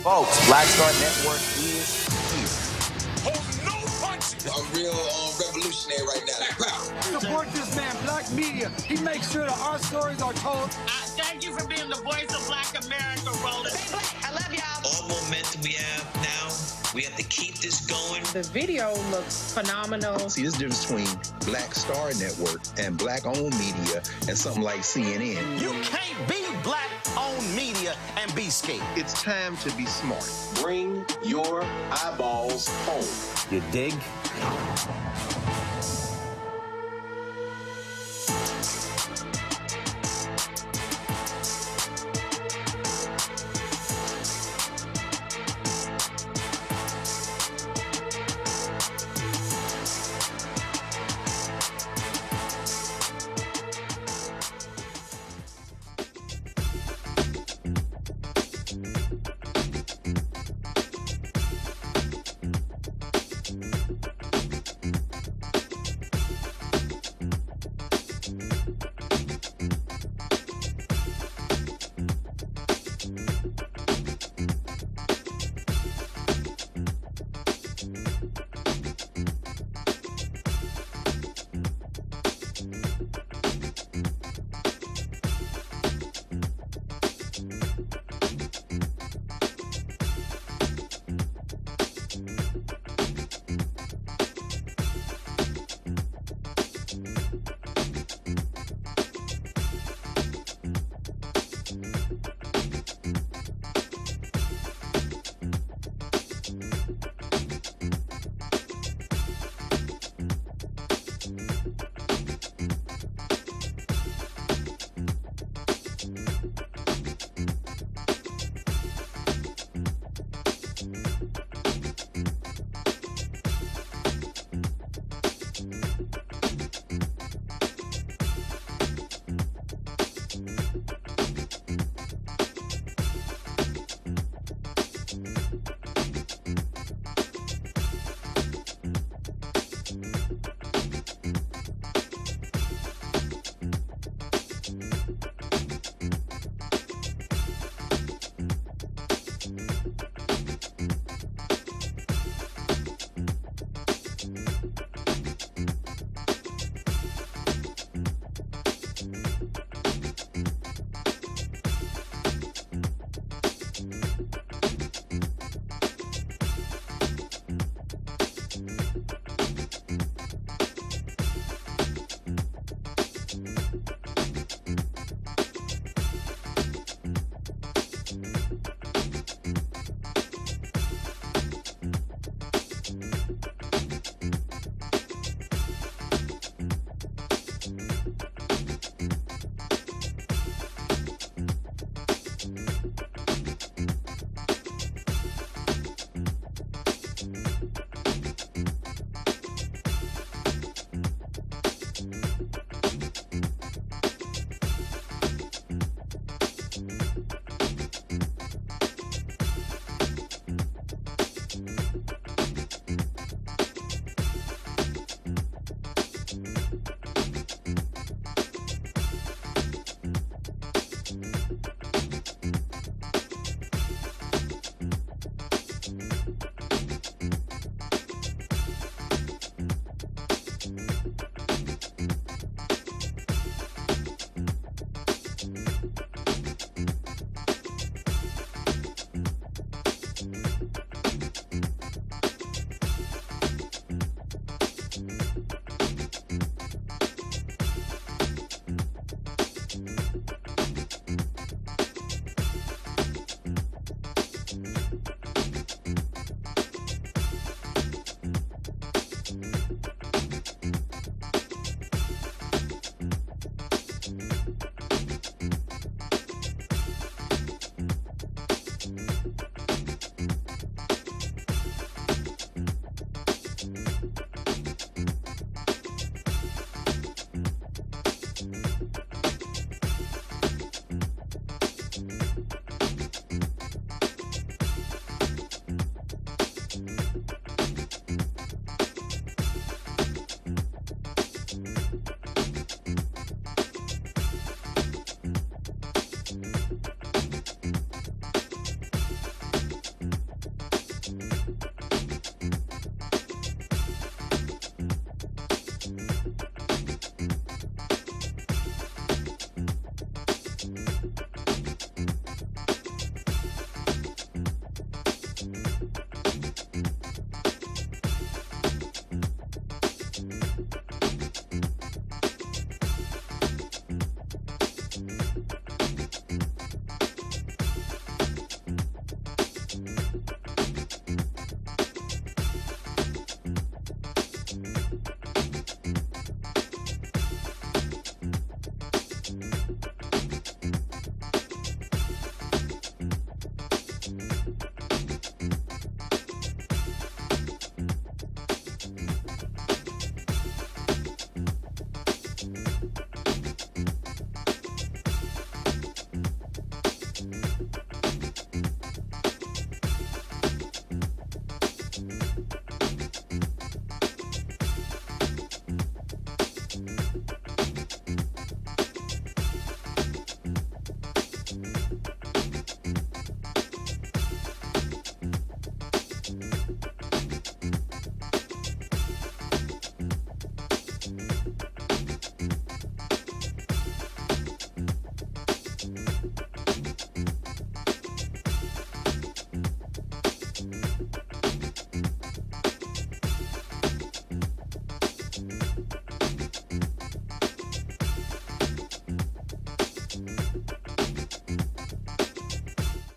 Folks, Black Star Network is here. Hold no punches. I'm real revolutionary right now. Black power. Support this man, Black Media. He makes sure that our stories are told. Thank you for being the voice of Black America, Roland. Stay black. I love y'all. All momentum we have now, we have to keep this going. The video looks phenomenal. See, this difference between Black Star Network and Black-owned media and something like CNN. You can't be Black-owned media and be scared. It's time to be smart. Bring your eyeballs home. You dig?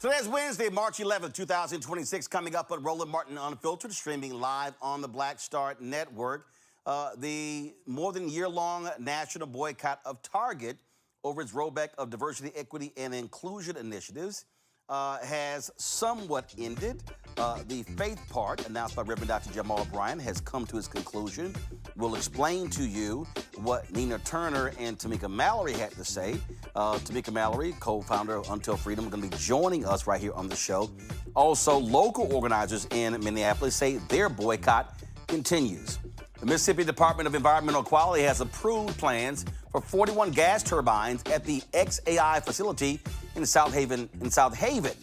Today's Wednesday, March 11th, 2026, coming up on Roland Martin Unfiltered, streaming live on the Black Star Network. The more than year-long national boycott of Target over its rollback of diversity, equity, and inclusion initiatives has somewhat ended. The faith part, announced by Reverend Dr. Jamal Bryant, has come to its conclusion. We'll explain to you what Nina Turner and Tamika Mallory had to say. Tamika Mallory, co-founder of Until Freedom, is going to be joining us right here on the show. Also, local organizers in Minneapolis say their boycott continues. The Mississippi Department of Environmental Quality has approved plans for 41 gas turbines at the xAI facility in Southaven.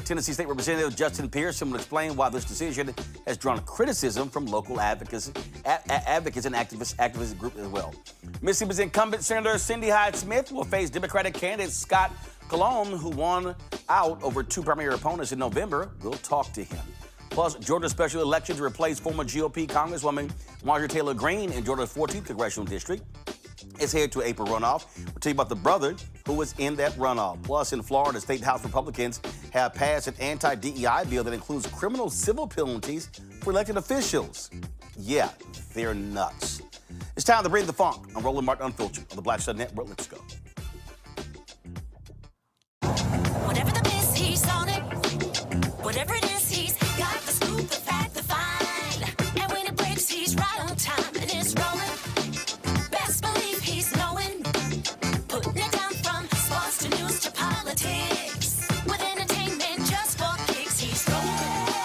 Tennessee State Representative Justin Pearson will explain why this decision has drawn criticism from local advocates and activist groups as well. Mississippi's Incumbent Senator Cindy Hyde-Smith will face Democratic candidate Scott Colom, who won out over two primary opponents in November. We'll talk to him. Plus, Georgia's special election to replace former GOP Congresswoman Marjorie Taylor Greene in Georgia's 14th Congressional District is headed to April runoff. We'll tell you about the brother who was in that runoff. Plus, in Florida, State House Republicans have passed an anti-DEI bill that includes criminal civil penalties for elected officials. Yeah, they're nuts. It's time to bring the funk. I'm Roland Martin Unfiltered on the Black Star Network. Let's go. Whatever the miss, he's on it. Whatever it is, he's got the scoop, the fact, the find. And when it breaks, he's right on time and it's rolling. Best believe he's knowing. Putting it down from sports to news to politics. With entertainment just for kicks, he's rolling.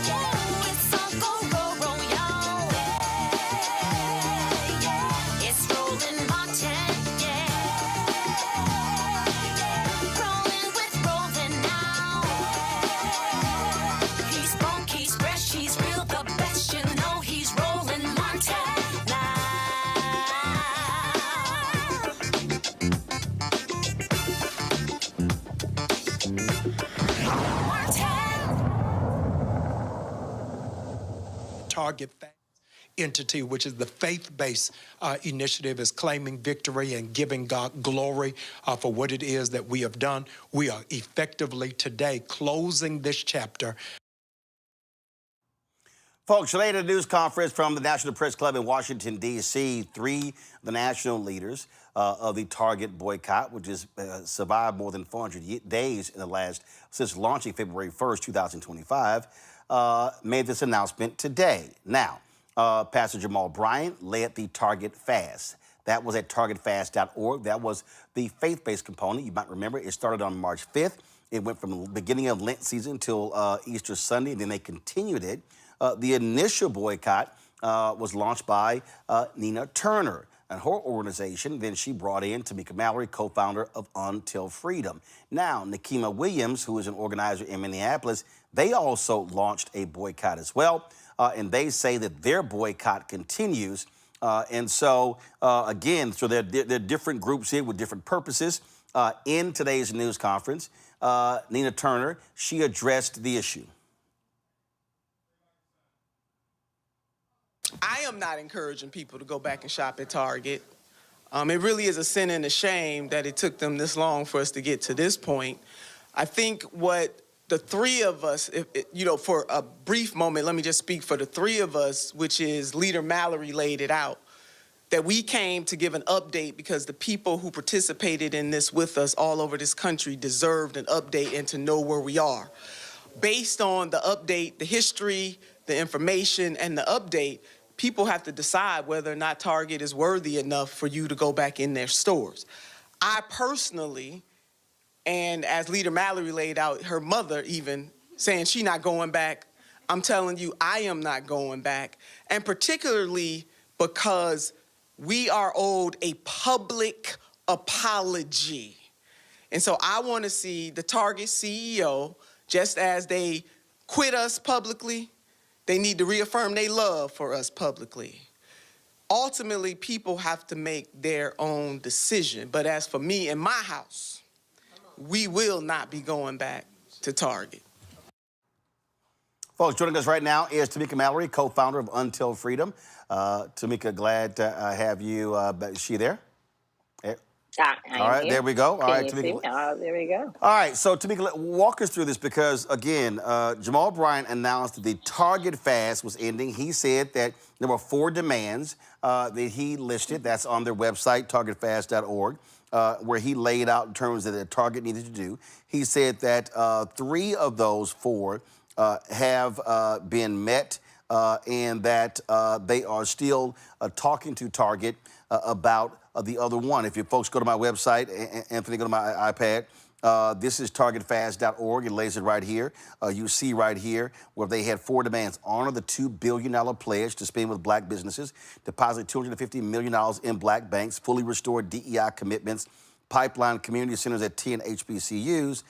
Yeah, it's Uncle Roro, y'all. Yeah, it's Roland Martin, yeah. Rolling with Roland now. He's funk, he's fresh, he's real, the best, you know he's Roland Martin now. Target entity, which is the faith-based initiative, is claiming victory and giving God glory for what it is that we have done. We are effectively today closing this chapter. Folks, today at a news conference from the National Press Club in Washington, D.C., three of the national leaders of the Target boycott, which has survived more than 400 days since launching February 1st, 2025, made this announcement today. Now, Pastor Jamal Bryant led the Target Fast. That was at targetfast.org. That was the faith-based component. You might remember it started on March 5th. It went from the beginning of Lent season until Easter Sunday, and then they continued it. The initial boycott was launched by Nina Turner and her organization. Then she brought in Tamika Mallory, co-founder of Until Freedom. Now, Nikema Williams, who is an organizer in Minneapolis, they also launched a boycott as well. And they say that their boycott continues. And so, again, so there are different groups here with different purposes. In today's news conference, Nina Turner, she addressed the issue. I am not encouraging people to go back and shop at Target. It really is a sin and a shame that it took them this long for us to get to this point. I think what the three of us, for a brief moment, let me just speak for the three of us, which is Leader Mallory laid it out, that we came to give an update because the people who participated in this with us all over this country deserved an update and to know where we are. Based on the update, the history, the information, and the update, people have to decide whether or not Target is worthy enough for you to go back in their stores. I personally, and as Leader Mallory laid out, her mother even saying she's not going back, I'm telling you, I am not going back. And particularly because we are owed a public apology. And so I want to see the Target CEO, just as they quit us publicly, they need to reaffirm their love for us publicly. Ultimately, people have to make their own decision. But as for me and my house, we will not be going back to Target. Folks, joining us right now is Tamika Mallory, co-founder of Until Freedom. Tamika, glad to have you. Is she there? I All am right, here. there we go. All Can right, you see me? Tamika. Oh, there we go. All right, so Tamika, walk us through this because, again, Jamal Bryant announced that the Target fast was ending. He said that there were 4 demands that he listed. That's on their website, targetfast.org, where he laid out in terms that the Target needed to do. He said that 3 of those 4 have been met and that they are still talking to Target about the other one. If you folks go to my website, Anthony, go to my iPad. This is targetfast.org. It lays it right here. You see right here where they had 4 demands. Honor the $2 billion pledge to spend with black businesses, deposit $250 million in black banks, fully restore DEI commitments, pipeline community centers at 10 HBCUs.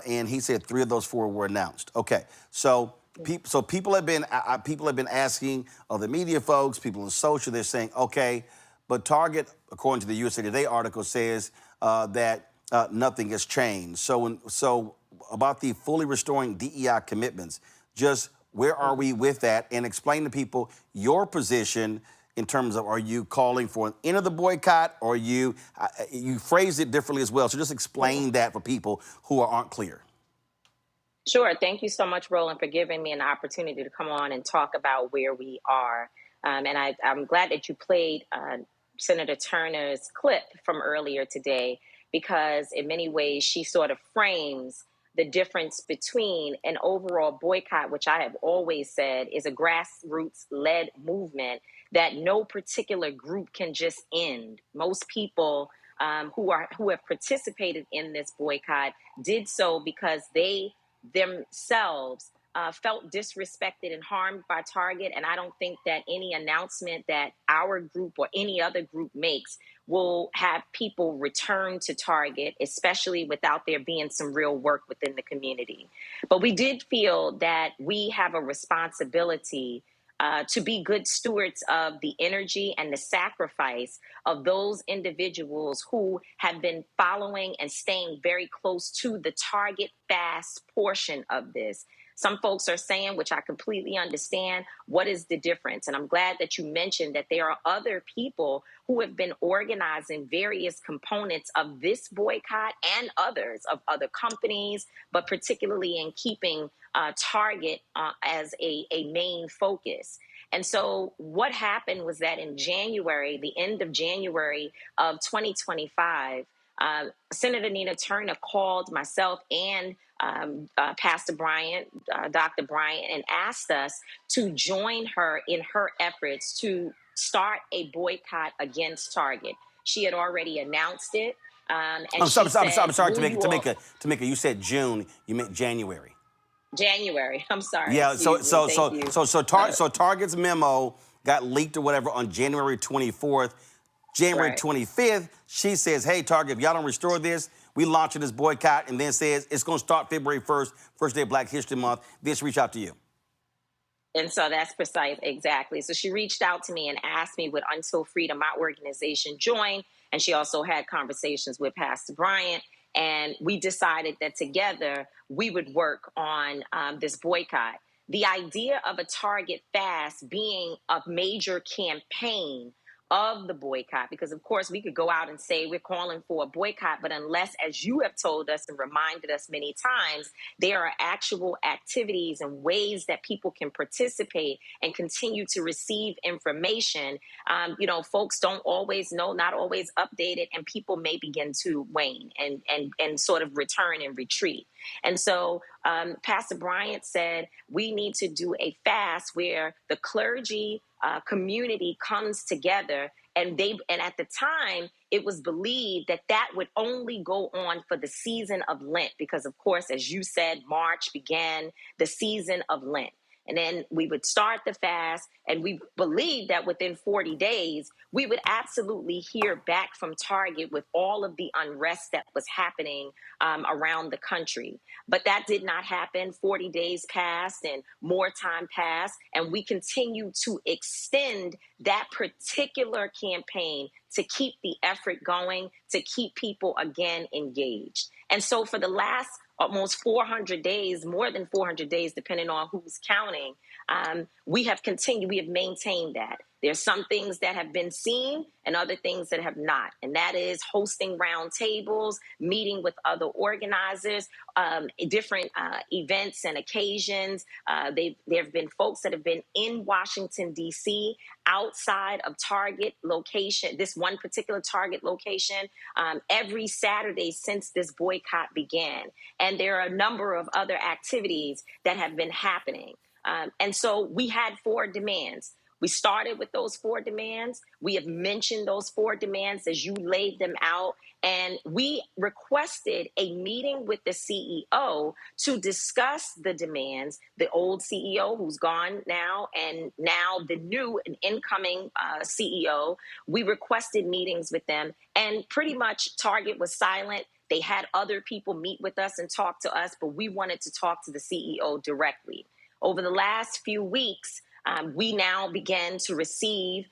And he said 3 of those 4 were announced. Okay, so people have been asking the media folks, people on social, they're saying, okay, but Target, according to the USA Today article, says that nothing has changed. So about the fully restoring DEI commitments, just where are we with that? And explain to people your position in terms of, are you calling for an end of the boycott, or you phrased it differently as well. So just explain that for people who aren't clear. Sure. Thank you so much, Roland, for giving me an opportunity to come on and talk about where we are. And I'm glad that you played Senator Turner's clip from earlier today, because in many ways she sort of frames the difference between an overall boycott, which I have always said is a grassroots-led movement that no particular group can just end. Most people who have participated in this boycott did so because they themselves felt disrespected and harmed by Target. And I don't think that any announcement that our group or any other group makes will have people return to Target, especially without there being some real work within the community. But we did feel that we have a responsibility to be good stewards of the energy and the sacrifice of those individuals who have been following and staying very close to the Target fast portion of this. Some folks are saying, which I completely understand, what is the difference? And I'm glad that you mentioned that there are other people who have been organizing various components of this boycott and others of other companies, but particularly in keeping Target as a main focus. And so what happened was that in January, the end of January of 2025, Senator Nina Turner called myself and Pastor Bryant, Dr. Bryant, and asked us to join her in her efforts to start a boycott against Target. She had already announced it. And I'm sorry, Tamika, you said June, you meant January. January. I'm sorry. Yeah. So Thank you. Target's memo got leaked or whatever on January 24th. January Right. 25th, she says, "Hey, Target, if y'all don't restore this, we launching this boycott," and then says it's going to start February 1st, first day of Black History Month. This reach out to you. And so that's precise, exactly. So she reached out to me and asked me, would Until Freedom, my organization, join? And she also had conversations with Pastor Bryant. And we decided that together we would work on this boycott. The idea of a Target fast being a major campaign of the boycott, because of course we could go out and say we're calling for a boycott, but unless, as you have told us and reminded us many times, there are actual activities and ways that people can participate and continue to receive information, folks don't always know, not always updated, and people may begin to wane and sort of return and retreat. And so Pastor Bryant said we need to do a fast where the clergy community comes together, and at the time it was believed that would only go on for the season of Lent, because of course, as you said, March began the season of Lent. And then we would start the fast, and we believed that within 40 days, we would absolutely hear back from Target with all of the unrest that was happening around the country. But that did not happen. 40 days passed and more time passed, and we continue to extend that particular campaign to keep the effort going, to keep people again engaged. And so for the last almost 400 days, more than 400 days, depending on who's counting, we have continued, we have maintained that. There's some things that have been seen and other things that have not. And that is hosting roundtables, meeting with other organizers, different events and occasions. There have been folks that have been in Washington, D.C., outside of Target location, this one particular Target location, every Saturday since this boycott began. And there are a number of other activities that have been happening. And so we had 4 demands. We started with those 4 demands. We have mentioned those 4 demands as you laid them out. And we requested a meeting with the CEO to discuss the demands, the old CEO who's gone now, and now the new and incoming CEO. We requested meetings with them, and pretty much Target was silent. They had other people meet with us and talk to us, but we wanted to talk to the CEO directly. Over the last few weeks, we now began to receive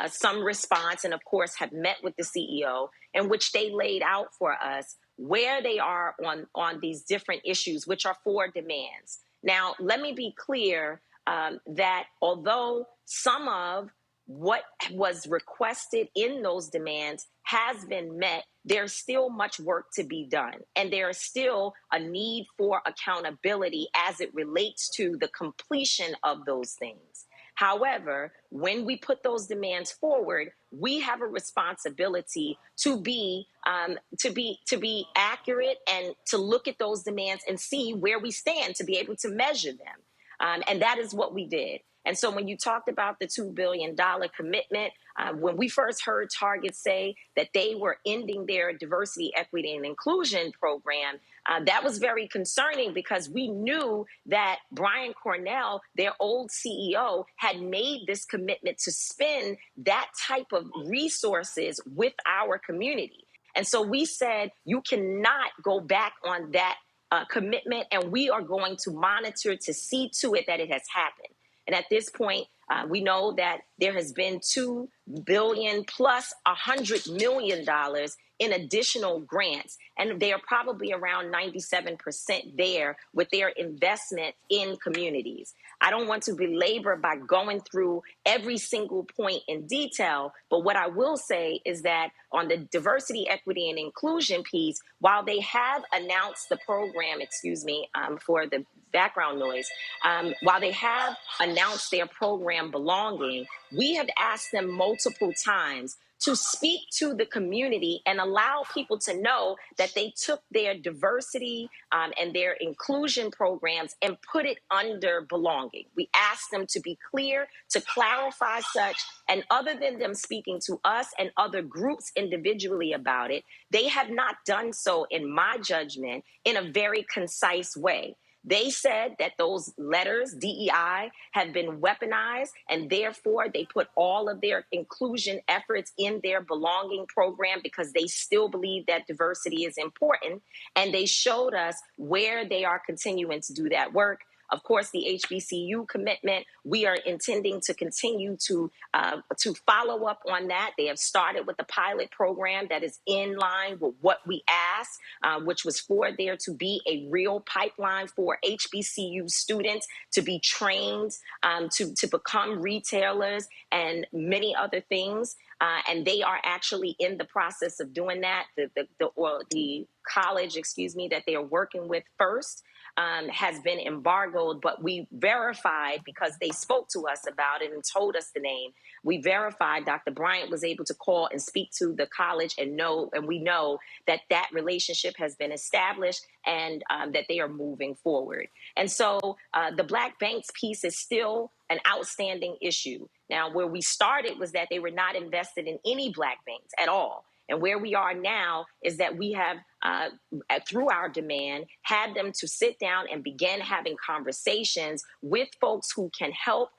some response, and of course have met with the CEO, in which they laid out for us where they are on these different issues, which are 4 demands. Now, let me be clear that although some of what was requested in those demands has been met, there's still much work to be done. And there is still a need for accountability as it relates to the completion of those things. However, when we put those demands forward, we have a responsibility to be accurate and to look at those demands and see where we stand to be able to measure them. And that is what we did. And so when you talked about the $2 billion commitment, when we first heard Target say that they were ending their diversity, equity, and inclusion program, that was very concerning because we knew that Brian Cornell, their old CEO, had made this commitment to spend that type of resources with our community. And so we said, you cannot go back on that commitment, and we are going to monitor to see to it that it has happened. And at this point, we know that there has been $2 billion plus $100 million in additional grants, and they are probably around 97% there with their investment in communities. I don't want to belabor by going through every single point in detail, but what I will say is that on the diversity, equity, and inclusion piece, while they have announced the program, for the background noise, while they have announced their program Belonging, we have asked them multiple times to speak to the community and allow people to know that they took their diversity and their inclusion programs and put it under Belonging. We asked them to be clear, to clarify such, and other than them speaking to us and other groups individually about it, they have not done so, in my judgment, in a very concise way. They said that those letters, DEI, have been weaponized, and therefore they put all of their inclusion efforts in their Belonging program because they still believe that diversity is important. And they showed us where they are continuing to do that work. Of course, the HBCU commitment, we are intending to continue to follow up on that. They have started with a pilot program that is in line with what we asked, which was for there to be a real pipeline for HBCU students to be trained to become retailers and many other things. And they are actually in the process of doing that. The college, that they are working with first has been embargoed, but we verified, because they spoke to us about it and told us the name. We verified Dr. Bryant was able to call and speak to the college and we know that that relationship has been established and that they are moving forward. And so the Black banks piece is still an outstanding issue. Now, where we started was that they were not invested in any Black banks at all. And where we are now is that we have, through our demand, had them to sit down and begin having conversations with folks who can help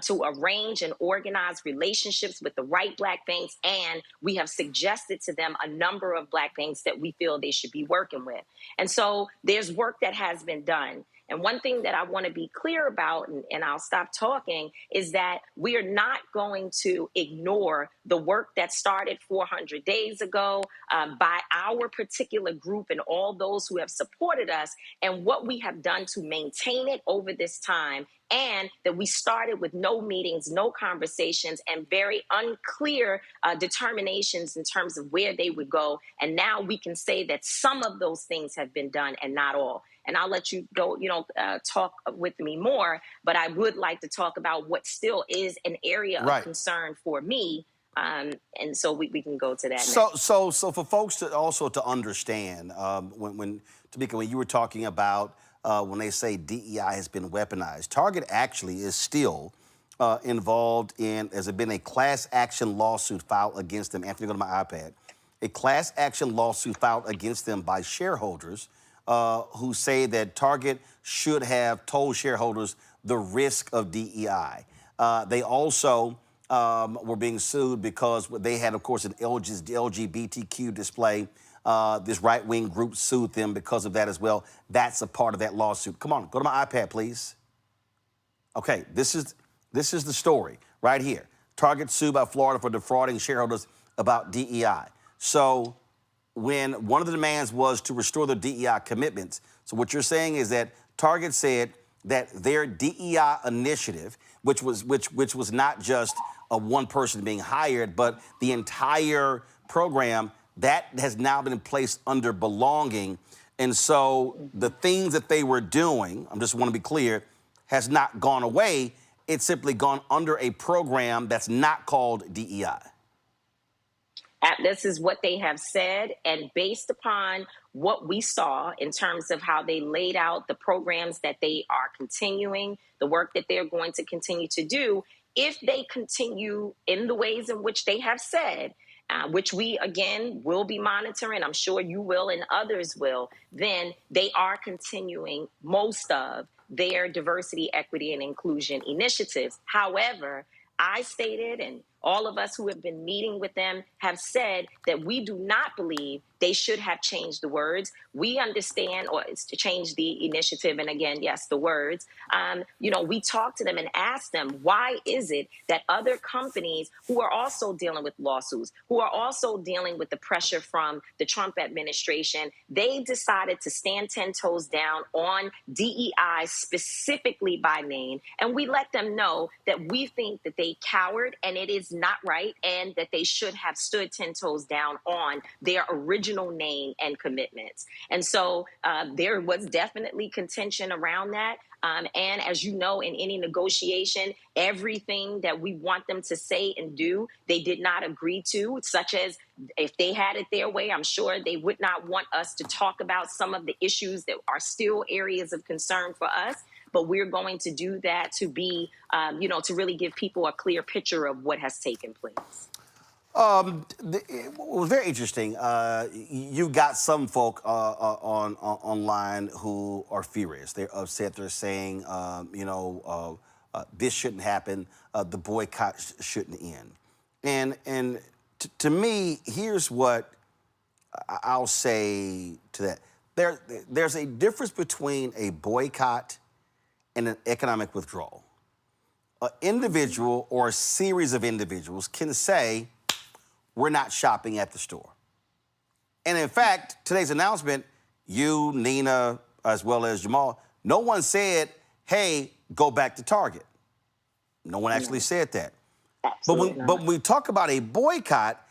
to arrange and organize relationships with the right Black banks. And we have suggested to them a number of Black banks that we feel they should be working with. And so there's work that has been done. And one thing that I want to be clear about, and I'll stop talking, is that we are not going to ignore the work that started 400 days ago by our particular group and all those who have supported us, and what we have done to maintain it over this time, and that we started with no meetings, no conversations, and very unclear determinations in terms of where they would go. And now we can say that some of those things have been done and not all. And I'll let you go, talk with me more, but I would like to talk about what still is an area of concern for me. And so we can go to that. So for folks to also to understand, when Tamika, when you were talking about when they say DEI has been weaponized, Target actually is still involved in, has been a class action lawsuit filed against them. Anthony, go to my iPad. A class action lawsuit filed against them by shareholders who say that Target should have told shareholders the risk of DEI. They also were being sued because they had, of course, an LGBTQ display. This right-wing group sued them because of that as well. That's a part of that lawsuit. Come on, go to my iPad, please. Okay, this is the story right here. Target sued by Florida for defrauding shareholders about DEI. So when one of the demands was to restore the DEI commitments, so what you're saying is that Target said that their DEI initiative, which was not just a one person being hired, but the entire program, that has now been placed under belonging. And so the things that they were doing, I just want to be clear, has not gone away. It's simply gone under a program that's not called DEI. This is what they have said, and based upon what we saw in terms of how they laid out the programs that they are continuing, the work that they're going to continue to do, if they continue in the ways in which they have said, which we, again, will be monitoring, I'm sure you will and others will, then they are continuing most of their diversity, equity, and inclusion initiatives. However, I stated, and all of us who have been meeting with them have said that we do not believe they should have changed the words. We understand, or to change the initiative, and again, yes, the words. We talked to them and asked them, why is it that other companies who are also dealing with lawsuits, who are also dealing with the pressure from the Trump administration, they decided to stand 10 toes down on DEI specifically by name. And we let them know that we think that they cowered and it is not right, and that they should have stood 10 toes down on their original name and commitments. And so there was definitely contention around that. And as you know, in any negotiation, everything that we want them to say and do, they did not agree to, such as if they had it their way, I'm sure they would not want us to talk about some of the issues that are still areas of concern for us. But we're going to do that to be, to really give people a clear picture of what has taken place. It was very interesting. You've got some folk online who are furious. They're upset. They're saying, this shouldn't happen. The boycott shouldn't end. And to me, here's what I'll say to that. There's a difference between a boycott and an economic withdrawal. An individual or a series of individuals can say, we're not shopping at the store. And in fact, today's announcement, you, Nina, as well as Jamal, no one said, hey, go back to Target. No one actually said that. But when we talk about a boycott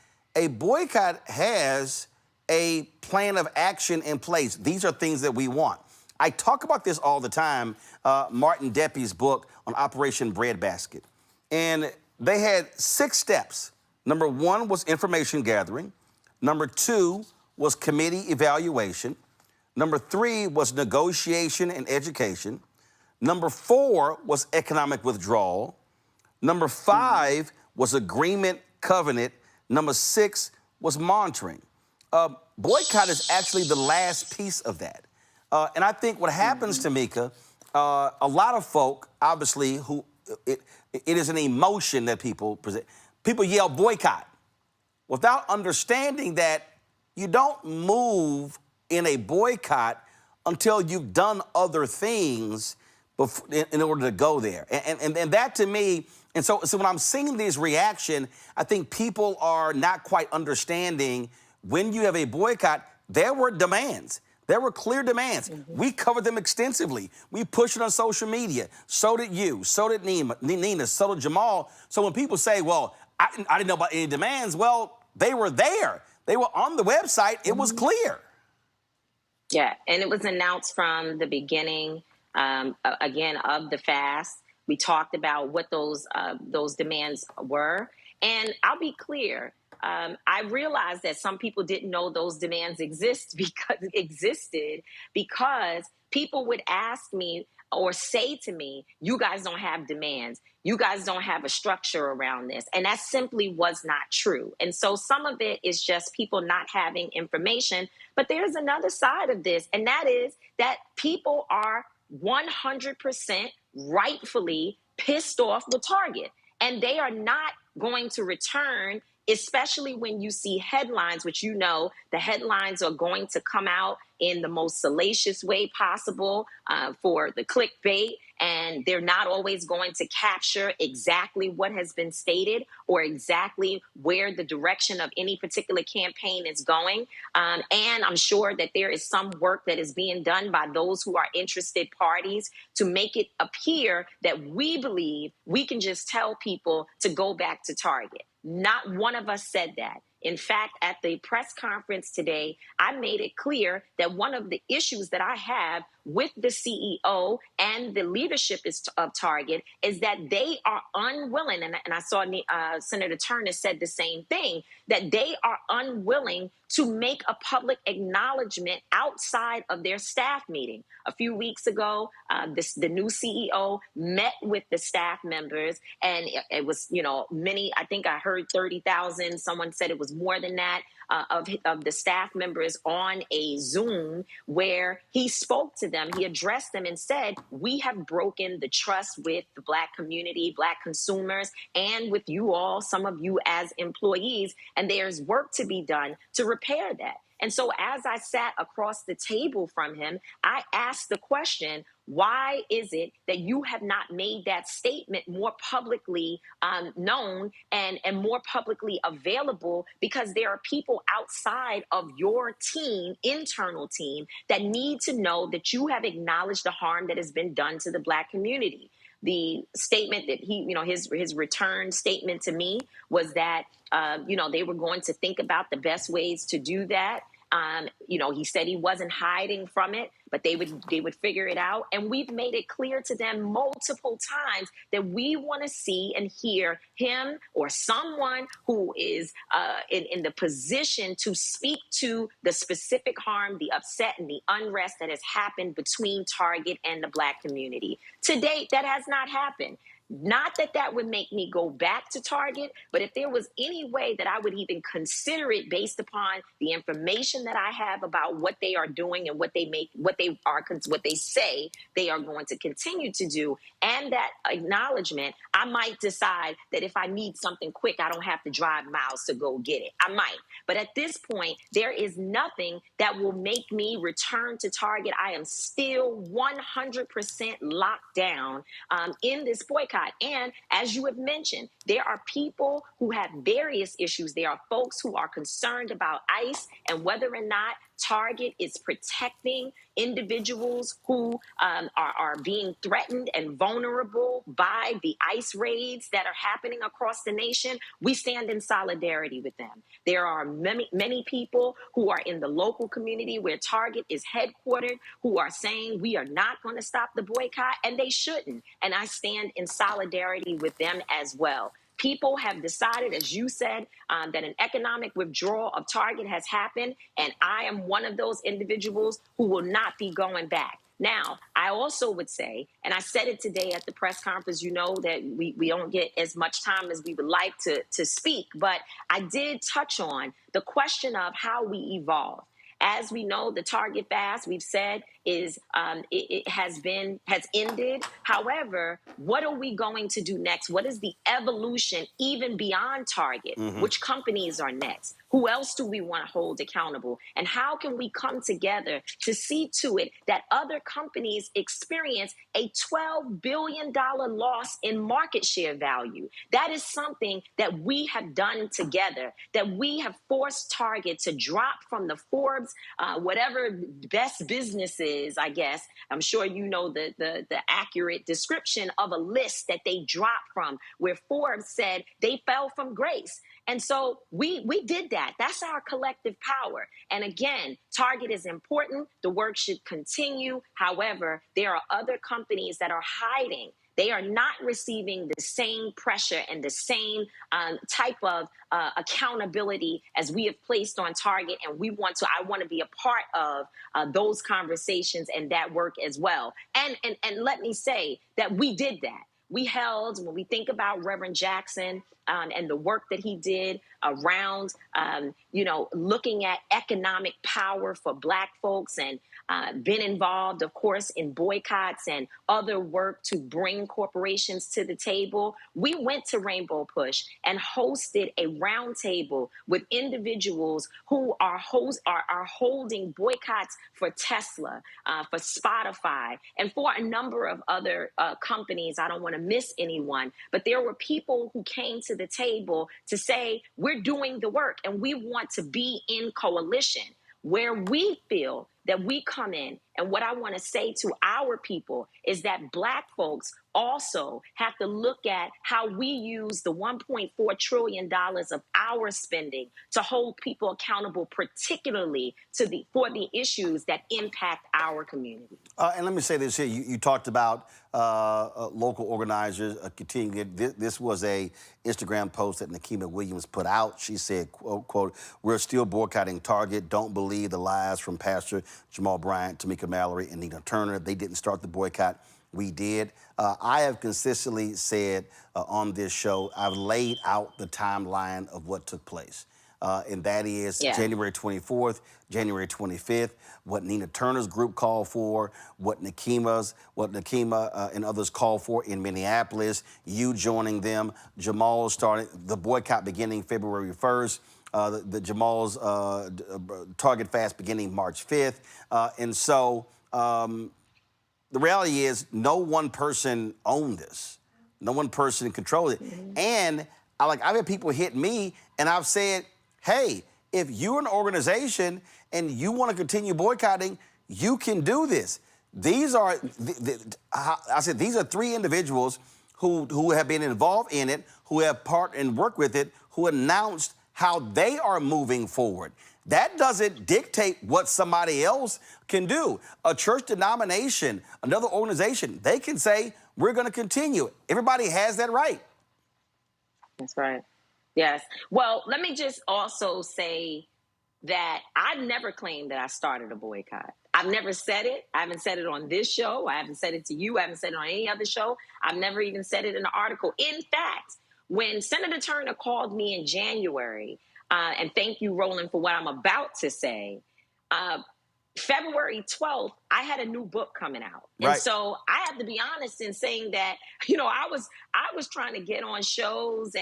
has a plan of action in place. These are things that we want. I talk about this all the time, Martin Deppy's book on Operation Breadbasket. And they had 6 steps. Number 1 was information gathering. Number 2 was committee evaluation. Number 3 was negotiation and education. Number 4 was economic withdrawal. Number 5 was agreement covenant. Number 6 was monitoring. Boycott is actually the last piece of that. And I think what happens, Tamika, a lot of folk, obviously, who it is an emotion that people present. People yell boycott without understanding that you don't move in a boycott until you've done other things in order to go there. And that to me, and so when I'm seeing this reaction, I think people are not quite understanding when you have a boycott, there were demands. There were clear demands. We covered them extensively. We pushed it on social media. So did you. So did Nina. So did Jamal. So when people say, well, I didn't know about any demands, well, they were there. They were on the website. It was clear. Yeah, and it was announced from the beginning, again, of the fast. We talked about what those demands were. And I'll be clear, I realized that some people didn't know those demands existed because people would ask me or say to me, you guys don't have demands. You guys don't have a structure around this. And that simply was not true. And so some of it is just people not having information. But there's another side of this, and that is that people are 100% rightfully pissed off with Target. And they are not going to return, especially when you see headlines, which you know the headlines are going to come out in the most salacious way possible for the clickbait. And they're not always going to capture exactly what has been stated or exactly where the direction of any particular campaign is going. And I'm sure that there is some work that is being done by those who are interested parties to make it appear that we believe we can just tell people to go back to Target. Not one of us said that. In fact, at the press conference today, I made it clear that one of the issues that I have with the CEO and the leadership of Target is that they are unwilling, and I saw Senator Turner said the same thing, that they are unwilling to make a public acknowledgement outside of their staff meeting. A few weeks ago, the new CEO met with the staff members, and it was, many, I think I heard 30,000. Someone said it was more than that. Of the staff members on a Zoom where he spoke to them, he addressed them and said, we have broken the trust with the Black community, Black consumers, and with you all, some of you as employees, and there's work to be done to repair that. And so as I sat across the table from him, I asked the question, why is it that you have not made that statement more publicly known and more publicly available? Because there are people outside of your team, internal team, that need to know that you have acknowledged the harm that has been done to the Black community. The statement that his return statement to me was that, they were going to think about the best ways to do that. He said he wasn't hiding from it, but they would figure it out. And we've made it clear to them multiple times that we want to see and hear him or someone who is in the position to speak to the specific harm, the upset, and the unrest that has happened between Target and the Black community. To date, that has not happened. Not that that would make me go back to Target, but if there was any way that I would even consider it based upon the information that I have about what they are doing and what they say they are going to continue to do, and that acknowledgement, I might decide that if I need something quick, I don't have to drive miles to go get it. I might. But at this point, there is nothing that will make me return to Target. I am still 100% locked down in this boycott. And as you have mentioned, there are people who have various issues. There are folks who are concerned about ICE and whether or not Target is protecting individuals who are being threatened and vulnerable by the ICE raids that are happening across the nation. We stand in solidarity with them. There are many people who are in the local community where Target is headquartered who are saying we are not going to stop the boycott, and they shouldn't. And I stand in solidarity with them as well. People have decided, as you said, that an economic withdrawal of Target has happened, and I am one of those individuals who will not be going back. Now, I also would say, and I said it today at the press conference, that we don't get as much time as we would like to speak, but I did touch on the question of how we evolve. As we know, the Target fast, we've said, it has ended. However, what are we going to do next? What is the evolution even beyond Target? Which companies are next? Who else do we want to hold accountable? And how can we come together to see to it that other companies experience a $12 billion loss in market share value? That is something that we have done together, that we have forced Target to drop from the Forbes, whatever best businesses, I guess. I'm sure you know the accurate description of a list that they dropped from, where Forbes said they fell from grace. And so we did that. That's our collective power. And again, Target is important. The work should continue. However, there are other companies that are hiding. They are not receiving the same pressure and the same type of accountability as we have placed on Target. And I want to be a part of those conversations and that work as well. And let me say that we did that. We held, when we think about Reverend Jackson and the work that he did around, looking at economic power for Black folks, and been involved, of course, in boycotts and other work to bring corporations to the table. We went to Rainbow Push and hosted a roundtable with individuals who are holding boycotts for Tesla, for Spotify, and for a number of other companies. I don't want to miss anyone, but there were people who came to the table to say, we're doing the work and we want to be in coalition. Where we feel that we come in, and what I want to say to our people is that Black folks also have to look at how we use the $1.4 trillion of our spending to hold people accountable, particularly for the issues that impact our community. And let me say this here. You talked about local organizers continuing. This was a Instagram post that Nikema Williams put out. She said, quote, "We're still boycotting Target. Don't believe the lies from Pastor Jamal Bryant, Tamika Mallory, and Nina Turner. They didn't start the boycott. We did." I have consistently said on this show, I've laid out the timeline of what took place. And that is January 24th, January 25th, what Nina Turner's group called for, what Nikema and others called for in Minneapolis, you joining them, Jamal starting the boycott beginning February 1st, the Jamal's Target Fast beginning March 5th. And so the reality is no one person owned this. No one person controlled it. And I've had people hit me and I've said, hey, if you're an organization and you want to continue boycotting, you can do this. These are, these are three individuals who have been involved in it, who have part and worked with it, who announced how they are moving forward. That doesn't dictate what somebody else can do. A church denomination, another organization, they can say, we're going to continue. Everybody has that right. That's right. Yes. Well, let me just also say that I've never claimed that I started a boycott. I've never said it. I haven't said it on this show. I haven't said it to you. I haven't said it on any other show. I've never even said it in an article. In fact, when Senator Turner called me in January, and thank you, Roland, for what I'm about to say, February 12th, I had a new book coming out. Right. And so I have to be honest in saying that, I was trying to get on shows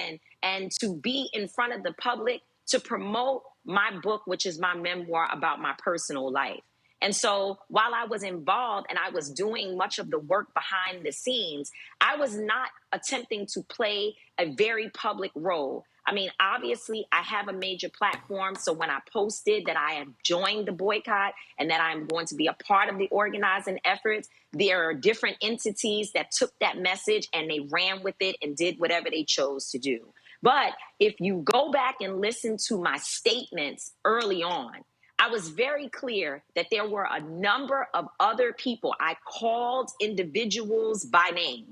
and to be in front of the public to promote my book, which is my memoir about my personal life. And so while I was involved and I was doing much of the work behind the scenes, I was not attempting to play a very public role. I mean, obviously, I have a major platform. So when I posted that I have joined the boycott and that I'm going to be a part of the organizing efforts, there are different entities that took that message and they ran with it and did whatever they chose to do. But if you go back and listen to my statements early on, I was very clear that there were a number of other people. I called individuals by name,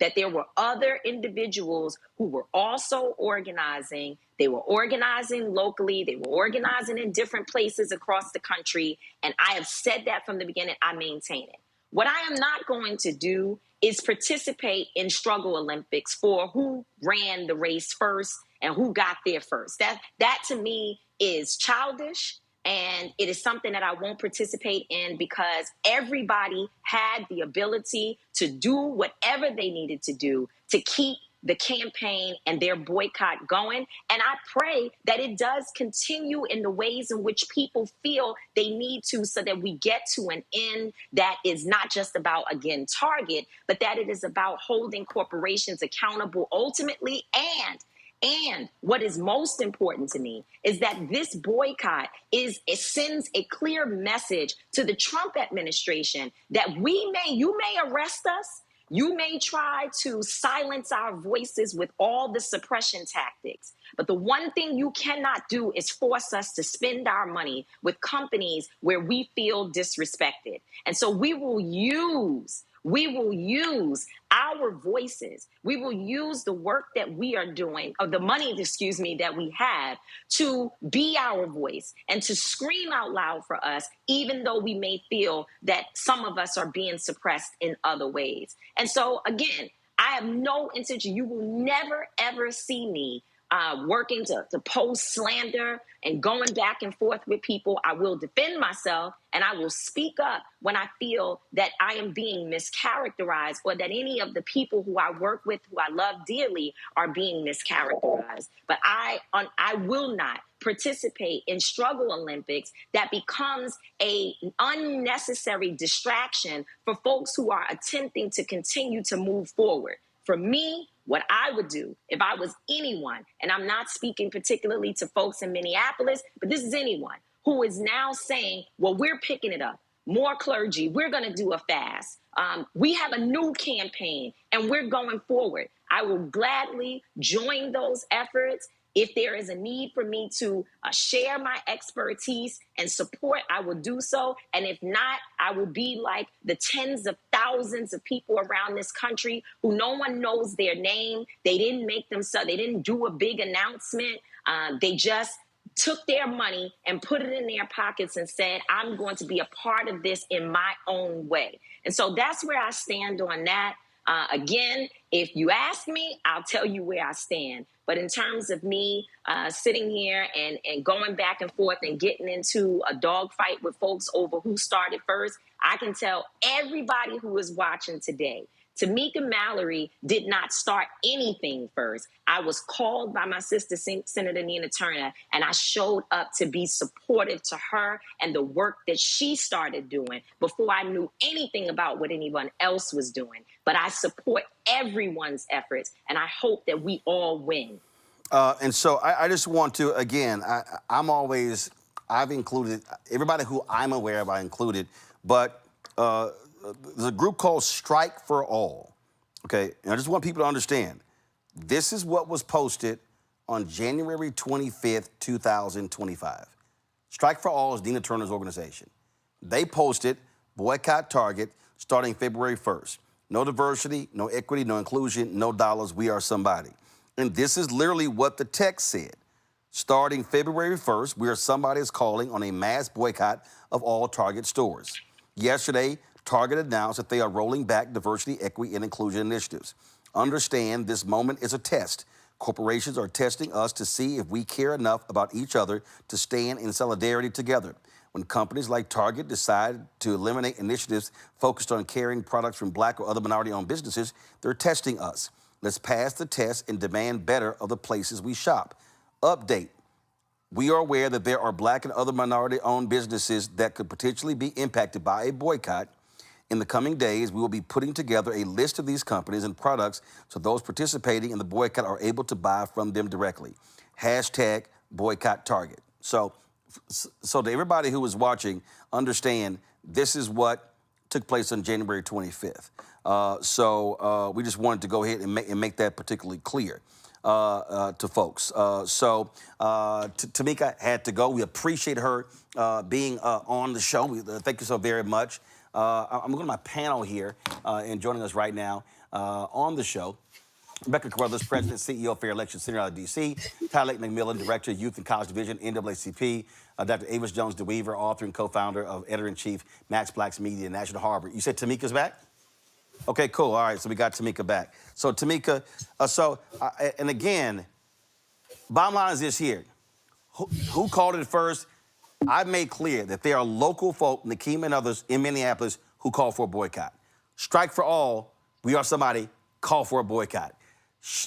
that there were other individuals who were also organizing. They were organizing locally. They were organizing in different places across the country. And I have said that from the beginning. I maintain it. What I am not going to do is participate in struggle Olympics for who ran the race first and who got there first. That to me is childish. And it is something that I won't participate in because everybody had the ability to do whatever they needed to do to keep the campaign and their boycott going. And I pray that it does continue in the ways in which people feel they need to, so that we get to an end that is not just about, again, Target, but that it is about holding corporations accountable ultimately. And what is most important to me is that this boycott it sends a clear message to the Trump administration that you may arrest us. You may try to silence our voices with all the suppression tactics, but the one thing you cannot do is force us to spend our money with companies where we feel disrespected. And so we will use our voices. We will use the work that we are doing, or the money, that we have, to be our voice and to scream out loud for us, even though we may feel that some of us are being suppressed in other ways. And so, again, I have no intention. You will never, ever see me working to post slander and going back and forth with people. I will defend myself and I will speak up when I feel that I am being mischaracterized, or that any of the people who I work with, who I love dearly, are being mischaracterized. But I will not participate in Struggle Olympics that becomes an unnecessary distraction for folks who are attempting to continue to move forward. For me, what I would do if I was anyone, and I'm not speaking particularly to folks in Minneapolis, but this is anyone who is now saying, well, we're picking it up. More clergy, we're going to do a fast. We have a new campaign and we're going forward. I will gladly join those efforts. If there is a need for me to share my expertise and support, I will do so. And if not, I will be like the tens of thousands of people around this country who no one knows their name. They didn't make themselves, they didn't do a big announcement. They just took their money and put it in their pockets and said, I'm going to be a part of this in my own way. And so that's where I stand on that. Again, if you ask me, I'll tell you where I stand. But in terms of me sitting here and going back and forth and getting into a dogfight with folks over who started first, I can tell everybody who is watching today, Tamika Mallory did not start anything first. I was called by my sister, Senator Nina Turner, and I showed up to be supportive to her and the work that she started doing before I knew anything about what anyone else was doing. But I support everyone's efforts, and I hope that we all win. And so I just want to, again, I've included, everybody who I'm aware of, I included, but there's a group called Strike for All, okay? And I just want people to understand, this is what was posted on January 25th, 2025. Strike for All is Nina Turner's organization. They posted boycott Target starting February 1st. No diversity, no equity, no inclusion, no dollars, we are somebody. And this is literally what the text said. Starting February 1st, we are somebody is calling on a mass boycott of all Target stores. Yesterday, Target announced that they are rolling back diversity, equity, and inclusion initiatives. Understand this moment is a test. Corporations are testing us to see if we care enough about each other to stand in solidarity together. When companies like Target decide to eliminate initiatives focused on carrying products from Black or other minority-owned businesses, they're testing us. Let's pass the test and demand better of the places we shop. Update. We are aware that there are Black and other minority-owned businesses that could potentially be impacted by a boycott. In the coming days, we will be putting together a list of these companies and products so those participating in the boycott are able to buy from them directly. Hashtag boycott Target. So to everybody who is watching, understand this is what took place on January 25th. We just wanted to go ahead and make that particularly clear to folks. Tamika had to go. We appreciate her being on the show. Thank you so very much. I'm going to my panel here and joining us right now on the show. Rebecca Carruthers, President, CEO, Fair Election Center out of D.C. Tyler McMillan, Director, Youth and College Division, NAACP. Dr. Avis Jones DeWeaver, author and co-founder of Editor-in-Chief, Max Black's Media, National Harbor. You said Tamika's back? Okay, cool. All right, so we got Tamika back. So Tamika, and again, bottom line is this here. Who called it first? I've made clear that there are local folk, Nakeem and others in Minneapolis, who call for a boycott. Strike for all. We are somebody. Call for a boycott.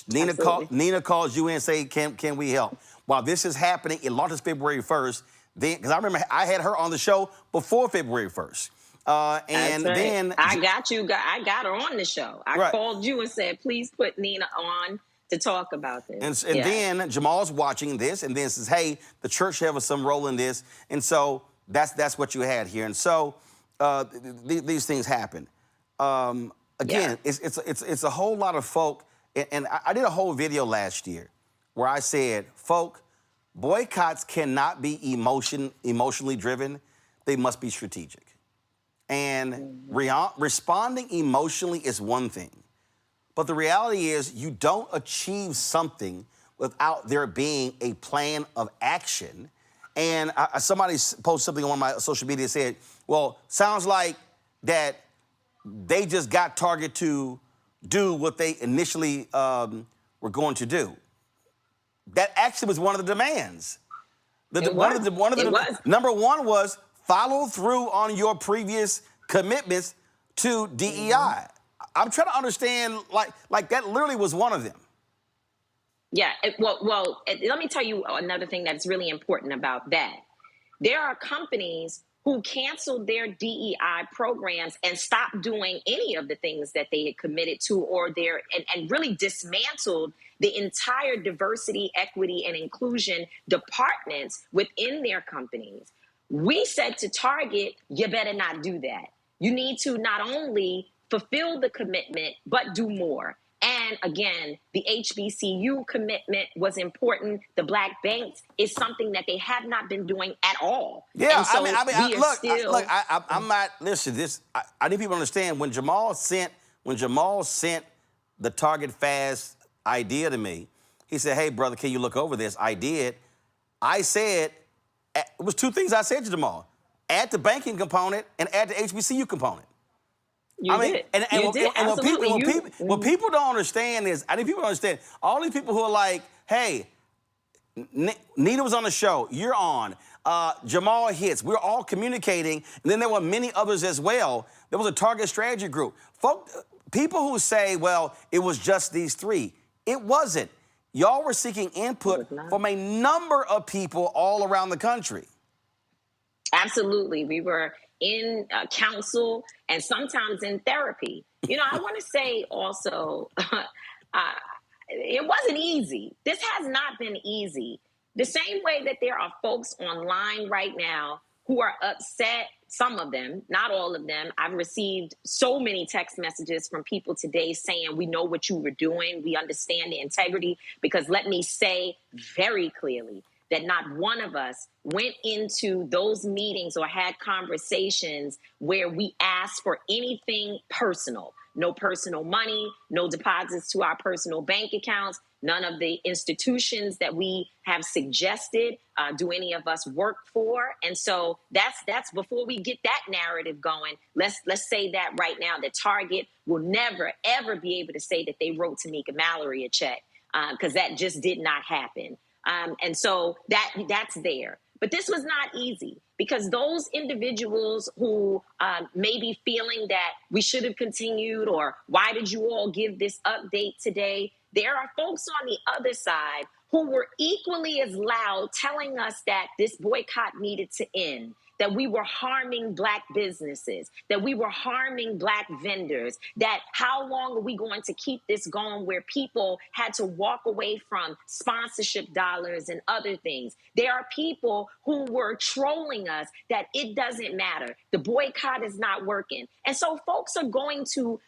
Nina calls you in and say, can we help? While this is happening, it launches February 1st. Then, because I remember I had her on the show before February 1st. And right. then I got her on the show. I called you and said, please put Nina on to talk about this. And then Jamal's watching this and then says, hey, the church has some role in this. And so that's what you had here. And so these things happen. Again, it's a whole lot of folk. And I did a whole video last year where I said, folk, boycotts cannot be emotionally driven. They must be strategic. And responding emotionally is one thing. But the reality is you don't achieve something without there being a plan of action. And somebody posted something on my social media that said, well, sounds like that they just got Target to do what they initially were going to do. That actually was one of the demands. Number one was follow through on your previous commitments to DEI. I'm trying to understand, like that literally was one of them. Yeah, let me tell you another thing that's really important about that. There are companies who canceled their DEI programs and stopped doing any of the things that they had committed to, and really dismantled the entire diversity, equity, and inclusion departments within their companies. We said to Target, you better not do that. You need to not only fulfill the commitment, but do more. And again, the HBCU commitment was important. The Black banks is something that they have not been doing at all. Yeah, so I'm not. Listen, I need people to understand when Jamal sent the Target Fast idea to me. He said, "Hey, brother, can you look over this?" I did. I said it was two things I said to Jamal: add the banking component and add the HBCU component. What people don't understand is, I think people don't understand, all these people who are like, hey, Nina was on the show, you're on, Jamal hits, we're all communicating, and then there were many others as well. There was a Target strategy group. People who say, well, it was just these three. It wasn't. Y'all were seeking input from a number of people all around the country. Absolutely. We were in counsel and sometimes in therapy. You know, I want to say also, it wasn't easy. This has not been easy. The same way that there are folks online right now who are upset, some of them, not all of them. I've received so many text messages from people today saying, we know what you were doing. We understand the integrity, because let me say very clearly that not one of us went into those meetings or had conversations where we asked for anything personal. No personal money, no deposits to our personal bank accounts, none of the institutions that we have suggested do any of us work for. And so that's before we get that narrative going, let's say that right now, that Target will never, ever be able to say that they wrote Tamika Mallory a check, because that just did not happen. And so that's there. But this was not easy, because those individuals who may be feeling that we should have continued, or why did you all give this update today? There are folks on the other side who were equally as loud telling us that this boycott needed to end, that we were harming Black businesses, that we were harming Black vendors, that how long are we going to keep this going where people had to walk away from sponsorship dollars and other things. There are people who were trolling us that it doesn't matter. The boycott is not working. And so folks are going to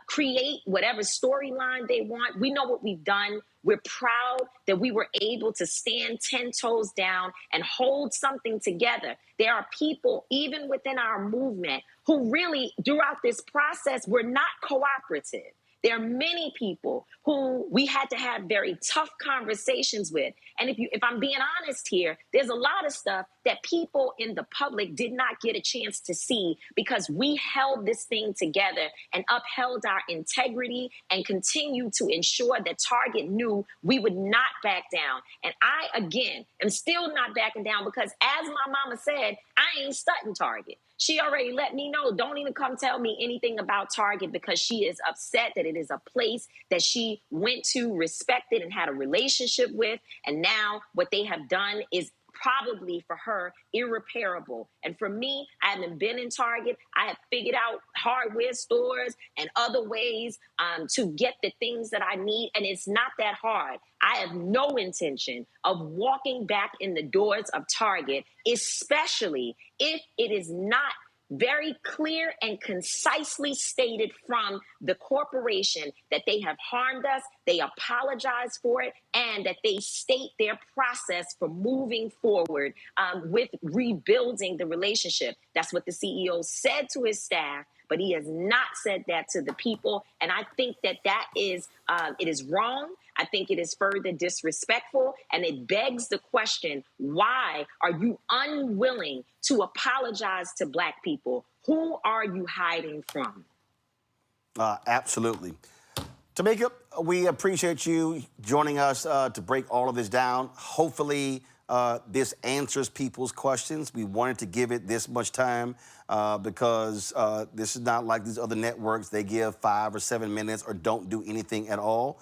create whatever storyline they want. We know what we've done. We're proud that we were able to stand 10 toes down and hold something together. There are people, even within our movement, who really, throughout this process, were not cooperative. There are many people who we had to have very tough conversations with. And if I'm being honest here, there's a lot of stuff that people in the public did not get a chance to see because we held this thing together and upheld our integrity and continued to ensure that Target knew we would not back down. And I, again, am still not backing down because, as my mama said, I ain't stunting Target. She already let me know, don't even come tell me anything about Target because she is upset that it is a place that she went to, respected, and had a relationship with. And now what they have done is probably for her irreparable. And for me, I haven't been in Target. I have figured out hardware stores and other ways to get the things that I need. And it's not that hard. I have no intention of walking back in the doors of Target, especially if it is not very clear and concisely stated from the corporation that they have harmed us, they apologize for it, and that they state their process for moving forward with rebuilding the relationship. That's what the CEO said to his staff, but he has not said that to the people. And I think that is it is wrong. I think it is further disrespectful, and it begs the question, why are you unwilling to apologize to Black people? Who are you hiding from? Absolutely. Tamika, we appreciate you joining us to break all of this down. Hopefully, this answers people's questions. We wanted to give it this much time because this is not like these other networks. They give 5 or 7 minutes or don't do anything at all.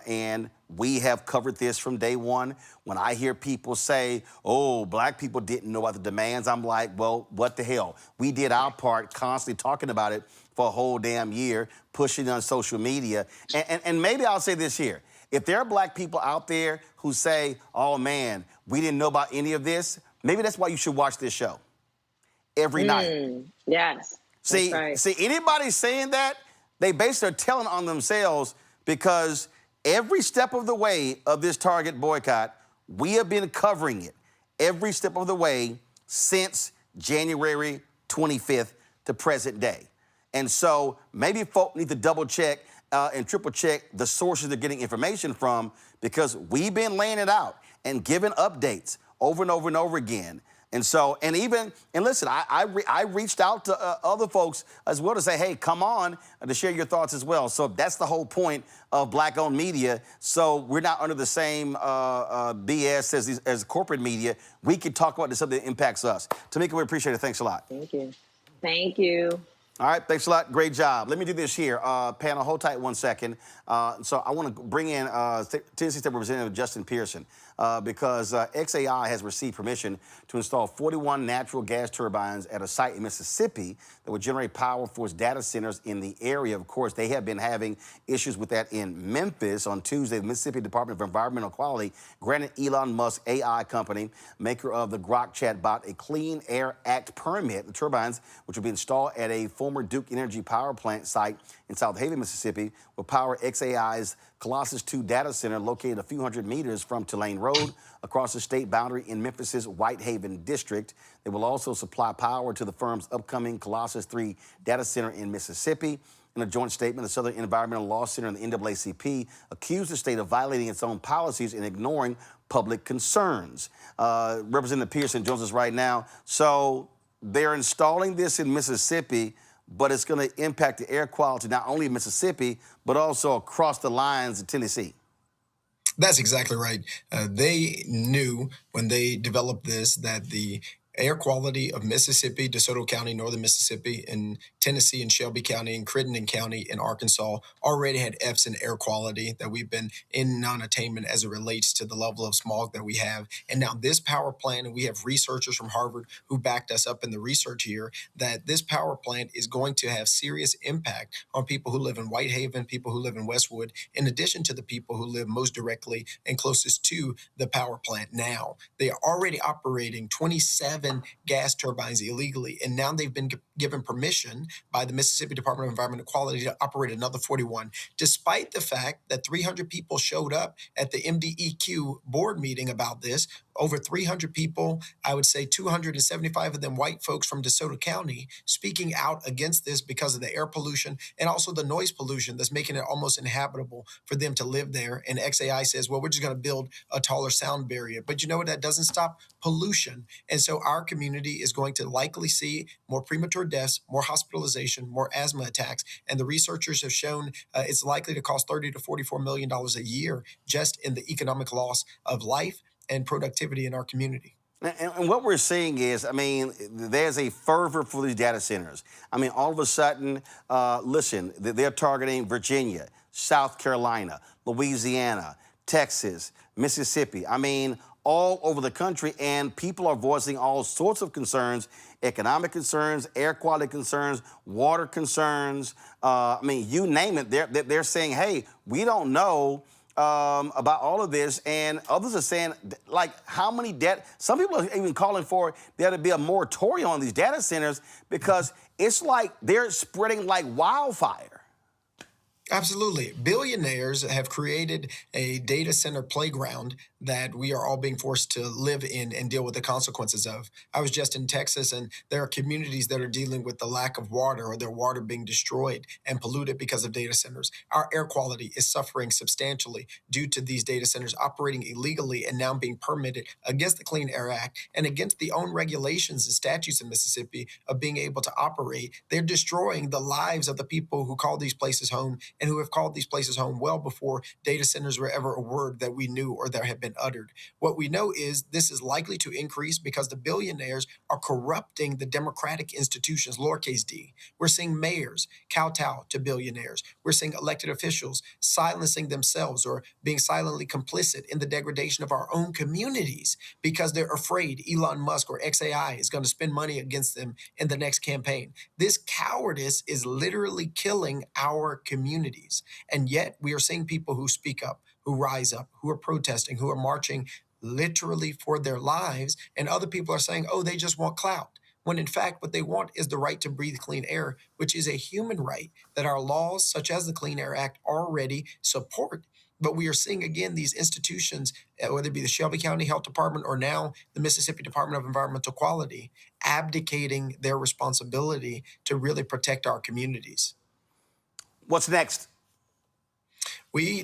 And we have covered this from day one. When I hear people say, oh, Black people didn't know about the demands, I'm like, well, what the hell? We did our part constantly talking about it for a whole damn year, pushing it on social media. And maybe I'll say this here. If there are Black people out there who say, oh, man, we didn't know about any of this, maybe that's why you should watch this show every night. Yes. See, right. see, anybody saying that, they basically are telling on themselves because every step of the way of this Target boycott, we have been covering it every step of the way since January 25th to present day. And so maybe folk need to double check and triple check the sources they're getting information from because we've been laying it out and giving updates over and over and over again. And so, and listen, I reached out to other folks as well to say, hey, come on, to share your thoughts as well. So that's the whole point of Black-owned media. So we're not under the same BS as corporate media. We can talk about this something that impacts us. Tamika, we appreciate it. Thanks a lot. Thank you. Thank you. All right, thanks a lot. Great job. Let me do this here. Panel, hold tight 1 second. So I want to bring in Tennessee State Representative Justin Pearson because xAI has received permission to install 41 natural gas turbines at a site in Mississippi that would generate power for its data centers in the area. Of course, they have been having issues with that in Memphis. On Tuesday, the Mississippi Department of Environmental Quality granted Elon Musk AI company, maker of the Grok chatbot, a Clean Air Act permit. The turbines, which will be installed at a former Duke Energy power plant site in Southaven, Mississippi, will power xAI's Colossus 2 data center located a few hundred meters from Tulane Road across the state boundary in Memphis's Whitehaven district. They will also supply power to the firm's upcoming Colossus 3 data center in Mississippi. In a joint statement, the Southern Environmental Law Center and the NAACP accused the state of violating its own policies and ignoring public concerns. Representative Pearson joins us right now. So they're installing this in Mississippi, but it's going to impact the air quality not only in Mississippi, but also across the lines in Tennessee. That's exactly right. They knew when they developed this that the air quality of Mississippi, DeSoto County, northern Mississippi, and Tennessee and Shelby County and Crittenden County in Arkansas already had F's in air quality, that we've been in non-attainment as it relates to the level of smog that we have. And now this power plant, and we have researchers from Harvard who backed us up in the research here, that this power plant is going to have serious impact on people who live in Whitehaven, people who live in Westwood, in addition to the people who live most directly and closest to the power plant now. They are already operating 27 gas turbines illegally, and now they've been given permission by the Mississippi Department of Environmental Quality to operate another 41, despite the fact that 300 people showed up at the MDEQ board meeting about this. Over 300 people, I would say 275 of them white folks from DeSoto County, speaking out against this because of the air pollution and also the noise pollution that's making it almost inhabitable for them to live there. And xAI says, well, we're just going to build a taller sound barrier. But you know what? That doesn't stop pollution. And so our community is going to likely see more premature deaths, more hospitalization, more asthma attacks. And the researchers have shown it's likely to cost $30 to $44 million a year just in the economic loss of life and productivity in our community. And what we're seeing is, I mean, there's a fervor for these data centers. I mean, all of a sudden, listen, they're targeting Virginia, South Carolina, Louisiana, Texas, Mississippi. I mean, all over the country, and people are voicing all sorts of concerns, economic concerns, air quality concerns, water concerns. I mean, you name it, they're saying, hey, we don't know about all of this, and others are saying, like, how many some people are even calling for there to be a moratorium on these data centers because it's like they're spreading like wildfire. Absolutely. Billionaires have created a data center playground that we are all being forced to live in and deal with the consequences of. I was just in Texas, and there are communities that are dealing with the lack of water or their water being destroyed and polluted because of data centers. Our air quality is suffering substantially due to these data centers operating illegally and now being permitted against the Clean Air Act and against the own regulations and statutes in Mississippi of being able to operate. They're destroying the lives of the people who call these places home and who have called these places home well before data centers were ever a word that we knew or that had been uttered. What we know is this is likely to increase because the billionaires are corrupting the democratic institutions, lowercase d. We're seeing mayors kowtow to billionaires. We're seeing elected officials silencing themselves or being silently complicit in the degradation of our own communities because they're afraid Elon Musk or xAI is going to spend money against them in the next campaign. This cowardice is literally killing our communities. And yet we are seeing people who speak up, who rise up, who are protesting, who are marching literally for their lives. And other people are saying, oh, they just want clout. When in fact, what they want is the right to breathe clean air, which is a human right that our laws, such as the Clean Air Act, already support. But we are seeing, again, these institutions, whether it be the Shelby County Health Department or now the Mississippi Department of Environmental Quality, abdicating their responsibility to really protect our communities. What's next?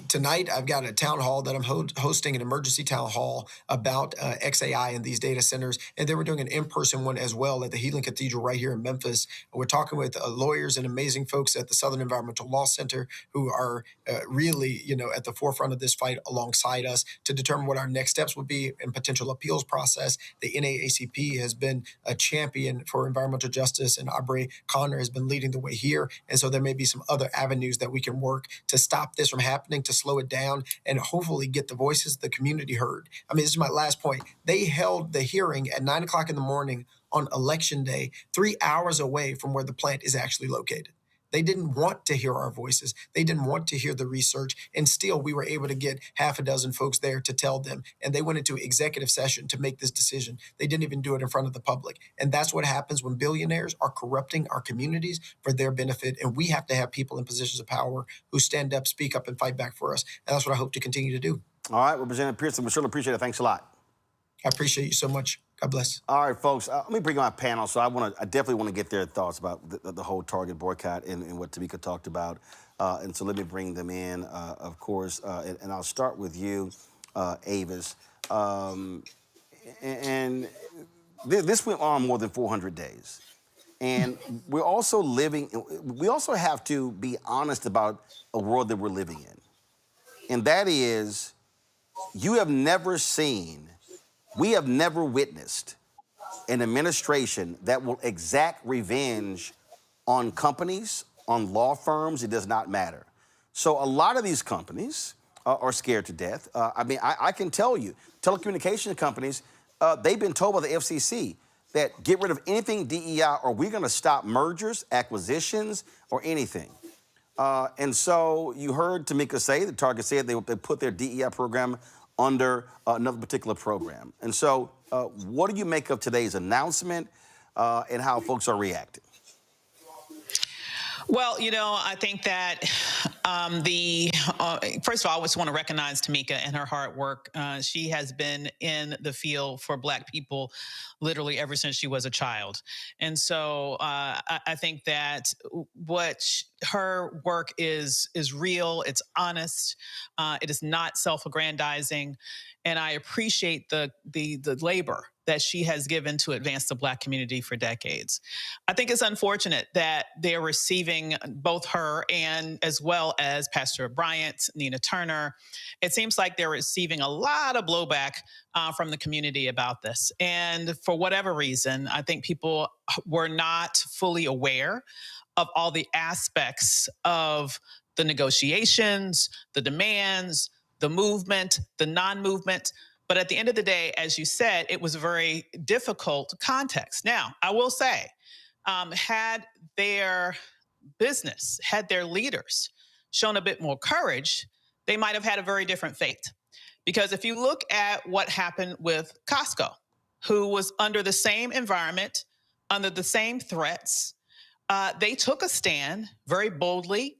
Tonight, I've got a town hall that I'm hosting, an emergency town hall about xAI and these data centers. And then we're doing an in-person one as well at the Healing Cathedral right here in Memphis. We're talking with lawyers and amazing folks at the Southern Environmental Law Center who are really, at the forefront of this fight alongside us to determine what our next steps would be in potential appeals process. The NAACP has been a champion for environmental justice, and Aubrey Connor has been leading the way here. And so there may be some other avenues that we can work to stop this from happening, to slow it down, and hopefully get the voices of the community heard. I mean, this is my last point. They held the hearing at 9 o'clock in the morning on election day, 3 hours away from where the plant is actually located. They didn't want to hear our voices. They didn't want to hear the research. And still, we were able to get half a dozen folks there to tell them. And they went into executive session to make this decision. They didn't even do it in front of the public. And that's what happens when billionaires are corrupting our communities for their benefit. And we have to have people in positions of power who stand up, speak up, and fight back for us. And that's what I hope to continue to do. All right, Representative Pearson, we surely appreciate it. Thanks a lot. I appreciate you so much. God bless. All right, folks. Let me bring on my panel. So I definitely want to get their thoughts about the whole Target boycott and what Tamika talked about. And so let me bring them in, of course. And I'll start with you, Avis. And this went on more than 400 days. And we also have to be honest about a world that we're living in. And that is, we have never witnessed an administration that will exact revenge on companies, on law firms. It does not matter. So a lot of these companies are scared to death. I can tell you, telecommunication companies, they've been told by the FCC that get rid of anything DEI or we're going to stop mergers, acquisitions, or anything. And so you heard Tamika say, the Target said they put their DEI program under another particular program. And so what do you make of today's announcement and how folks are reacting? Well, I think that first of all, I just want to recognize Tamika and her hard work. She has been in the field for Black people literally ever since she was a child. And so I think that her work is real, it's honest, it is not self-aggrandizing. And I appreciate the labor that she has given to advance the Black community for decades. I think it's unfortunate that they're receiving, both her and as well as Pastor Bryant, Nina Turner, it seems like they're receiving a lot of blowback from the community about this. And for whatever reason, I think people were not fully aware of all the aspects of the negotiations, the demands, the movement, the non-movement. But at the end of the day, as you said, it was a very difficult context. Now, I will say, had their business, had their leaders shown a bit more courage, they might have had a very different fate. Because if you look at what happened with Costco, who was under the same environment, under the same threats, they took a stand very boldly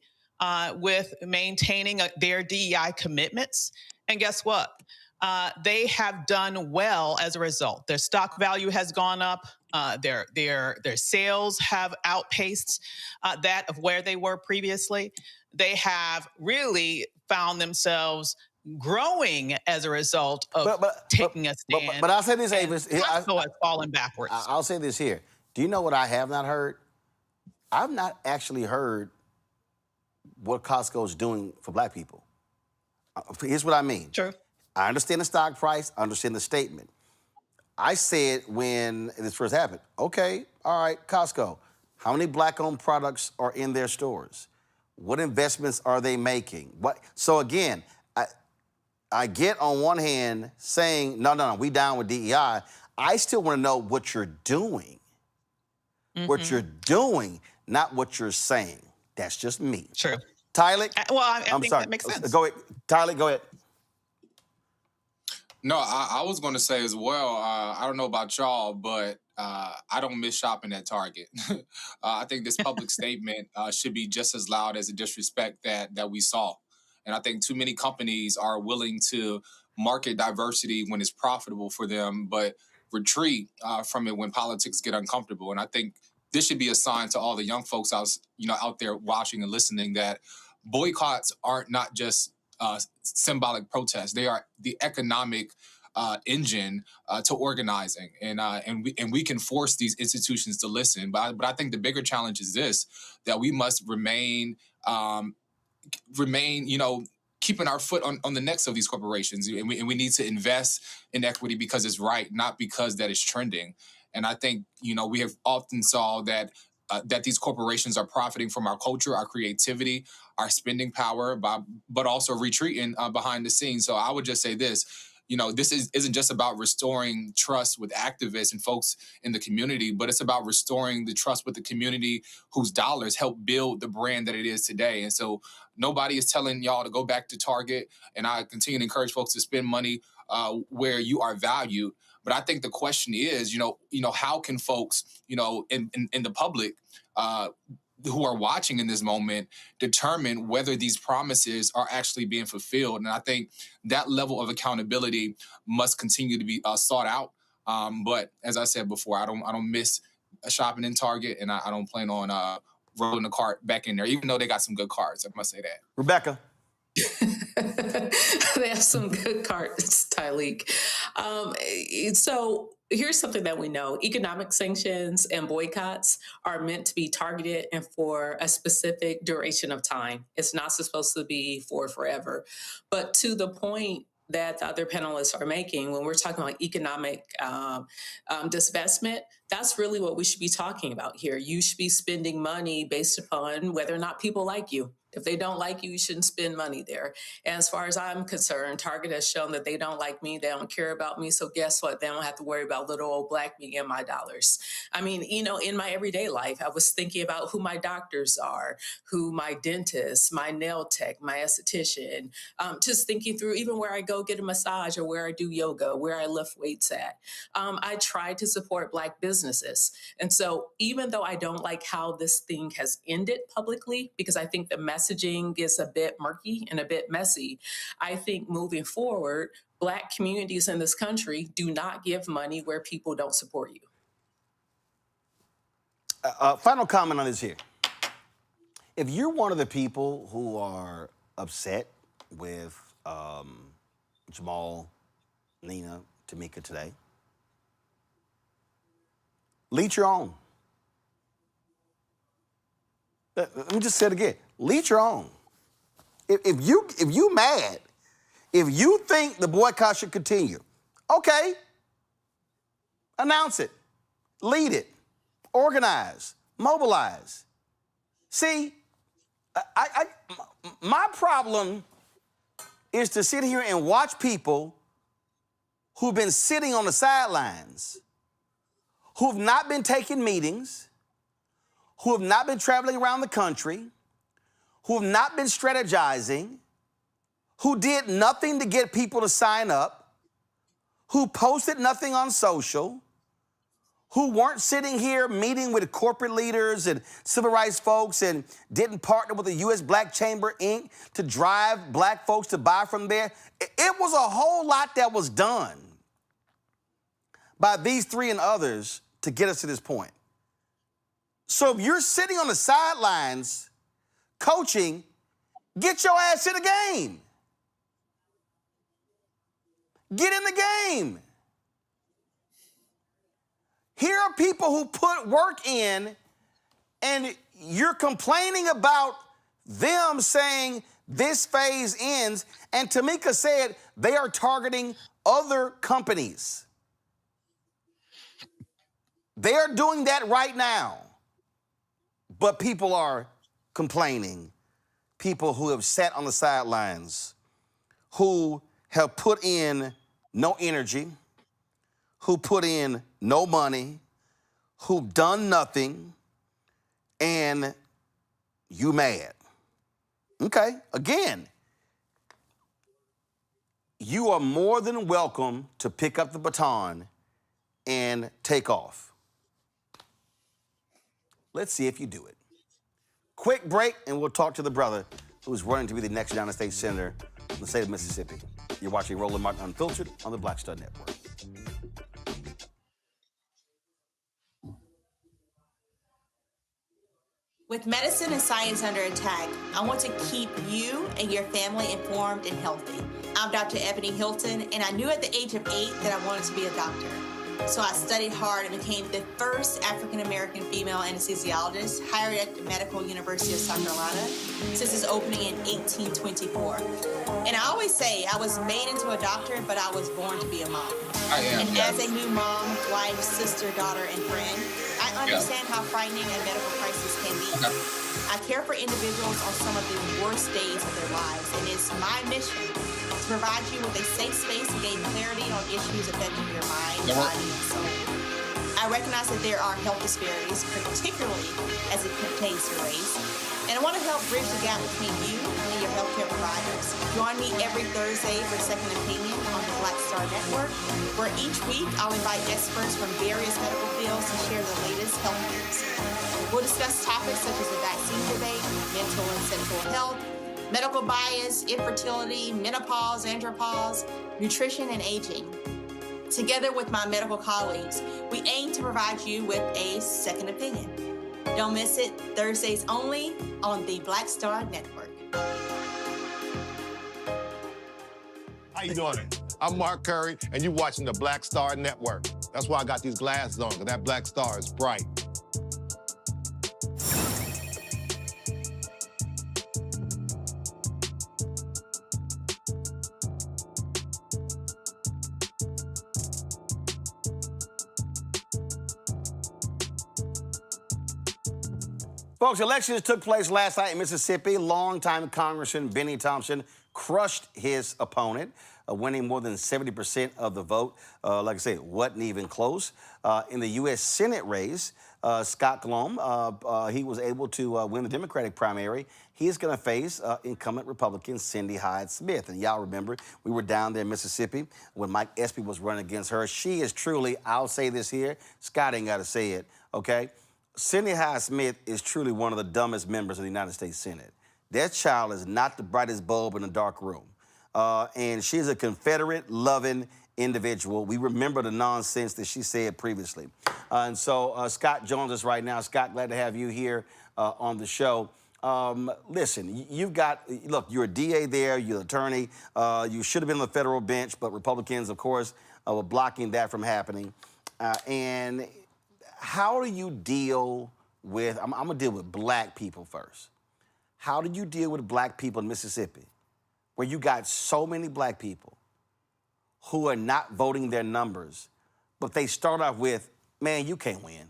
with maintaining their DEI commitments. And guess what? They have done well as a result. Their stock value has gone up. Their sales have outpaced that of where they were previously. They have really found themselves growing as a result of taking a stand. But I'll say this, Avis. Costco has fallen backwards. I'll say this here. Do you know what I have not heard? I've not actually heard what Costco is doing for Black people. Here's what I mean. True. I understand the stock price. I understand the statement. I said when this first happened, okay, all right, Costco, how many Black-owned products are in their stores? What investments are they making? So again, I get on one hand saying, no, we down with DEI. I still want to know what you're doing. Mm-hmm. What you're doing, not what you're saying. That's just me. True. Tyler? Well, I think sorry. that makes sense. Go ahead. Tyler, go ahead. No, I was going to say as well, I don't know about y'all, but I don't miss shopping at Target. I think this public statement should be just as loud as the disrespect that we saw. And I think too many companies are willing to market diversity when it's profitable for them, but retreat from it when politics get uncomfortable. And I think this should be a sign to all the young folks out there watching and listening that boycotts aren't not just symbolic protests. They are the economic engine to organizing, and we can force these institutions to listen. But I think the bigger challenge is this: that we must remain, keeping our foot on the necks of these corporations, and we need to invest in equity because it's right, not because that is trending. And I think we have often saw that these corporations are profiting from our culture, our creativity, our spending power, but also retreating behind the scenes. So I would just say this, this isn't just about restoring trust with activists and folks in the community, but it's about restoring the trust with the community whose dollars help build the brand that it is today. And so nobody is telling y'all to go back to Target, and I continue to encourage folks to spend money where you are valued. But I think the question is, how can folks, in the public who are watching in this moment determine whether these promises are actually being fulfilled? And I think that level of accountability must continue to be sought out. But as I said before, I don't miss shopping in Target, and I don't plan on rolling the cart back in there, even though they got some good cards. I must say that. Rebecca. They have some good cards, Tyleek. So here's something that we know. Economic sanctions and boycotts are meant to be targeted and for a specific duration of time. It's not supposed to be for forever. But to the point that the other panelists are making, when we're talking about economic divestment, that's really what we should be talking about here. You should be spending money based upon whether or not people like you. If they don't like you, you shouldn't spend money there. And as far as I'm concerned, Target has shown that they don't like me. They don't care about me. So guess what? They don't have to worry about little old black me and my dollars. I mean, you know, in my everyday life, I was thinking about who my doctors are, who my dentist, my nail tech, my esthetician, just thinking through even where I go get a massage or where I do yoga, where I lift weights at. I try to support Black businesses. And so even though I don't like how this thing has ended publicly, because I think the messaging is a bit murky and a bit messy, I think moving forward, Black communities in this country do not give money where people don't support you. Final comment on this here. If you're one of the people who are upset with Jamal, Nina, Tamika today, lead your own. Let me just say it again. Lead your own. If you mad, if you think the boycott should continue, okay, announce it, lead it, organize, mobilize. See, my problem is to sit here and watch people who've been sitting on the sidelines, who've not been taking meetings, who have not been traveling around the country, who have not been strategizing, who did nothing to get people to sign up, who posted nothing on social, who weren't sitting here meeting with corporate leaders and civil rights folks and didn't partner with the U.S. Black Chamber, Inc. to drive Black folks to buy from there. It was a whole lot that was done by these three and others to get us to this point. So if you're sitting on the sidelines coaching, get your ass in the game. Get in the game. Here are people who put work in, and you're complaining about them saying this phase ends, and Tamika said they are targeting other companies. They are doing that right now. But people are complaining. People who have sat on the sidelines, who have put in no energy, who put in no money, who've done nothing, and you mad. Okay, again, you are more than welcome to pick up the baton and take off. Let's see if you do it. Quick break, and we'll talk to the brother who's running to be the next United States Senator from the state of Mississippi. You're watching Roland Martin Unfiltered on the Black Star Network. With medicine and science under attack, I want to keep you and your family informed and healthy. I'm Dr. Ebony Hilton, and I knew at the age of 8 that I wanted to be a doctor. So I studied hard and became the first African-American female anesthesiologist hired at the Medical University of South Carolina since its opening in 1824. And I always say I was made into a doctor, but I was born to be a mom. As a new mom, wife, sister, daughter, and friend, I understand how frightening a medical crisis can be. I care for individuals on some of the worst days of their lives, and it's my mission to provide you with a safe space to gain clarity on issues affecting your mind, body, and soul. I recognize that there are health disparities, particularly as it pertains to race, and I want to help bridge the gap between you and your healthcare providers. Join me every Thursday for Second Opinion on the Black Star Network, where each week I'll invite experts from various medical fields to share the latest health news. We'll discuss topics such as the vaccine debate, mental and sexual health, medical bias, infertility, menopause, andropause, nutrition, and aging. Together with my medical colleagues, we aim to provide you with a second opinion. Don't miss it, Thursdays only on the Black Star Network. How you doing? I'm Mark Curry, and you're watching the Black Star Network. That's why I got these glasses on, because that black star is bright. Folks, elections took place last night in Mississippi. Longtime Congressman Benny Thompson crushed his opponent, winning more than 70% of the vote. Like I said, it wasn't even close. In the U.S. Senate race, Scott Colom, he was able to win the Democratic primary. He is going to face incumbent Republican Cindy Hyde-Smith. And y'all remember, we were down there in Mississippi when Mike Espy was running against her. She is truly, I'll say this here, Scott ain't got to say it, okay? Cindy Hyde-Smith is truly one of the dumbest members of the United States Senate. That child is not the brightest bulb in a dark room. And she's a Confederate-loving individual. We remember the nonsense that she said previously. And so Scott joins us right now. Scott, glad to have you here on the show. Listen, you've got, look, you're a DA there, you're an attorney. You should have been on the federal bench, but Republicans, of course, were blocking that from happening. And how do you deal with, I'm going to deal with black people first. How do you deal with black people in Mississippi, where you got so many black people who are not voting their numbers, but they start off with, man, you can't win.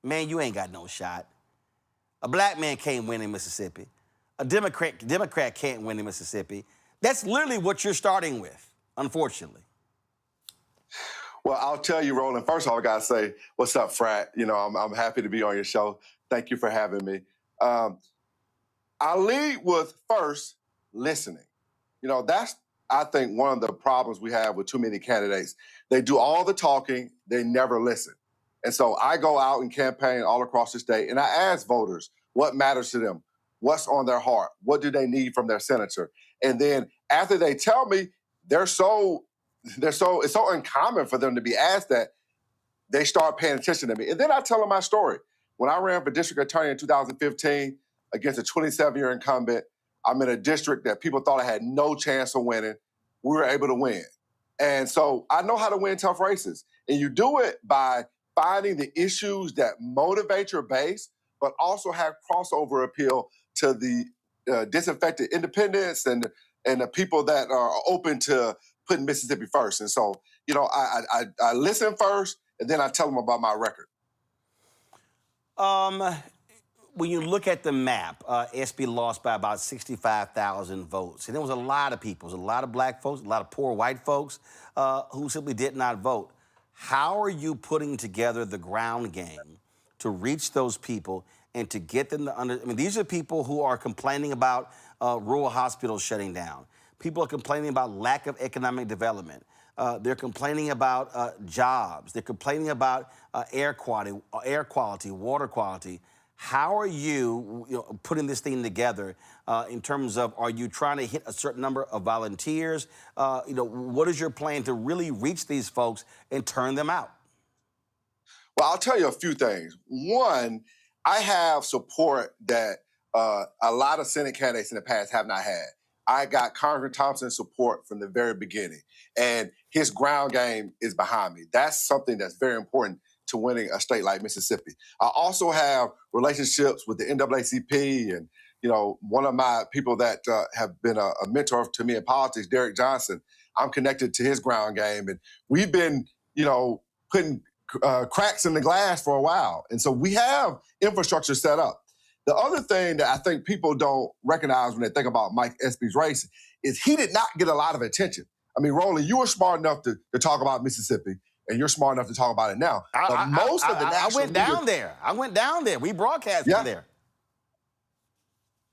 Man, you ain't got no shot. A black man can't win in Mississippi. A Democrat can't win in Mississippi. That's literally what you're starting with, unfortunately. Well, I'll tell you, Roland, first of all, I got to say, what's up, Frat? You know, I'm happy to be on your show. Thank you for having me. I'll lead with first listening. You know, that's, I think, one of the problems we have with too many candidates. They do all the talking, they never listen. And so I go out and campaign all across the state, and I ask voters what matters to them, what's on their heart, what do they need from their senator. And then after they tell me, it's so uncommon for them to be asked that, they start paying attention to me. And then I tell them my story. When I ran for district attorney in 2015 against a 27-year incumbent, I'm in a district that people thought I had no chance of winning. We were able to win. And so I know how to win tough races. And you do it by finding the issues that motivate your base, but also have crossover appeal to the disaffected independents and the people that are open to putting Mississippi first. And so, you know, I listen first, and then I tell them about my record. When you look at the map, Espy lost by about 65,000 votes. And there was a lot of people, a lot of black folks, a lot of poor white folks who simply did not vote. How are you putting together the ground game to reach those people and to get them to I mean, these are people who are complaining about rural hospitals shutting down. People are complaining about lack of economic development. They're complaining about jobs. They're complaining about air quality, water quality. How are you, putting this thing together in terms of, are you trying to hit a certain number of volunteers? What is your plan to really reach these folks and turn them out? Well, I'll tell you a few things. One, I have support that a lot of Senate candidates in the past have not had. I got Congressman Thompson's support from the very beginning, and his ground game is behind me. That's something that's very important to winning a state like Mississippi. I also have relationships with the NAACP and, one of my people that have been a mentor to me in politics, Derek Johnson. I'm connected to his ground game, and we've been, putting cracks in the glass for a while. And so we have infrastructure set up. The other thing that I think people don't recognize when they think about Mike Espy's race is he did not get a lot of attention. I mean, Roland, you were smart enough to talk about Mississippi, and you're smart enough to talk about it now. I went down there. I went down there. We broadcast from there.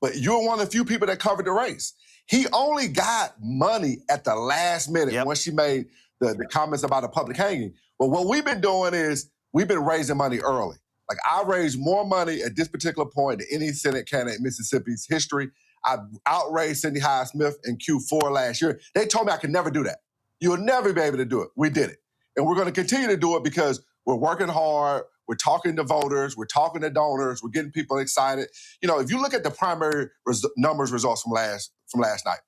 But you're one of the few people that covered the race. He only got money at the last minute when she made the comments about a public hanging. But what we've been doing is we've been raising money early. Like, I raised more money at this particular point than any Senate candidate in Mississippi's history. I outraised Cindy Hyde-Smith in Q4 last year. They told me I could never do that. You'll never be able to do it. We did it. And we're going to continue to do it because we're working hard. We're talking to voters. We're talking to donors. We're getting people excited. If you look at the primary results from last night,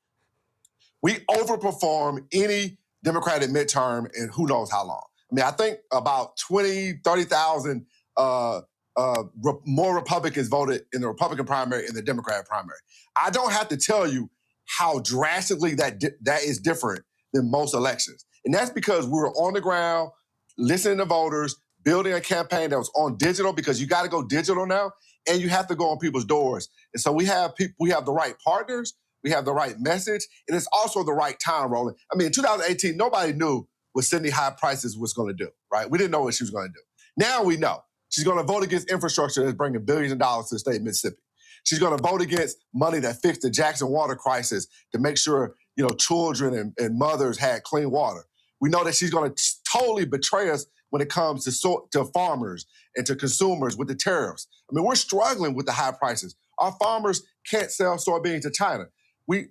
we overperformed any Democratic midterm in who knows how long. I mean, I think about 20, 30,000 more Republicans voted in the Republican primary and the Democratic primary. I don't have to tell you how drastically that is different than most elections. And that's because we were on the ground, listening to voters, building a campaign that was on digital, because you got to go digital now. and you have to go on people's doors. And so we have the right partners, we have the right message, and it's also the right time, Roland. I mean, in 2018, nobody knew what Cindy Hyde-Smith was going to do, right? We didn't know what she was going to do. Now we know. She's going to vote against infrastructure that's bringing billions of dollars to the state of Mississippi. She's going to vote against money that fixed the Jackson water crisis to make sure, children and mothers had clean water. We know that she's going to totally betray us when it comes to farmers and to consumers with the tariffs. I mean, we're struggling with the high prices. Our farmers can't sell soybeans to China. We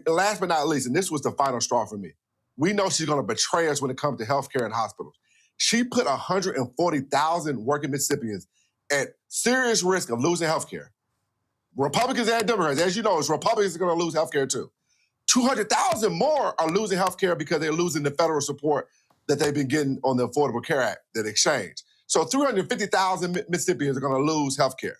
last but not least, and this was the final straw for me, we know she's going to betray us when it comes to healthcare and hospitals. She put 140,000 working Mississippians at serious risk of losing healthcare. Republicans and Democrats, as you know, it's Republicans are going to lose healthcare too. 200,000 more are losing healthcare because they're losing the federal support that they've been getting on the Affordable Care Act, that exchange. So 350,000 Mississippians are going to lose healthcare.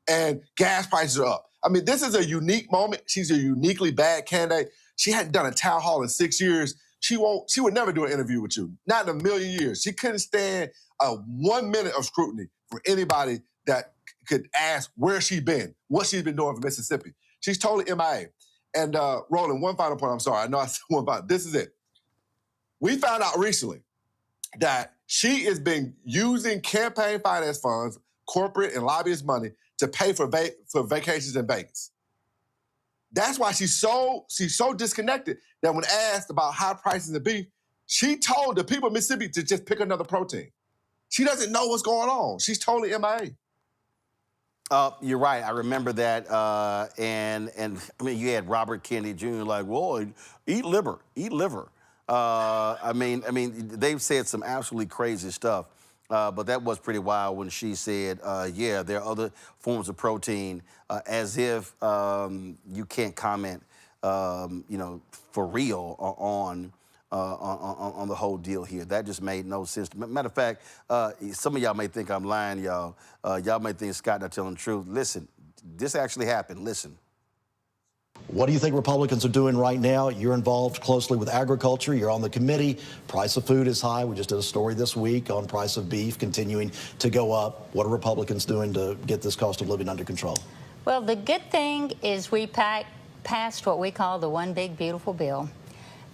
And gas prices are up. I mean, this is a unique moment. She's a uniquely bad candidate. She hadn't done a town hall in 6 years. She would never do an interview with you. Not in a million years. She couldn't stand 1 minute of scrutiny from anybody that could ask where she's been, what she's been doing for Mississippi. She's totally MIA. And Roland, one final point. I'm sorry. I know I said one about this is it. We found out recently that she has been using campaign finance funds, corporate and lobbyist money to pay for vacations in Vegas. That's why she's so disconnected that when asked about high prices of beef, she told the people of Mississippi to just pick another protein. She doesn't know what's going on. She's totally MIA. You're right. I remember that. And I mean, you had Robert Kennedy Jr. like, well, eat liver. I mean, they've said some absolutely crazy stuff. But that was pretty wild when she said, yeah, there are other forms of protein, as if you can't comment, for real on the whole deal here. That just made no sense. Matter of fact, some of y'all may think I'm lying, y'all. Y'all may think Scott not telling the truth. Listen, this actually happened. Listen. What do you think Republicans are doing right now? You're involved closely with agriculture. You're on the committee. Price of food is high. We just did a story this week on price of beef continuing to go up. What are Republicans doing to get this cost of living under control? Well, the good thing is we passed what we call the One Big Beautiful Bill.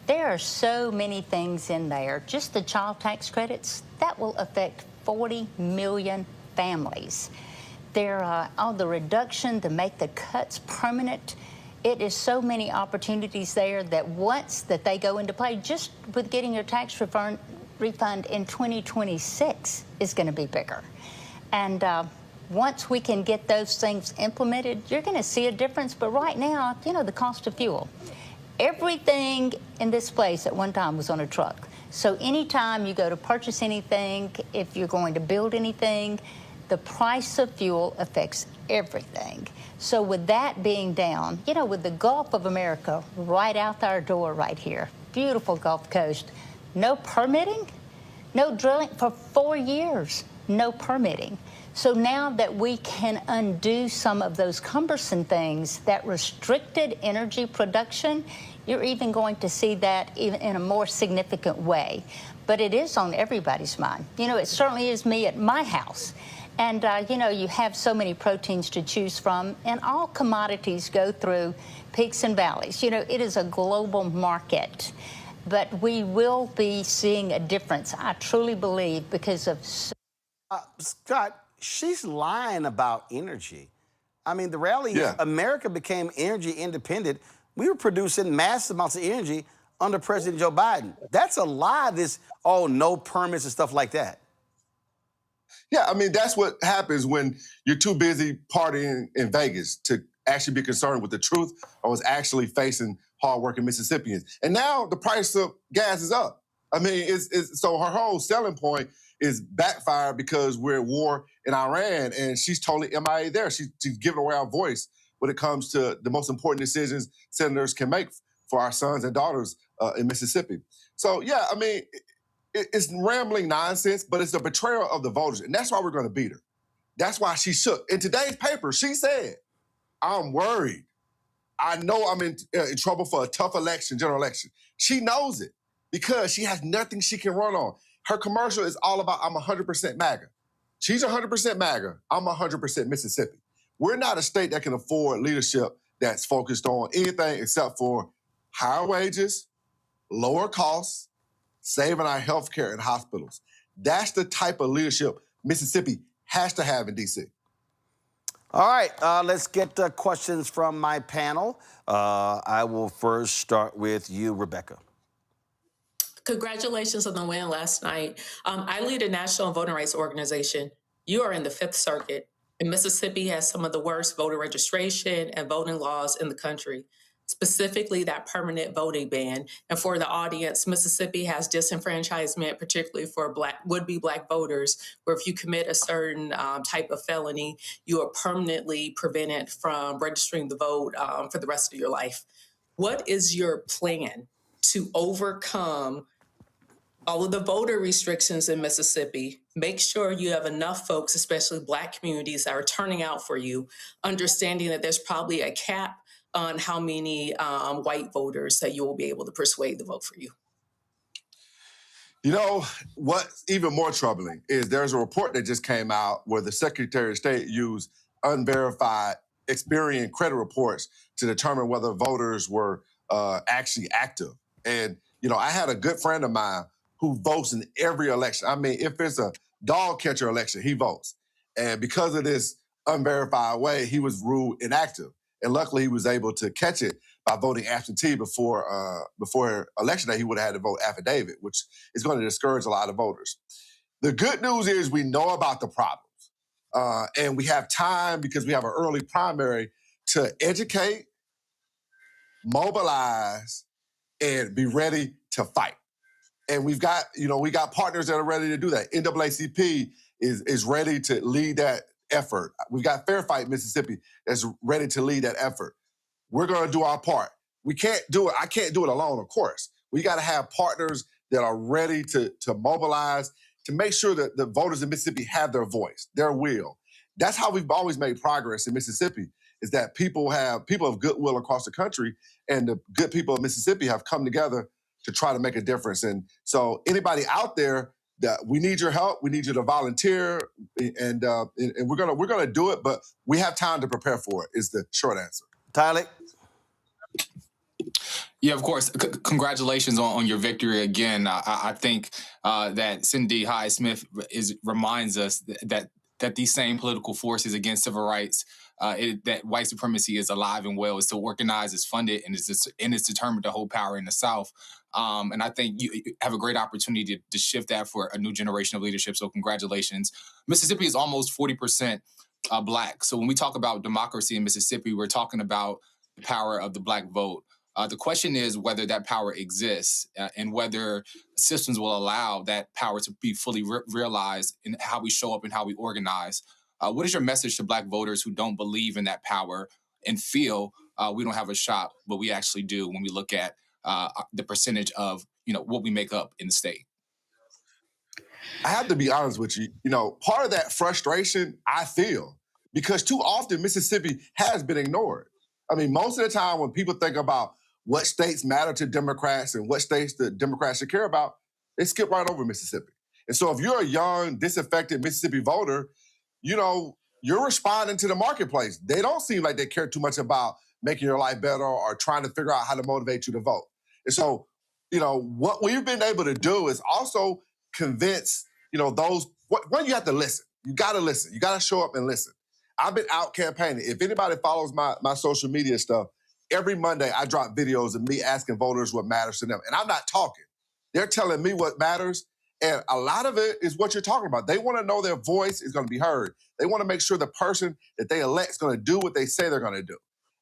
There are so many things in there. Just the child tax credits, that will affect 40 million families. There are all the reduction to make the cuts permanent. It is so many opportunities there that once that they go into play, just with getting your tax refund in 2026 is going to be bigger. And once we can get those things implemented, you're going to see a difference. But right now, the cost of fuel. Everything in this place at one time was on a truck. So anytime you go to purchase anything, if you're going to build anything, the price of fuel affects everything. So with that being down, with the Gulf of America right out our door right here, beautiful Gulf Coast, no permitting, no drilling for 4 years, no permitting. So now that we can undo some of those cumbersome things that restricted energy production, you're even going to see that even in a more significant way. But it is on everybody's mind. It certainly is me at my house. And, you have so many proteins to choose from, and all commodities go through peaks and valleys. It is a global market, but we will be seeing a difference, I truly believe, because of... Scott, she's lying about energy. I mean, the reality is America became energy independent. We were producing massive amounts of energy under President Joe Biden. That's a lie, no permits and stuff like that. Yeah, I mean, that's what happens when you're too busy partying in Vegas to actually be concerned with the truth or what's actually facing hardworking Mississippians. And now the price of gas is up. I mean, so her whole selling point is backfired because we're at war in Iran, and she's totally MIA there. She's giving away our voice when it comes to the most important decisions senators can make for our sons and daughters in Mississippi. So, yeah, I mean, it's rambling nonsense, but it's the betrayal of the voters, and that's why we're going to beat her. That's why she shook. In today's paper, she said, I'm worried. I know I'm in trouble for a tough election, general election. She knows it because she has nothing she can run on. Her commercial is all about, I'm 100% MAGA. She's 100% MAGA. I'm 100% Mississippi. We're not a state that can afford leadership that's focused on anything except for higher wages, lower costs, saving our health care and hospitals. That's the type of leadership Mississippi has to have in D.C. All right, let's get questions from my panel. I will first start with you, Rebecca. Congratulations on the win last night. I lead a national voting rights organization. You are in the Fifth Circuit, and Mississippi has some of the worst voter registration and voting laws in the country, specifically that permanent voting ban. And for the audience, Mississippi has disenfranchisement, particularly for would-be Black voters, where if you commit a certain type of felony, you are permanently prevented from registering the vote for the rest of your life. What is your plan to overcome all of the voter restrictions in Mississippi? Make sure you have enough folks, especially Black communities, that are turning out for you, understanding that there's probably a cap on how many white voters that you will be able to persuade to vote for you. You know, what's even more troubling is there's a report that just came out where the Secretary of State used unverified Experian credit reports to determine whether voters were actually active. And, you know, I had a good friend of mine who votes in every election. I mean, if it's a dog catcher election, he votes. And because of this unverified way, he was ruled inactive. And luckily, he was able to catch it by voting absentee before election day. He would have had to vote affidavit, which is going to discourage a lot of voters. The good news is we know about the problems. And we have time because we have an early primary to educate, mobilize, and be ready to fight. And we got partners that are ready to do that. NAACP is ready to lead that effort. We've got Fair Fight Mississippi that's ready to lead that effort. We're going to do our part. We can't do it. I can't do it alone, of course. We got to have partners that are ready to mobilize, to make sure that the voters in Mississippi have their voice, their will. That's how we've always made progress in Mississippi, is that people of goodwill across the country, and the good people of Mississippi have come together to try to make a difference. And so anybody out there, that we need your help, we need you to volunteer, and we're gonna do it, but we have time to prepare for it, is the short answer. Tyler? Yeah, of course. Congratulations on your victory again. I think that Cindy Hyde-Smith reminds us that these same political forces against civil rights, that white supremacy is alive and well, is still organized, is funded, and is determined to hold power in the South. And I think you have a great opportunity to shift that for a new generation of leadership. So congratulations. Mississippi is almost 40% Black. So when we talk about democracy in Mississippi, we're talking about the power of the Black vote. The question is whether that power exists and whether systems will allow that power to be fully realized in how we show up and how we organize. What is your message to Black voters who don't believe in that power and feel we don't have a shot, but we actually do when we look at the percentage of what we make up in the state? I have to be honest with you. Part of that frustration I feel because too often Mississippi has been ignored. I mean, most of the time when people think about what states matter to Democrats and what states the Democrats should care about, they skip right over Mississippi. And so if you're a young, disaffected Mississippi voter, you're responding to the marketplace. They don't seem like they care too much about making your life better or trying to figure out how to motivate you to vote. And so, what we've been able to do is also convince, those, one, you have to listen. You got to listen. You got to show up and listen. I've been out campaigning. If anybody follows my social media stuff, every Monday I drop videos of me asking voters what matters to them. And I'm not talking. They're telling me what matters. And a lot of it is what you're talking about. They want to know their voice is going to be heard. They want to make sure the person that they elect is going to do what they say they're going to do.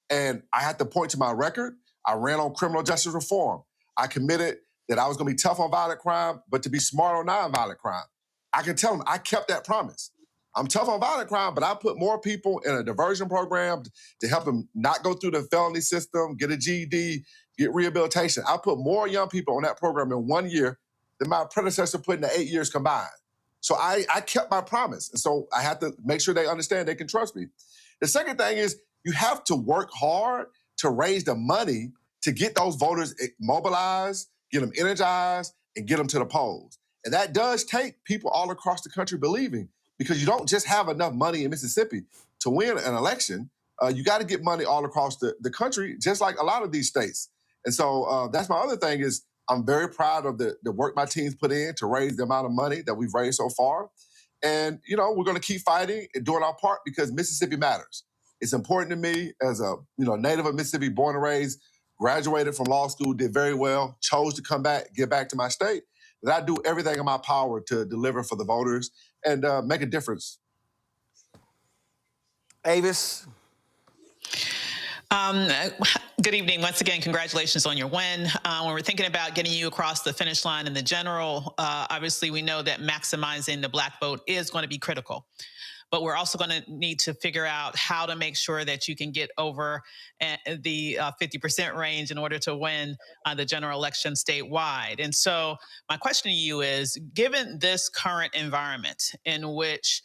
And I had to point to my record. I ran on criminal justice reform. I committed that I was going to be tough on violent crime, but to be smart on nonviolent crime. I can tell them I kept that promise. I'm tough on violent crime, but I put more people in a diversion program to help them not go through the felony system, get a GED, get rehabilitation. I put more young people on that program in 1 year than my predecessor put in the 8 years combined. So I kept my promise. And so I have to make sure they understand they can trust me. The second thing is you have to work hard to raise the money to get those voters mobilized, get them energized, and get them to the polls. And that does take people all across the country believing, because you don't just have enough money in Mississippi. to win an election, you got to get money all across the country, just like a lot of these states. And so that's my other thing is I'm very proud of the work my team's put in to raise the amount of money that we've raised so far. And, you know, we're going to keep fighting and doing our part because Mississippi matters. It's important to me as a, native of Mississippi, born and raised, graduated from law school, did very well, chose to come back, get back to my state, that I do everything in my power to deliver for the voters and make a difference. Avis. Good evening. Once again, congratulations on your win. When we're thinking about getting you across the finish line in the general, obviously we know that maximizing the Black vote is going to be critical. But we're also going to need to figure out how to make sure that you can get over the 50% range in order to win the general election statewide. And so my question to you is, given this current environment in which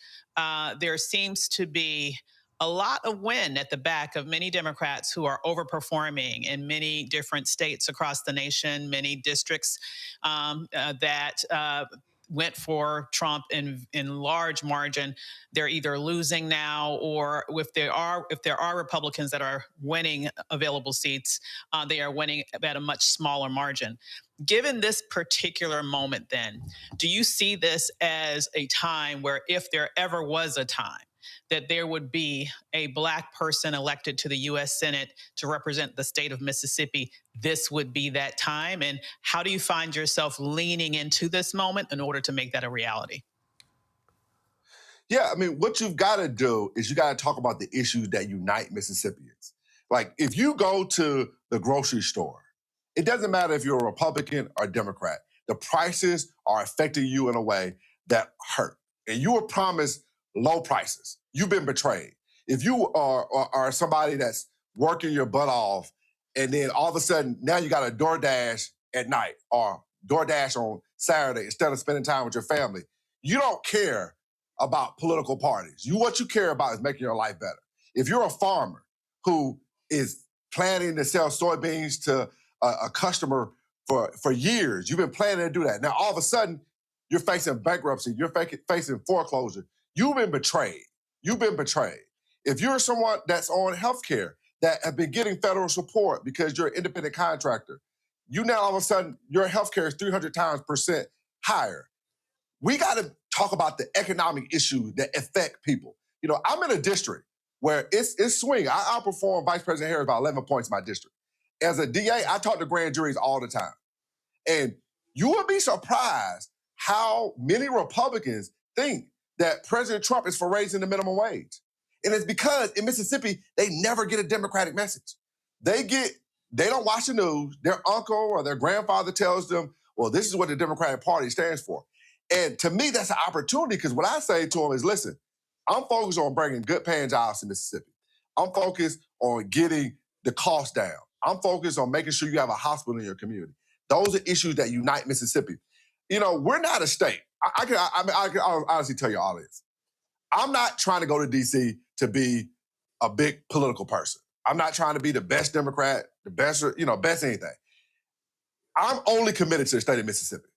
there seems to be a lot of wind at the back of many Democrats who are overperforming in many different states across the nation, many districts that went for Trump in large margin, they're either losing now, or if there are Republicans that are winning available seats, they are winning at a much smaller margin. Given this particular moment, then, do you see this as a time where, if there ever was a time, that there would be a Black person elected to the U.S. Senate to represent the state of Mississippi, this would be that time? And how do you find yourself leaning into this moment in order to make that a reality? Yeah, I mean, what you've got to do is you got to talk about the issues that unite Mississippians. Like, if you go to the grocery store, it doesn't matter if you're a Republican or Democrat. The prices are affecting you in a way that hurt. And you were promised low prices. You've been betrayed. If you are somebody that's working your butt off and then all of a sudden now you got a DoorDash at night or DoorDash on Saturday instead of spending time with your family, you don't care about political parties. What you care about is making your life better. If you're a farmer who is planning to sell soybeans to a customer for years, you've been planning to do that. Now all of a sudden you're facing bankruptcy, you're facing foreclosure. You've been betrayed. You've been betrayed. If you're someone that's on healthcare that have been getting federal support because you're an independent contractor, you now all of a sudden your healthcare is 300% higher. We got to talk about the economic issues that affect people. I'm in a district where it's swing. I outperform Vice President Harris by 11 points in my district. As a DA, I talk to grand juries all the time. And you would be surprised how many Republicans think that President Trump is for raising the minimum wage. And it's because in Mississippi, they never get a Democratic message. They don't watch the news. Their uncle or their grandfather tells them, well, this is what the Democratic Party stands for. And to me, that's an opportunity, because what I say to them is, listen, I'm focused on bringing good paying jobs to Mississippi. I'm focused on getting the cost down. I'm focused on making sure you have a hospital in your community. Those are issues that unite Mississippi. We're not a state. I can honestly tell you all this. I'm not trying to go to D.C. to be a big political person. I'm not trying to be the best Democrat, the best, best anything. I'm only committed to the state of Mississippi.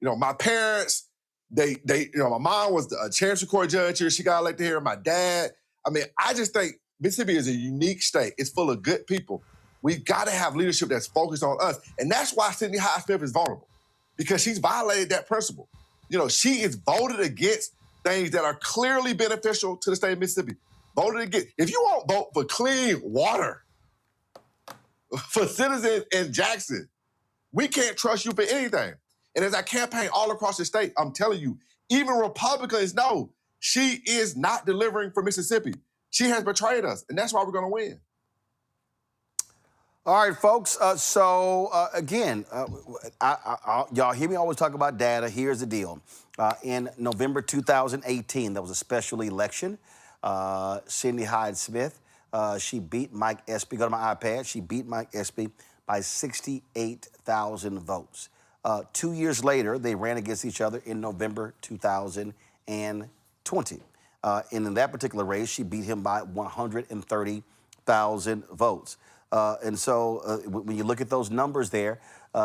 My parents, my mom was a Chancery Court judge here. She got elected here. My dad. I just think Mississippi is a unique state. It's full of good people. We've got to have leadership that's focused on us. And that's why Cindy Hyde-Smith is vulnerable, because she's violated that principle. She is voted against things that are clearly beneficial to the state of Mississippi. Voted against. If you won't vote for clean water for citizens in Jackson, we can't trust you for anything. And as I campaign all across the state, I'm telling you, even Republicans know she is not delivering for Mississippi. She has betrayed us, and that's why we're going to win. All right, folks. Again, y'all hear me always talk about data. Here's the deal. In November 2018, there was a special election. Cindy Hyde-Smith, she beat Mike Espy. Go to my iPad. She beat Mike Espy by 68,000 votes. 2 years later, they ran against each other in November 2020. And in that particular race, she beat him by 130,000 votes. And so when you look at those numbers there,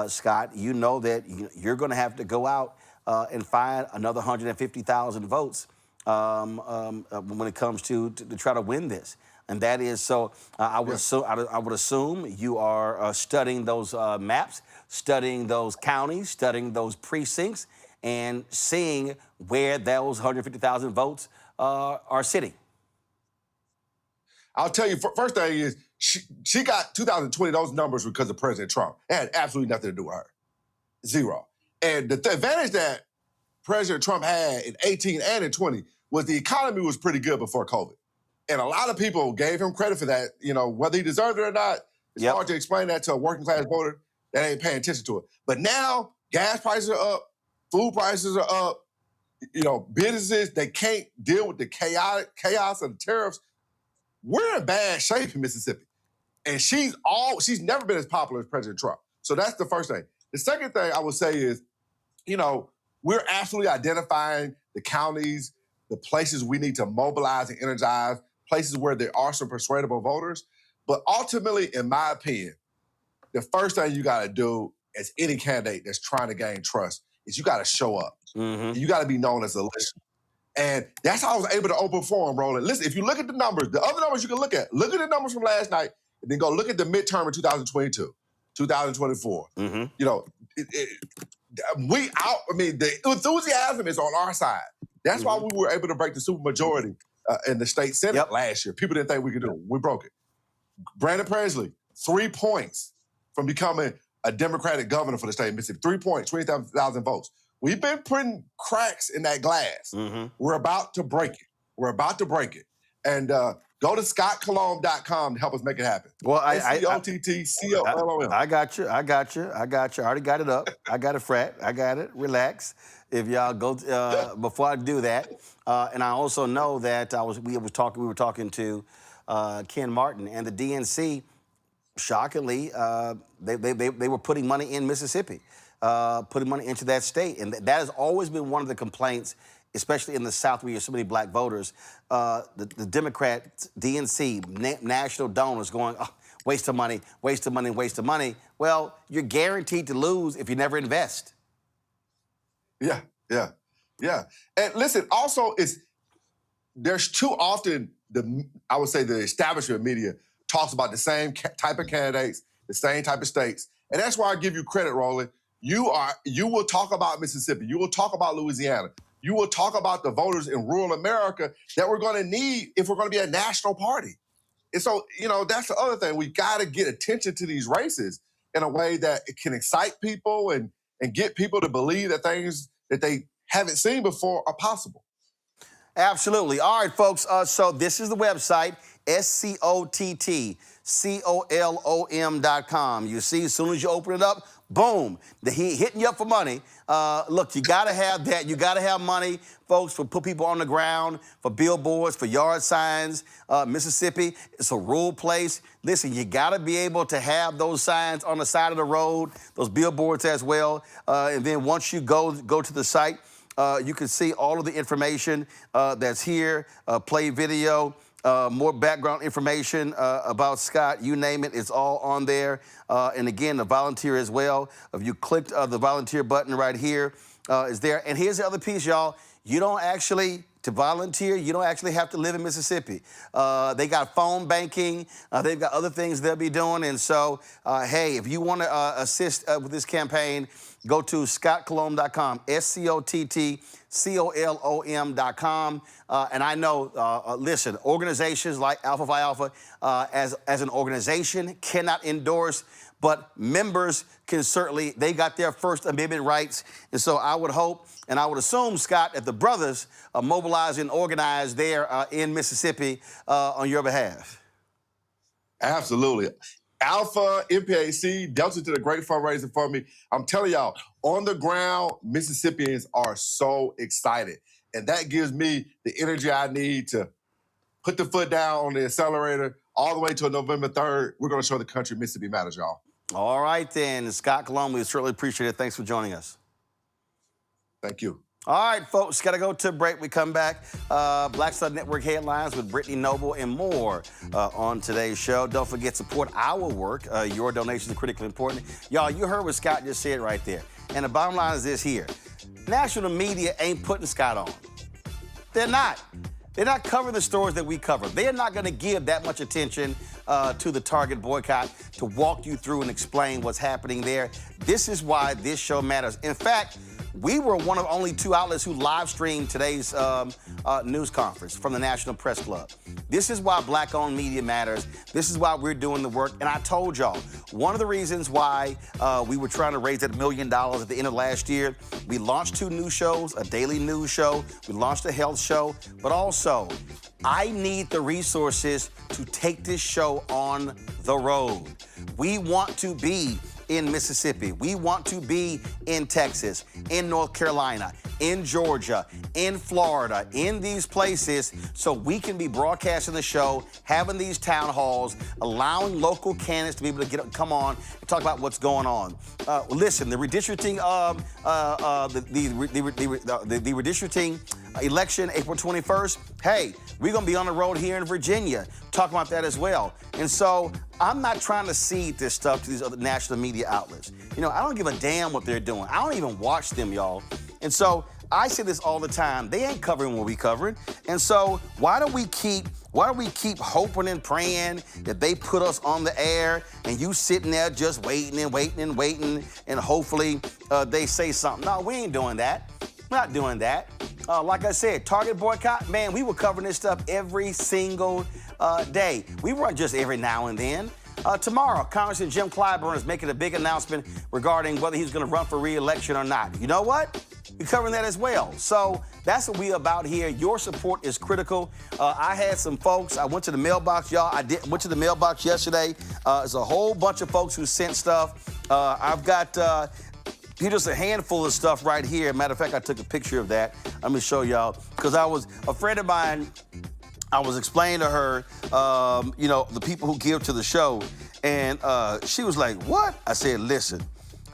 Scott, you know that you're going to have to go out and find another 150,000 votes when it comes to try to win this. And that is so. I would assume you are studying those maps, studying those counties, studying those precincts, and seeing where those 150,000 votes are sitting. I'll tell you, first thing is, she got 2020, those numbers because of President Trump. It had absolutely nothing to do with her. Zero. And the advantage that President Trump had in 18 and in 20 was the economy was pretty good before COVID. And a lot of people gave him credit for that. You know, whether he deserved it or not, it's hard to explain that to a working class voter that ain't paying attention to it. But now gas prices are up, food prices are up, you know, businesses, they can't deal with the chaos of the tariffs. We're in bad shape in Mississippi. And she's never been as popular as President Trump. So that's the first thing. The second thing I would say is, you know, we're absolutely identifying the counties, the places we need to mobilize and energize, places where there are some persuadable voters. But ultimately, in my opinion, the first thing you got to do as any candidate that's trying to gain trust is you got to show up. You got to be known as a listener. And that's how I was able to open forum, Roland. Listen, if you look at the numbers, the other numbers you can look at the numbers from last night, and then go look at the midterm in 2022, 2024. You know, the enthusiasm is on our side. That's why we were able to break the supermajority in the state Senate last year. People didn't think we could do it. We broke it. Brandon Presley, 3 points from becoming a Democratic governor for the state of Mississippi. 3 points, 20,000 votes. We've been putting cracks in that glass. We're about to break it. We're about to break it. And go to scottcolom.com to help us make it happen. Well, SCOTTCOLOM. I got you. I already got it up. I got it, Frat. I got it. Relax. If y'all go before I do that, and I also know that we were talking to Ken Martin and the DNC. Shockingly, they were putting money in Mississippi, putting money into that state, and that has always been one of the complaints, especially in the South where you have so many black voters. The Democrat DNC national donors going, oh, waste of money, waste of money, waste of money. Well, you're guaranteed to lose if you never invest. Yeah. And listen, also, there's too often I would say the establishment media talks about the same type of candidates, the same type of states. And that's why I give you credit, Roland. You will talk about Mississippi. You will talk about Louisiana. You will talk about the voters in rural America that we're going to need if we're going to be a national party. And so, you know, that's the other thing. We got to get attention to these races in a way that it can excite people and get people to believe that things that they haven't seen before are possible. Absolutely. All right, folks. So this is the website, SCOTTCOLOM.com. You see, as soon as you open it up, boom, he hitting you up for money. Look, you got to have that. You got to have money, folks, for put people on the ground, for billboards, for yard signs. Mississippi, it's a rural place. Listen, you got to be able to have those signs on the side of the road, those billboards as well. And then once you go to the site, you can see all of the information that's here, play video, more background information about Scott, you name it, it's all on there. And again, the volunteer as well. If you clicked the volunteer button right here, is there. And here's the other piece, y'all. To volunteer, you don't actually have to live in Mississippi. They got phone banking. They've got other things they'll be doing. And so, hey, if you want to assist with this campaign, go to scottcolom.com, SCOTTCOLOM.com. And I know, listen, organizations like Alpha Phi Alpha, as an organization, cannot endorse, but members can certainly, they got their First Amendment rights. And so I would hope, and I would assume, Scott, that the brothers are mobilized and organized there in Mississippi on your behalf. Absolutely. Alpha, MPAC, Delta did a great fundraiser for me. I'm telling y'all, on the ground, Mississippians are so excited. And that gives me the energy I need to put the foot down on the accelerator all the way till November 3rd. We're going to show the country Mississippi matters, y'all. All right, then. Scott Colom, we certainly appreciate it. Thanks for joining us. Thank you. All right, folks, got to go to a break. We come back. Black Star Network headlines with Brittany Noble and more on today's show. Don't forget, support our work. Your donations are critically important. Y'all, you heard what Scott just said right there. And the bottom line is this here. National media ain't putting Scott on. They're not. They're not covering the stories that we cover. They're not going to give that much attention to the Target boycott to walk you through and explain what's happening there. This is why this show matters. In fact, we were one of only 2 outlets who live streamed today's news conference from the National Press Club. This is why Black-owned media matters. This is why we're doing the work. And I told y'all, one of the reasons why we were trying to raise that $1 million at the end of last year, we launched 2 new shows, a daily news show, we launched a health show, but also I need the resources to take this show on the road. We want to be in Mississippi. We want to be in Texas, in North Carolina, in Georgia, in Florida, in these places, so we can be broadcasting the show, having these town halls, allowing local candidates to be able to come on and talk about what's going on. Listen, the redistricting, the redistricting election, April 21st. Hey, we're gonna be on the road here in Virginia, talking about that as well. And so I'm not trying to seed this stuff to these other national media outlets. You know, I don't give a damn what they're doing. I don't even watch them, y'all. And so I say this all the time. They ain't covering what we covering. And so why do we keep hoping and praying that they put us on the air and you sitting there just waiting and waiting and waiting and hopefully they say something? No, we ain't doing that. We're not doing that. Like I said, Target boycott, man, we were covering this stuff every single day. We weren't just every now and then. Tomorrow, Congressman Jim Clyburn is making a big announcement regarding whether he's going to run for re-election or not. You know what? We're covering that as well. So that's what we're about here. Your support is critical. I had some folks. I went to the mailbox, y'all. Went to the mailbox yesterday. There's a whole bunch of folks who sent stuff. I've got just a handful of stuff right here. Matter of fact, I took a picture of that. Let me show y'all. Because a friend of mine, I was explaining to her, you know, the people who give to the show. And she was like, what? I said, listen.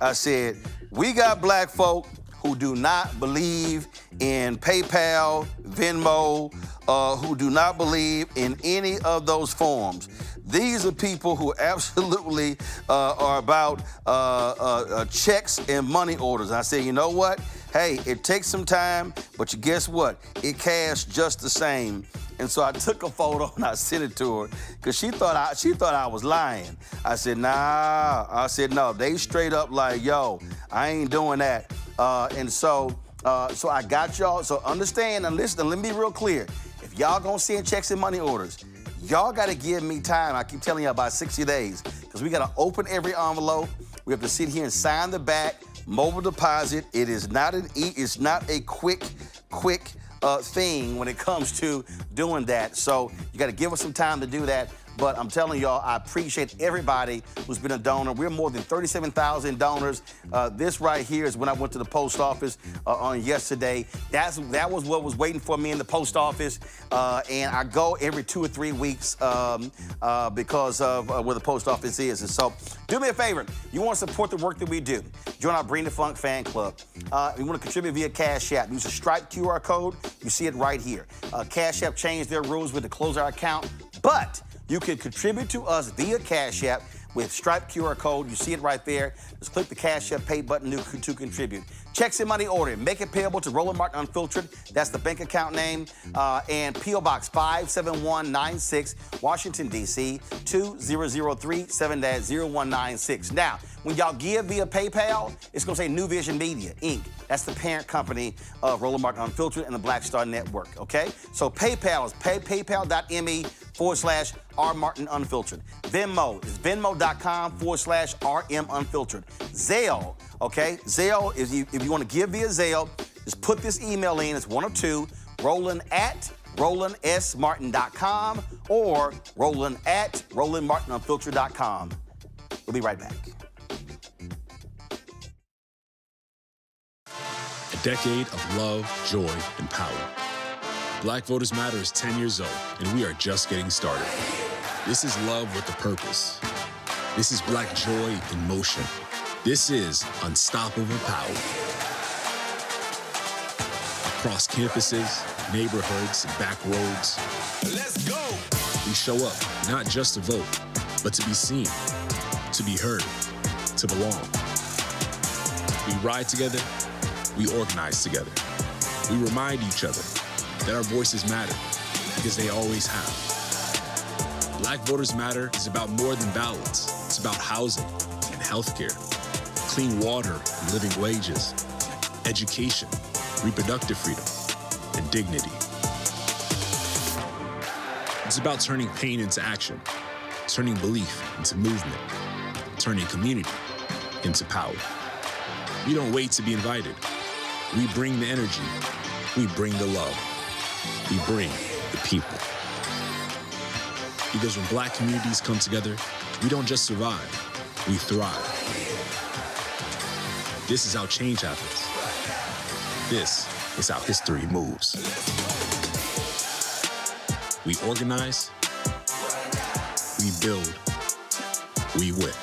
I said, we got black folk who do not believe in PayPal, Venmo, who do not believe in any of those forms. These are people who absolutely are about checks and money orders. And I say, you know what? Hey, it takes some time, but guess what? It cashed just the same. And so I took a photo and I sent it to her because she thought I was lying. I said, nah. I said, no, they straight up like, yo, I ain't doing that. And so I got y'all. So understand and listen, and let me be real clear. If y'all gonna send checks and money orders, y'all gotta give me time. I keep telling you about 60 days because we gotta open every envelope. We have to sit here and sign the back, mobile deposit. It is not it's not a quick thing when it comes to doing that. So you gotta give us some time to do that. But I'm telling y'all, I appreciate everybody who's been a donor. We're more than 37,000 donors. This right here is when I went to the post office on yesterday. That was what was waiting for me in the post office. And I go every 2 or 3 weeks because of where the post office is. And so do me a favor. You want to support the work that we do. Join our Bring the Funk fan club. You want to contribute via Cash App. Use a Stripe QR code. You see it right here. Cash App changed their rules with to close our account, but you can contribute to us via Cash App with Stripe QR code. You see it right there. Just click the Cash App pay button to contribute. Checks and money order. Make it payable to Roland Martin Unfiltered. That's the bank account name. And P.O. Box 57196, Washington, D.C. 2003 7-0196. Now, when y'all give via PayPal, it's going to say New Vision Media, Inc. That's the parent company of Roland Martin Unfiltered and the Black Star Network, okay? So PayPal is paypal.me/R Martin Unfiltered. Venmo is venmo.com/RM Unfiltered. Zelle, okay? Zelle is if you want to give via Zelle, just put this email in. It's one of two, Roland@RolandSMartin.com or Roland@RolandMartinUnfiltered.com. We'll be right back. A decade of love, joy, and power. Black Voters Matter is 10 years old, and we are just getting started. This is love with a purpose. This is Black joy in motion. This is unstoppable power. Across campuses, neighborhoods, and back roads. Let's go! We show up not just to vote, but to be seen, to be heard, to belong. We ride together, we organize together. We remind each other that our voices matter, because they always have. Black Voters Matter is about more than ballots. It's about housing and healthcare, clean water and living wages, education, reproductive freedom, and dignity. It's about turning pain into action, turning belief into movement, turning community into power. We don't wait to be invited. We bring the energy. We bring the love. We bring the people. Because when Black communities come together, we don't just survive, we thrive. This is how change happens. This is how history moves. We organize, we build, we win.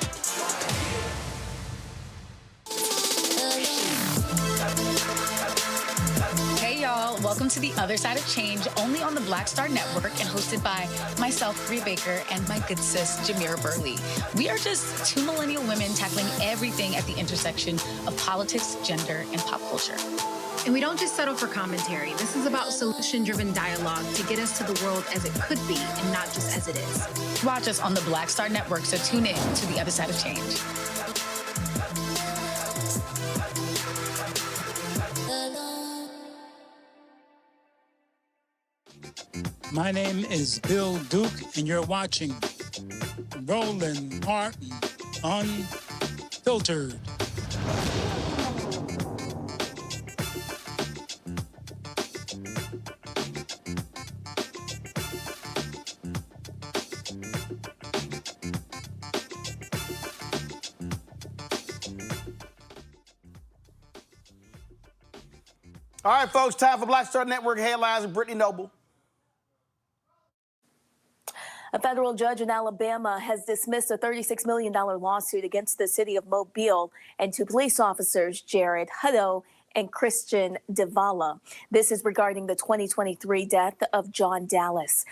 Hey y'all, welcome to The Other Side of Change, only on the Black Star Network and hosted by myself, Bree Baker, and my good sis, Jameer Burley. We are just two millennial women tackling everything at the intersection of politics, gender, and pop culture. And we don't just settle for commentary. This is about solution-driven dialogue to get us to the world as it could be and not just as it is. Watch us on the Black Star Network, so tune in to The Other Side of Change. My name is Bill Duke, and you're watching Roland Martin Unfiltered. All right, folks, time for Black Star Network headlines with Brittany Noble. A federal judge in Alabama has dismissed a $36 million lawsuit against the city of Mobile and two police officers, Jared Hutto and Christian Devala. This is regarding the 2023 death of John Dallas.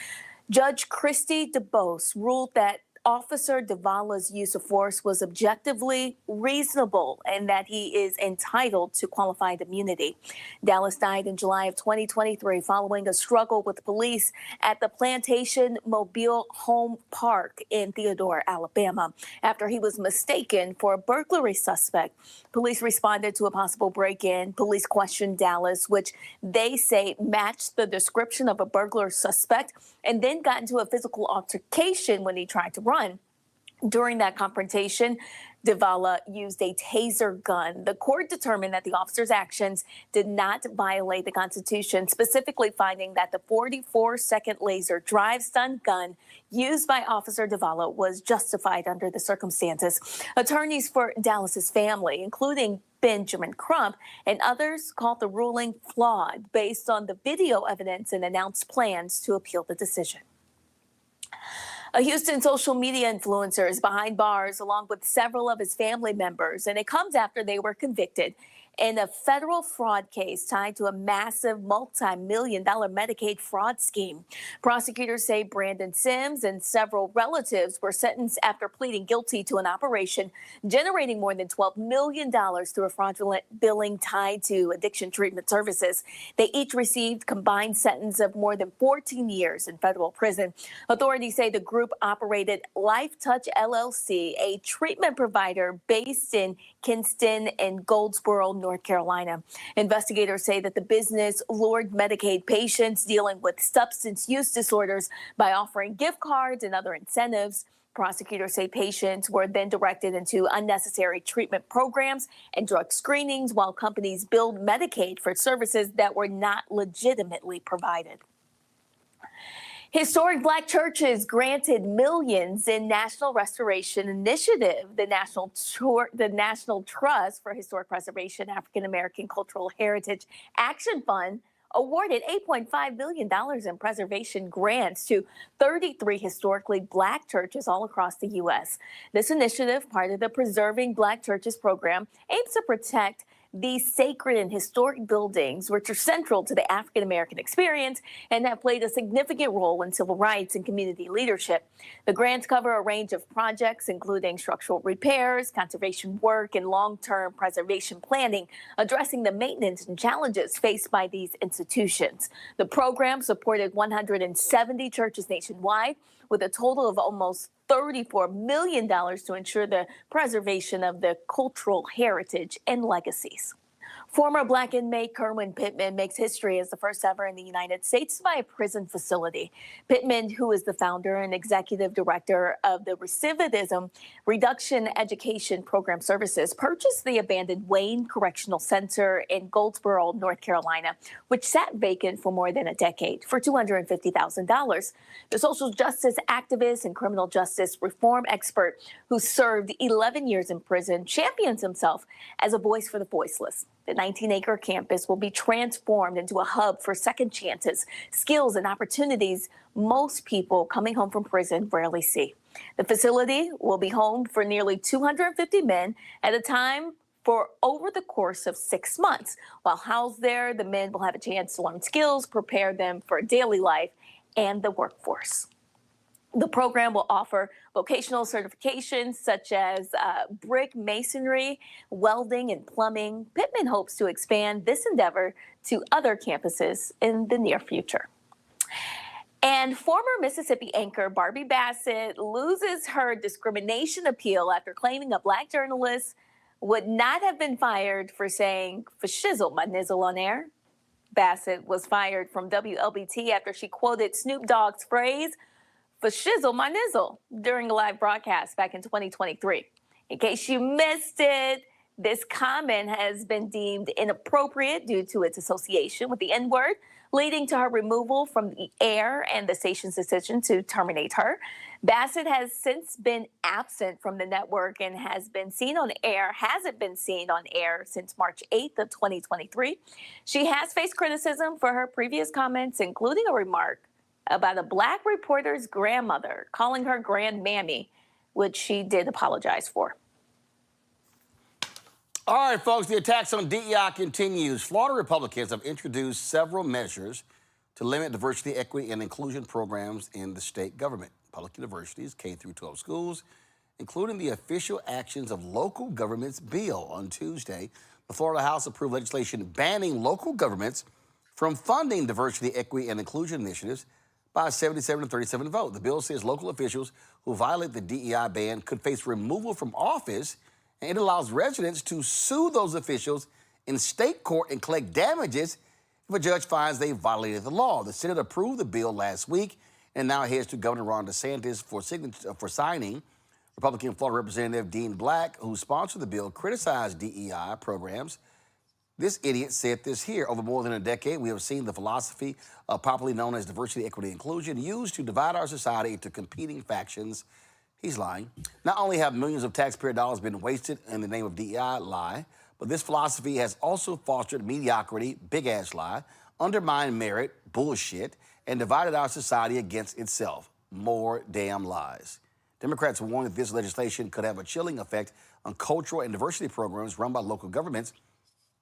Judge Christy DeBose ruled that Officer Devala's use of force was objectively reasonable and that he is entitled to qualified immunity. Dallas died in July of 2023 following a struggle with police at the Plantation Mobile Home Park in Theodore, Alabama, after he was mistaken for a burglary suspect. Police responded to a possible break-in. Police questioned Dallas, which they say matched the description of a burglar suspect, and then got into a physical altercation when he tried to run. During that confrontation, Devala used a taser gun. The court determined that the officer's actions did not violate the Constitution, specifically finding that the 44-second laser drive-stun gun used by Officer Devala was justified under the circumstances. Attorneys for Dallas's family, including Benjamin Crump and others, called the ruling flawed based on the video evidence and announced plans to appeal the decision. A Houston social media influencer is behind bars along with several of his family members, and it comes after they were convicted in a federal fraud case tied to a massive multi-million-dollar Medicaid fraud scheme. Prosecutors say Brandon Sims and several relatives were sentenced after pleading guilty to an operation generating more than $12 million through a fraudulent billing tied to addiction treatment services. They each received combined sentence of more than 14 years in federal prison. Authorities say the group operated Life Touch LLC, a treatment provider based in Kinston and Goldsboro, North Carolina. Investigators say that the business lured Medicaid patients dealing with substance use disorders by offering gift cards and other incentives. Prosecutors say patients were then directed into unnecessary treatment programs and drug screenings, while companies billed Medicaid for services that were not legitimately provided. Historic Black churches granted millions in National Restoration Initiative. The National Trust for Historic Preservation African American Cultural Heritage Action Fund awarded $8.5 million in preservation grants to 33 historically Black churches all across the U.S. This initiative, part of the Preserving Black Churches program, aims to protect these sacred and historic buildings, which are central to the African American experience and have played a significant role in civil rights and community leadership. The grants cover a range of projects, including structural repairs, conservation work, and long-term preservation planning, addressing the maintenance and challenges faced by these institutions. The program supported 170 churches nationwide, with a total of almost $34 million to ensure the preservation of the cultural heritage and legacies. Former Black inmate Kerwin Pittman makes history as the first ever in the United States to buy a prison facility. Pittman, who is the founder and executive director of the Recidivism Reduction Education Program Services, purchased the abandoned Wayne Correctional Center in Goldsboro, North Carolina, which sat vacant for more than a decade, for $250,000. The social justice activist and criminal justice reform expert who served 11 years in prison champions himself as a voice for the voiceless. The 19-acre campus will be transformed into a hub for second chances, skills, and opportunities most people coming home from prison rarely see. The facility will be home for nearly 250 men at a time for over the course of 6 months. While housed there, the men will have a chance to learn skills, prepare them for daily life and the workforce. The program will offer vocational certifications such as brick masonry, welding, and plumbing. Pittman hopes to expand this endeavor to other campuses in the near future. And former Mississippi anchor Barbie Bassett loses her discrimination appeal after claiming a Black journalist would not have been fired for saying "for shizzle my nizzle" on air. Bassett was fired from WLBT after she quoted Snoop Dogg's phrase, "for shizzle my nizzle," during a live broadcast back in 2023. In case you missed it, this comment has been deemed inappropriate due to its association with the N-word, leading to her removal from the air and the station's decision to terminate her. Bassett has since been absent from the network and hasn't been seen on air since March 8th of 2023. She has faced criticism for her previous comments, including a remark about a Black reporter's grandmother, calling her grandmammy, which she did apologize for. All right, folks, the attacks on DEI continues. Florida Republicans have introduced several measures to limit diversity, equity, and inclusion programs in the state government, public universities, K-12 schools, including the official actions of local governments bill. On Tuesday, the Florida House approved legislation banning local governments from funding diversity, equity, and inclusion initiatives by a 77-37 vote. The bill says local officials who violate the DEI ban could face removal from office, and it allows residents to sue those officials in state court and collect damages if a judge finds they violated the law. The Senate approved the bill last week and now heads to Governor Ron DeSantis for signing. Republican Florida Representative Dean Black, who sponsored the bill, criticized DEI programs. This idiot said this here: over more than a decade, we have seen the philosophy popularly known as diversity, equity, and inclusion used to divide our society into competing factions. He's lying. Not only have millions of taxpayer dollars been wasted in the name of DEI, lie, but this philosophy has also fostered mediocrity, big-ass lie, undermined merit, bullshit, and divided our society against itself. More damn lies. Democrats warn that this legislation could have a chilling effect on cultural and diversity programs run by local governments.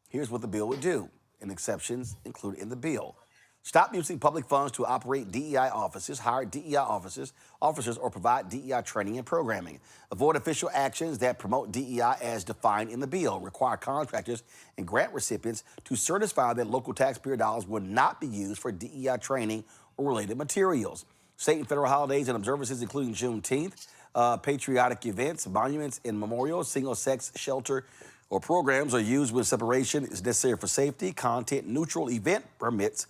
Here's what the bill would do, and exceptions included in the bill. Stop using public funds to operate DEI offices, hire DEI officers, or provide DEI training and programming. Avoid official actions that promote DEI as defined in the bill. Require contractors and grant recipients to certify that local taxpayer dollars will not be used for DEI training or related materials. State and federal holidays and observances, including Juneteenth, patriotic events, monuments, and memorials, single-sex shelter, or programs are used when separation is necessary for safety, content-neutral event permits,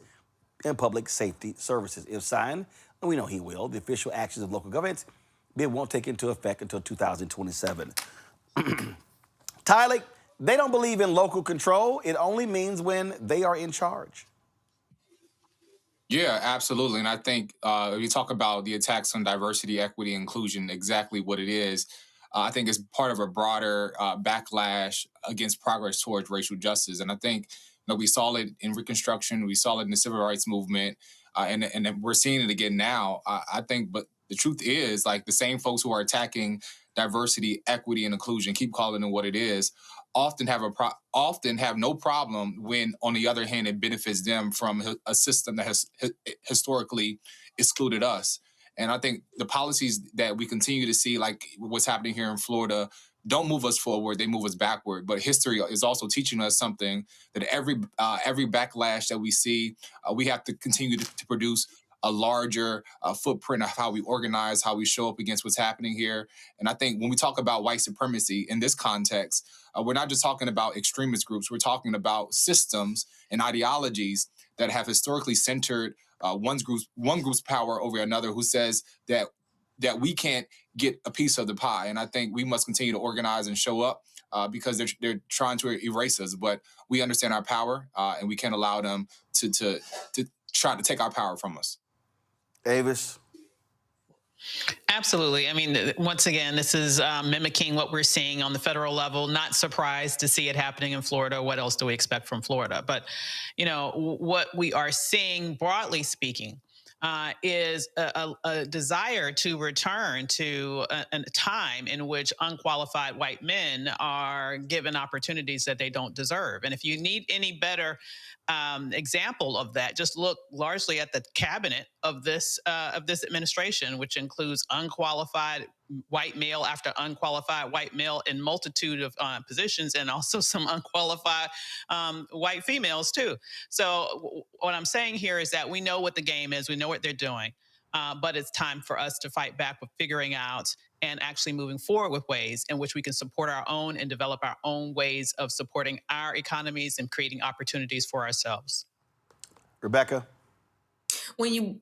and public safety services. If signed, and we know he will, the official actions of local governments, bill won't take into effect until 2027. Tyler, they don't believe in local control. It only means when they are in charge. Yeah, absolutely. And I think if you talk about the attacks on diversity, equity, inclusion, exactly what it is, I think it's part of a broader backlash against progress towards racial justice. And I think we saw it in Reconstruction, we saw it in the Civil Rights Movement, and we're seeing it again now. I think, but the truth is, like, the same folks who are attacking diversity, equity, and inclusion, keep calling it what it is, often have no problem when, on the other hand, it benefits them from a system that has historically excluded us. And I think the policies that we continue to see, like what's happening here in Florida, don't move us forward, they move us backward. But history is also teaching us something, that every backlash that we see, we have to continue to produce a larger footprint of how we organize, how we show up against what's happening here. And I think when we talk about white supremacy in this context, we're not just talking about extremist groups, we're talking about systems and ideologies that have historically centered one group's power over another, who says that we can't get a piece of the pie. And I think we must continue to organize and show up because they're trying to erase us. But we understand our power, and we can't allow them to try to take our power from us. Avis? Absolutely. I mean, once again, this is mimicking what we're seeing on the federal level. Not surprised to see it happening in Florida. What else do we expect from Florida? But, you know, what we are seeing, broadly speaking, is a desire to return to a time in which unqualified white men are given opportunities that they don't deserve. And if you need any better example of that, just look largely at the cabinet of this administration, which includes unqualified white male after unqualified white male in multitude of positions, and also some unqualified white females too. So what I'm saying here is that we know what the game is, we know what they're doing, but it's time for us to fight back with figuring out and actually moving forward with ways in which we can support our own and develop our own ways of supporting our economies and creating opportunities for ourselves. Rebecca? When you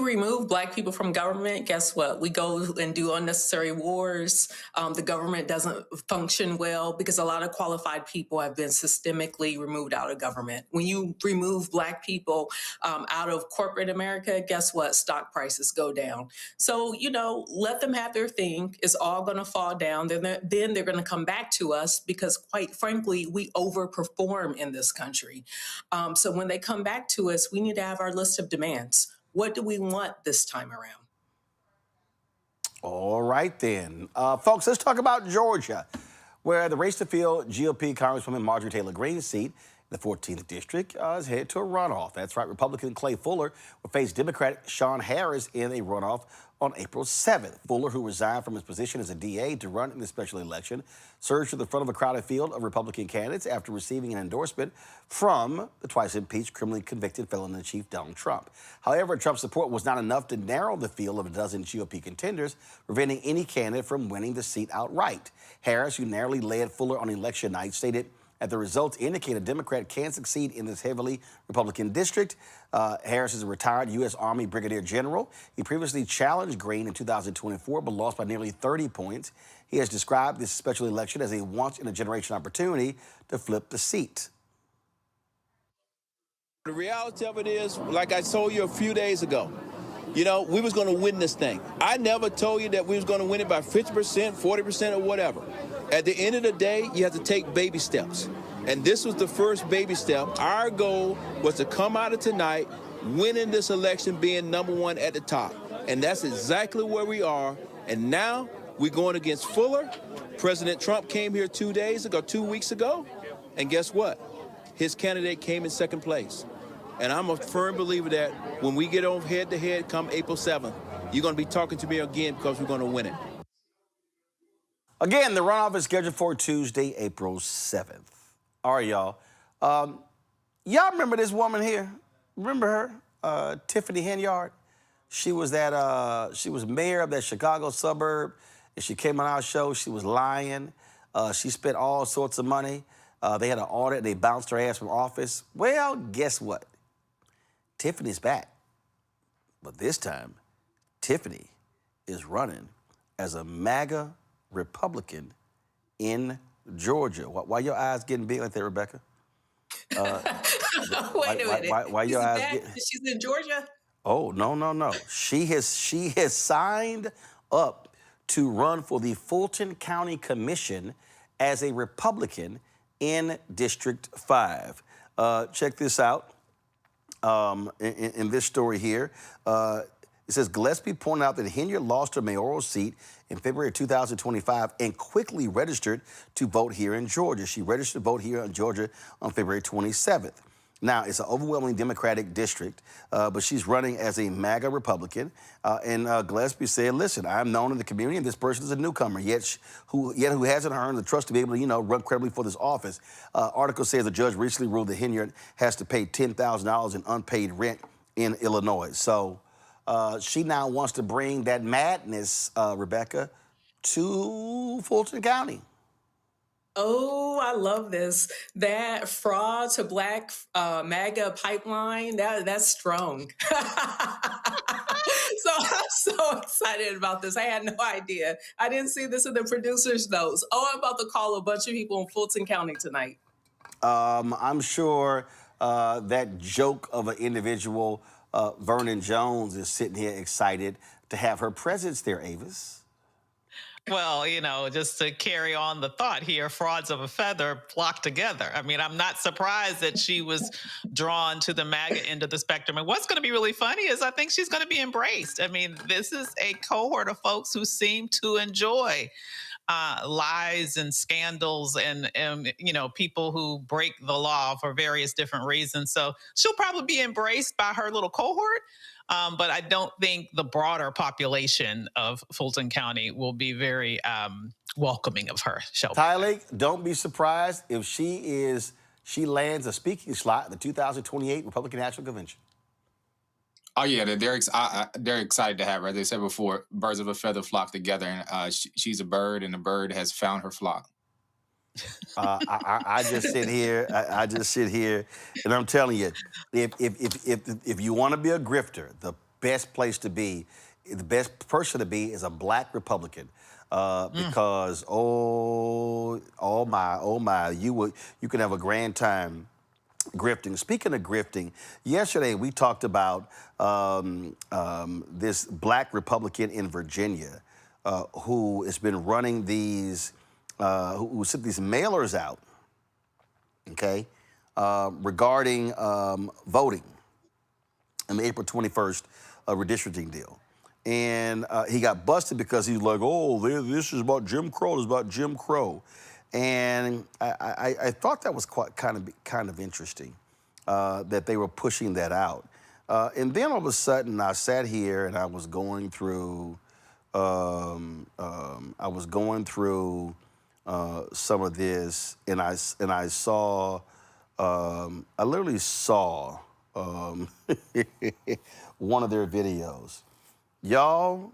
remove Black people from government, guess what? We go and do unnecessary wars. The government doesn't function well because a lot of qualified people have been systemically removed out of government. When you remove Black people out of corporate America, guess what? Stock prices go down. So, you know, let them have their thing. It's all going to fall down. Then they're going to come back to us because, quite frankly, we overperform in this country. So when they come back to us, we need to have our list of demands. What do we want this time around? All right, then. Folks, let's talk about Georgia, where the race to fill GOP Congresswoman Marjorie Taylor Greene's seat in the 14th District is headed to a runoff. That's right. Republican Clay Fuller will face Democrat Sean Harris in a runoff on April 7th. Fuller, who resigned from his position as a DA to run in the special election, surged to the front of a crowded field of Republican candidates after receiving an endorsement from the twice-impeached, criminally convicted felon-in-chief Donald Trump. However, Trump's support was not enough to narrow the field of a dozen GOP contenders, preventing any candidate from winning the seat outright. Harris, who narrowly led Fuller on election night, stated that the results indicate a Democrat can succeed in this heavily Republican district. Harris is a retired U.S. Army Brigadier General. He previously challenged Greene in 2024, but lost by nearly 30 points. He has described this special election as a once-in-a-generation opportunity to flip the seat. The reality of it is, like I told you a few days ago, you know, we was going to win this thing. I never told you that we was going to win it by 50%, 40%, or whatever. At the end of the day, you have to take baby steps. And this was the first baby step. Our goal was to come out of tonight winning this election, being number one at the top. And that's exactly where we are. And now we're going against Fuller. President Trump came here 2 weeks ago. And guess what? His candidate came in second place. And I'm a firm believer that when we get on head-to-head come April 7th, you're going to be talking to me again because we're going to win it. Again, the runoff is scheduled for Tuesday, April 7th. All right, y'all. Y'all remember this woman here? Remember her? Tiffany Henyard? She was mayor of that Chicago suburb, and she came on our show. She was lying. She spent all sorts of money. They had an audit, and they bounced her ass from office. Well, guess what? Tiffany's back. But this time, Tiffany is running as a MAGA Republican in Georgia. Why your eyes getting big like that, Rebecca? Wait a minute. Why your eyes getting... She's in Georgia? Oh, no. She has signed up to run for the Fulton County Commission as a Republican in District 5. Check this out. In this story here, it says Gillespie pointed out that Henyard lost her mayoral seat in February 2025 and quickly registered to vote here in Georgia. She registered to vote here in Georgia on February 27th. Now, it's an overwhelmingly Democratic district, but she's running as a MAGA Republican. And Gillespie said, listen, I'm known in the community, and this person is a newcomer, yet who hasn't earned the trust to be able to, run credibly for this office. Article says the judge recently ruled that Henyard has to pay $10,000 in unpaid rent in Illinois. So she now wants to bring that madness, Rebecca, to Fulton County. Oh, I love this. That fraud to black MAGA pipeline, that's strong. So I'm so excited about this. I had no idea. I didn't see this in the producer's notes. Oh, I'm about to call a bunch of people in Fulton County tonight. I'm sure that joke of an individual, Vernon Jones, is sitting here excited to have her presence there, Avis. Well, just to carry on the thought here, frauds of a feather flock together. I mean, I'm not surprised that she was drawn to the MAGA end of the spectrum. And what's going to be really funny is I think she's going to be embraced. I mean, this is a cohort of folks who seem to enjoy lies and scandals and people who break the law for various different reasons. So she'll probably be embraced by her little cohort. But I don't think the broader population of Fulton County will be very welcoming of her. Tyleek, don't be surprised if she lands a speaking slot at the 2028 Republican National Convention. Oh yeah, they're excited to have her. As I said before, birds of a feather flock together, and she's a bird, and the bird has found her flock. I just sit here. I just sit here, and I'm telling you, if you want to be a grifter, the best place to be, the best person to be, is a black Republican, because oh my, you can have a grand time grifting. Speaking of grifting, yesterday we talked about this black Republican in Virginia who has been running these. Who sent these mailers out, okay, regarding voting in the April 21st redistricting deal. And he got busted because he was like, oh, this is about Jim Crow, this is about Jim Crow. And I thought that was quite kind of interesting that they were pushing that out. And then all of a sudden I sat here and I was going through, some of this, and I saw, I literally saw one of their videos. Y'all,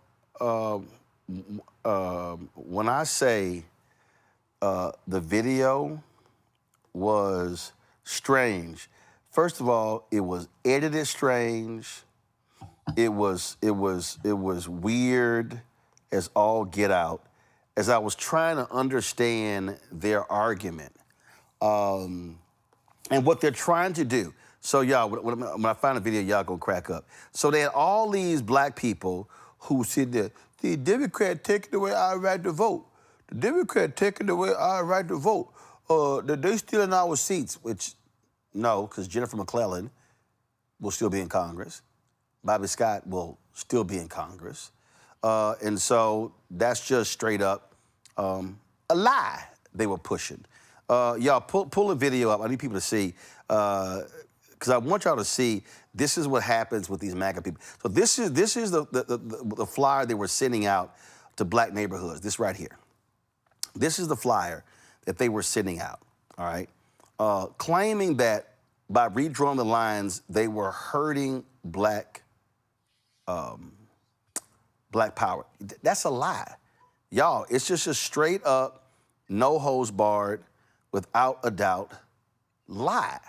when I say the video was strange, first of all, it was edited strange. It was weird as all get out. As I was trying to understand their argument and what they're trying to do. So y'all, when I find a video, y'all gonna crack up. So they had all these black people who said that the Democrat taking away our right to vote. The Democrat taking away our right to vote. That they stealing our seats, which no, because Jennifer McClellan will still be in Congress. Bobby Scott will still be in Congress. And so that's just straight up a lie they were pushing. Y'all, pull a video up. I need people to see, because I want y'all to see this is what happens with these MAGA people. So this is the flyer they were sending out to black neighborhoods, this right here. This is the flyer that they were sending out, all right? Claiming that by redrawing the lines, they were hurting black power. That's a lie. Y'all, it's just a straight up, no hose barred, without a doubt, lie.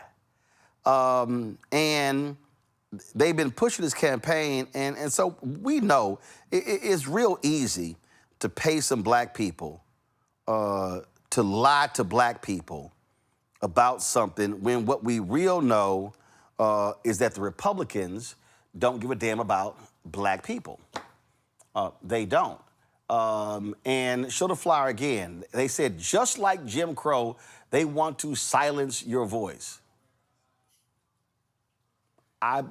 And they've been pushing this campaign, and so we know it's real easy to pay some black people to lie to black people about something when what we real know is that the Republicans don't give a damn about black people. They don't. And show the flyer again. They said, just like Jim Crow, they want to silence your voice. That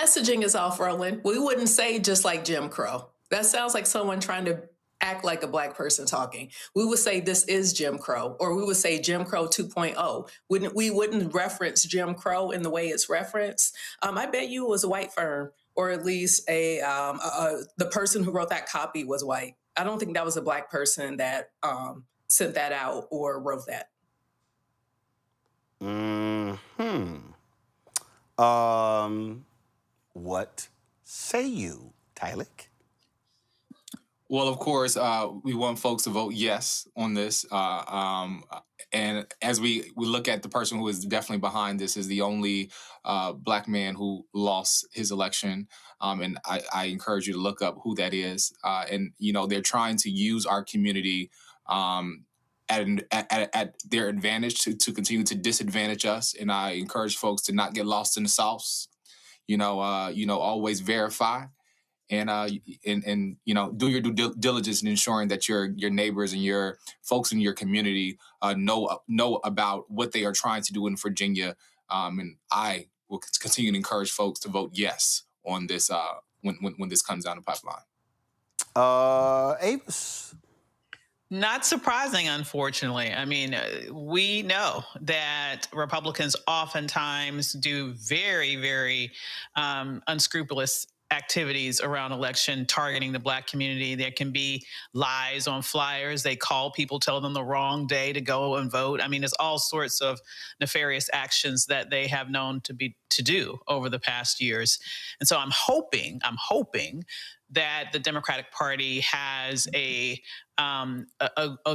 messaging is off, Roland. We wouldn't say just like Jim Crow. That sounds like someone trying to act like a Black person talking. We would say this is Jim Crow, or we would say Jim Crow 2.0. We wouldn't reference Jim Crow in the way it's referenced. I bet you it was a white firm, or at least the person who wrote that copy was white. I don't think that was a Black person that sent that out or wrote that. What say you, Tyler? Well, of course, we want folks to vote yes on this. And as we look at the person who is definitely behind this is the only Black man who lost his election. And I encourage you to look up who that is. And, you know, they're trying to use our community at their advantage to continue to disadvantage us. And I encourage folks to not get lost in the sauce. Always verify. And you know, do your due diligence in ensuring that your neighbors and your folks in your community know about what they are trying to do in Virginia. And I will continue to encourage folks to vote yes on this when this comes down the pipeline. Avis. Not surprising, unfortunately. I mean, we know that Republicans oftentimes do very, very unscrupulous activities around election targeting the Black community. There can be lies on flyers. They call people, tell them the wrong day to go and vote. I mean, there's all sorts of nefarious actions that they have known to do over the past years. And so I'm hoping that the Democratic Party has a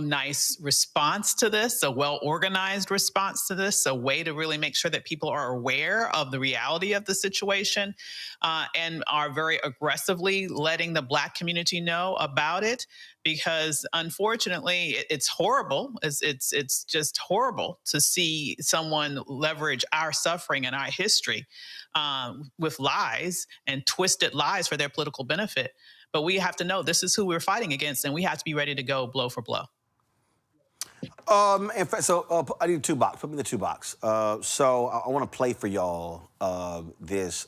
nice response to this, a well-organized response to this, a way to really make sure that people are aware of the reality of the situation and are very aggressively letting the Black community know about it. Because unfortunately, it's horrible. It's just horrible to see someone leverage our suffering and our history with lies and twisted lies for their political benefit. But we have to know this is who we're fighting against, and we have to be ready to go blow for blow. In fact, so I need a 2-box. Put me in the 2-box. So I want to play for y'all this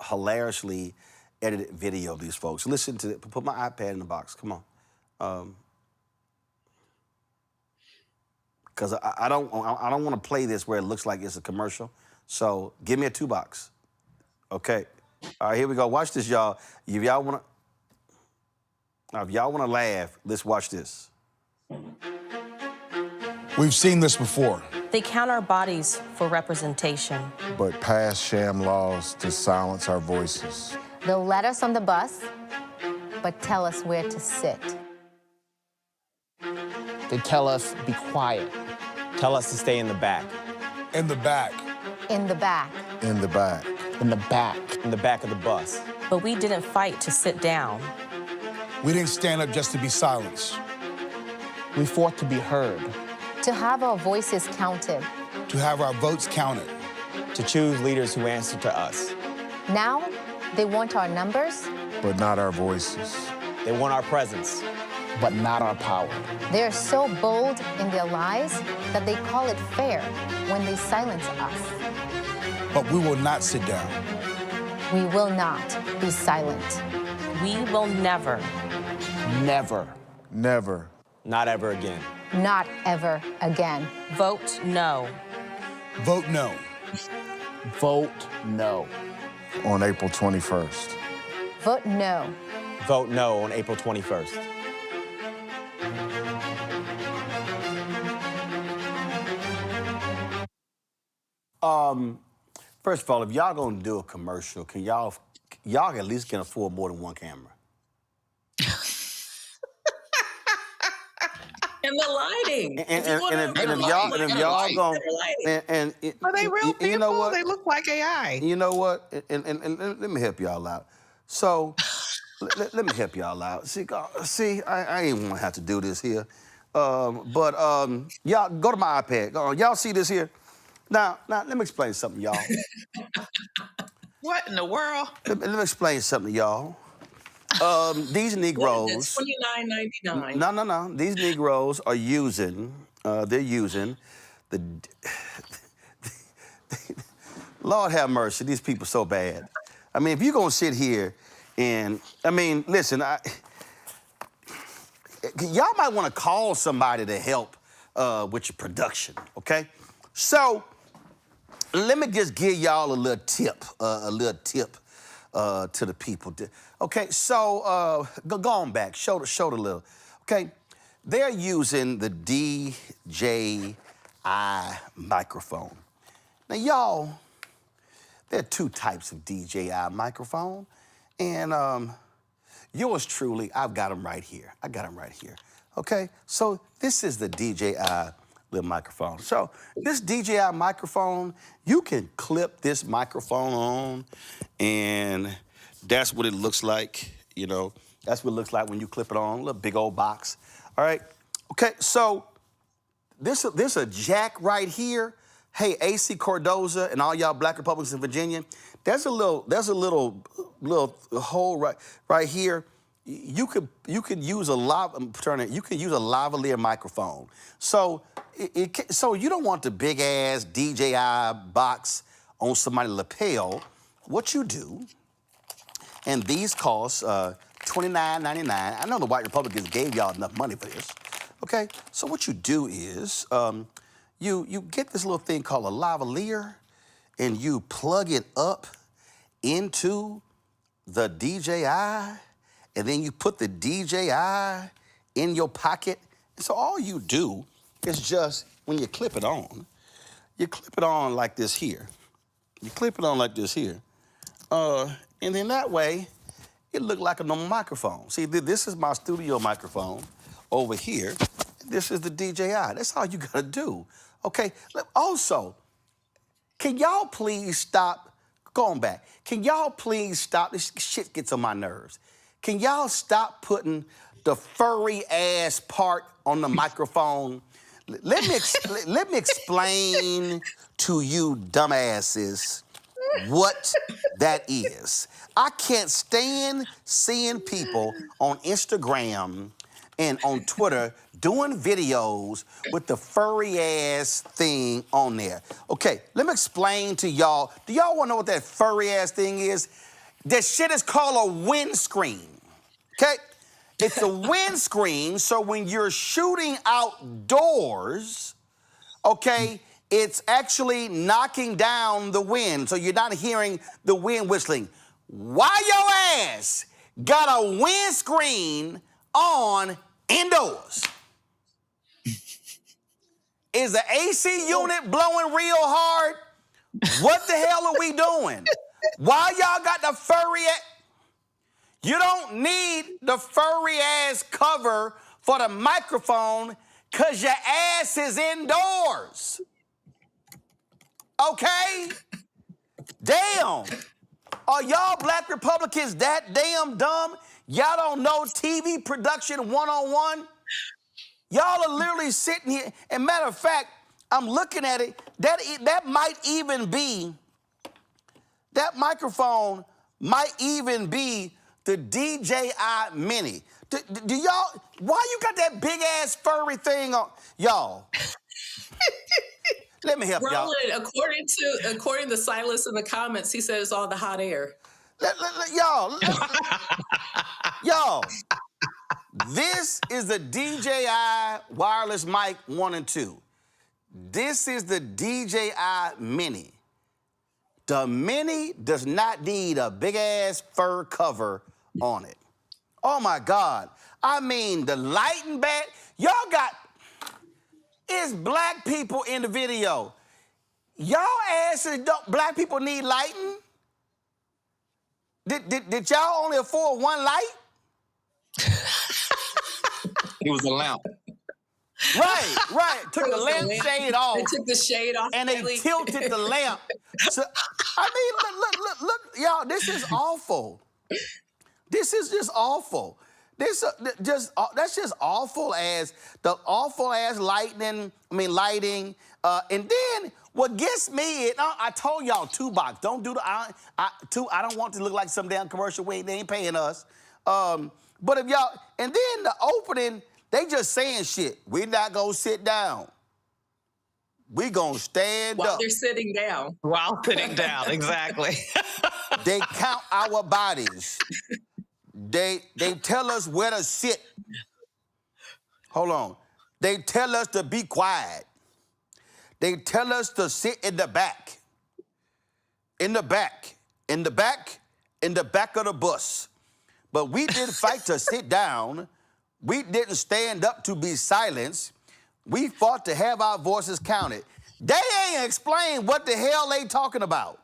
hilariously edited video of these folks. Listen to it. Put my iPad in the box. Come on. Because I don't want to play this where it looks like it's a commercial. So give me a 2-box. Okay. All right, here we go. Watch this, y'all. If y'all want to laugh, let's watch this. We've seen this before. They count our bodies for representation. But pass sham laws to silence our voices. They'll let us on the bus, but tell us where to sit. They tell us, be quiet. Tell us to stay in the back. In the back. In the back. In the back. In the back. In the back of the bus. But we didn't fight to sit down. We didn't stand up just to be silenced. We fought to be heard. To have our voices counted. To have our votes counted. To choose leaders who answer to us. Now, they want our numbers. But not our voices. They want our presence. But not our power. They're so bold in their lies that they call it fair when they silence us. But we will not sit down. We will not be silent. We will never. Never. Never. Not ever again. Not ever again. Vote no. Vote no. Vote no. On April 21st. Vote no. Vote no on April 21st. First of all, if y'all gonna do a commercial, can y'all at least can afford more than one camera? And the lighting. And if y'all gonna, Are they real people? You know what? They look like AI. You know what? And let me help y'all out. So let me help y'all out. See, I ain't gonna have to do this here. But y'all go to my iPad. Go on. Y'all see this here? Now let me explain something, y'all. What in the world? Let me explain something, y'all. These Negroes. It's $29.99. No. These Negroes are using. They're using the. Lord have mercy. These people so bad. I mean, if you're gonna sit here and, I mean, listen, y'all might want to call somebody to help with your production, okay? So let me just give y'all a little tip to the people. Okay, so go on back, show the little. Okay, they're using the DJI microphone. Now, y'all, there are two types of DJI microphone, and yours truly, I've got them right here. Okay, so this is the DJI little microphone. So this DJI microphone, you can clip this microphone on, and that's what it looks like, you know. That's what it looks like when you clip it on, a little big old box. All right, okay, so this a jack right here. Hey, AC Cordoza and all y'all black Republicans in Virginia, there's a little hole right here. You could use a lavalier microphone. So so you don't want the big ass DJI box on somebody's lapel. What you do, and these cost $29.99. I know the white Republicans gave y'all enough money for this. Okay, so what you do is you get this little thing called a lavalier, and you plug it up into the DJI, and then you put the DJI in your pocket. So all you do is just, when you clip it on like this here. You clip it on like this here. And then that way, it look like a normal microphone. See, this is my studio microphone over here. This is the DJI. That's all you gotta do. Okay, also, can y'all please stop, going back, can y'all please stop, this shit gets on my nerves. Can y'all stop putting the furry ass part on the microphone? Let me explain to you dumbasses what that is. I can't stand seeing people on Instagram and on Twitter doing videos with the furry ass thing on there. Okay, let me explain to y'all. Do y'all wanna know what that furry ass thing is? That shit is called a windscreen, okay? It's a windscreen, so when you're shooting outdoors, okay, it's actually knocking down the wind, so you're not hearing the wind whistling. Why your ass got a windscreen on indoors? Is the AC unit blowing real hard? What the hell are we doing? Why y'all got the furry ass? You don't need the furry ass cover for the microphone because your ass is indoors. Okay? Damn. Are y'all black Republicans that damn dumb? Y'all don't know TV production 101? Y'all are literally sitting here, and matter of fact, I'm looking at it, that might even be, that microphone might even be the DJI Mini. Do y'all, why you got that big ass furry thing on? Y'all. Let me help y'all. Roland, according to Silas in the comments, he says all the hot air. Y'all, this is the DJI wireless mic 1 and 2. This is the DJI Mini. The Mini does not need a big-ass fur cover on it. Oh, my God. I mean, the lighting back, y'all got, it's black people in the video. Y'all asses, black people need lighting? Did y'all only afford one light? It was a lamp. Right. Took the lamp shade off. They took the shade off. And they tilted the lamp. So, I mean, look, y'all, this is awful. This is just awful. That's just awful as lighting. And then what gets me is, I told y'all, $2. Don't do I don't want to look like some damn commercial. They ain't paying us. But if y'all, and then the opening, they just saying shit. We not gonna sit down. We gonna stand while up. they're sitting down. While sitting down, exactly. They count our bodies. They tell us where to sit. Hold on. They tell us to be quiet. They tell us to sit in the back. In the back. In the back. In the back of the bus. But we didn't fight to sit down. We didn't stand up to be silenced. We fought to have our voices counted. They ain't explain what the hell they talking about.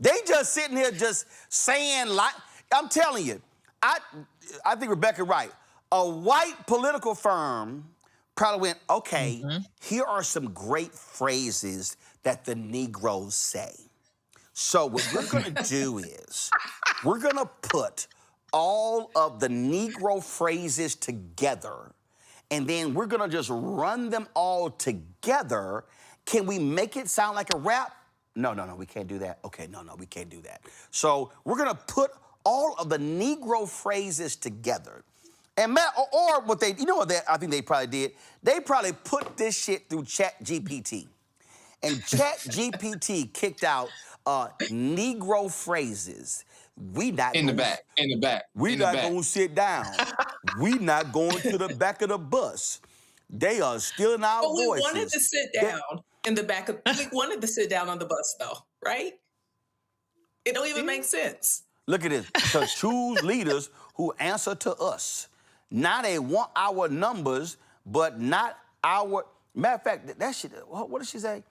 They just sitting here just saying, like, I'm telling you, I think Rebecca right. A white political firm probably went, okay, here are some great phrases that the Negroes say. So what we're gonna do is, we're gonna put all of the Negro phrases together, and then we're gonna just run them all together. Can we make it sound like a rap? No, we can't do that. Okay, no, we can't do that. So we're gonna put all of the Negro phrases together. And or what they, you know what I think they probably did? They probably put this shit through ChatGPT. And ChatGPT kicked out Negro phrases. We not in the back. We not gonna sit down. We not going to the back of the bus. They are stealing our voices. We wanted to sit down in the back of. We wanted to sit down on the bus, though, right? It don't even make sense. Look at this. To choose leaders who answer to us. Now they want our numbers, but not our. Matter of fact, that shit. What did she say?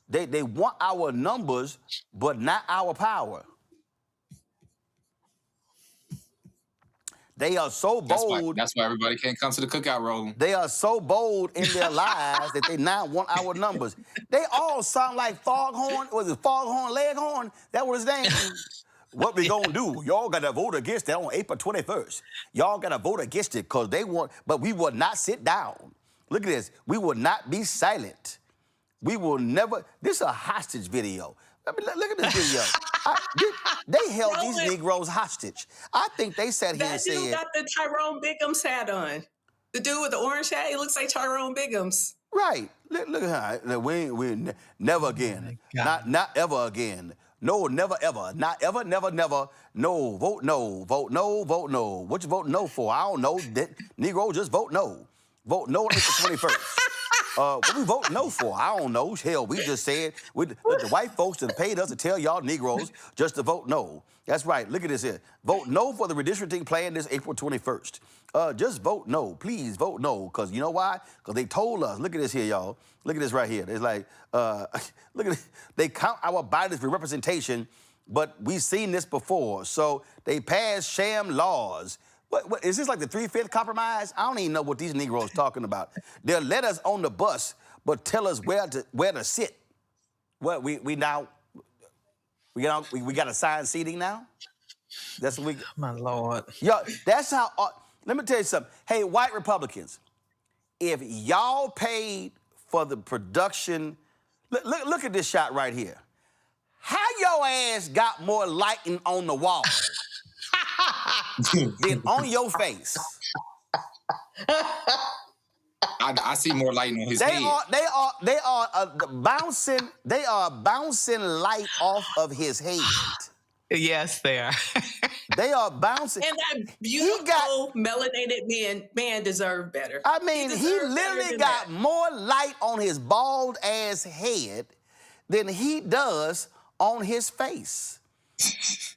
They want our numbers, but not our power. They are so bold. That's why everybody can't come to the cookout, Roland. They are so bold in their lives that they now want our numbers. They all sound like Foghorn. Was it Foghorn Leghorn? That was his name. What we gonna do? Y'all gotta vote against that on April 21st. Y'all gotta vote against it because they want, but we will not sit down. Look at this. We will not be silent. We will never. This is a hostage video. I mean, look at this video. They held these Negroes hostage. I think they sat here and said... That dude got the Tyrone Biggums hat on. The dude with the orange hat, he looks like Tyrone Biggums. Right. Look at her. We never again. Not ever again. No, never, ever. Not ever, never, never. No, vote no. Vote no, vote no. What you vote no for? I don't know. Negro, just vote no. Vote no on April 21st. What we vote no for? I don't know. Hell, we just said the white folks that paid us to tell y'all Negroes just to vote no. That's right. Look at this here. Vote no for the redistricting plan this April 21st. Just vote no. Please vote no. Because you know why? Because they told us. Look at this here, y'all. Look at this right here. It's like, look at this. They count our bodies for representation, but we've seen this before. So they passed sham laws. What, is this like the 3/5 compromise? I don't even know what these Negroes talking about. They'll let us on the bus, but tell us where to sit. What we got assigned seating now? That's what we. My Lord. Yo, that's how. Let me tell you something. Hey, white Republicans, if y'all paid for the production, look at this shot right here. How your ass got more lighting on the wall than on your face? I see more lighting on his head. They are bouncing light off of his head. Yes, they are. They are bouncing. And that beautiful melanated man deserved better. I mean, he literally got more light on his bald ass head than he does on his face.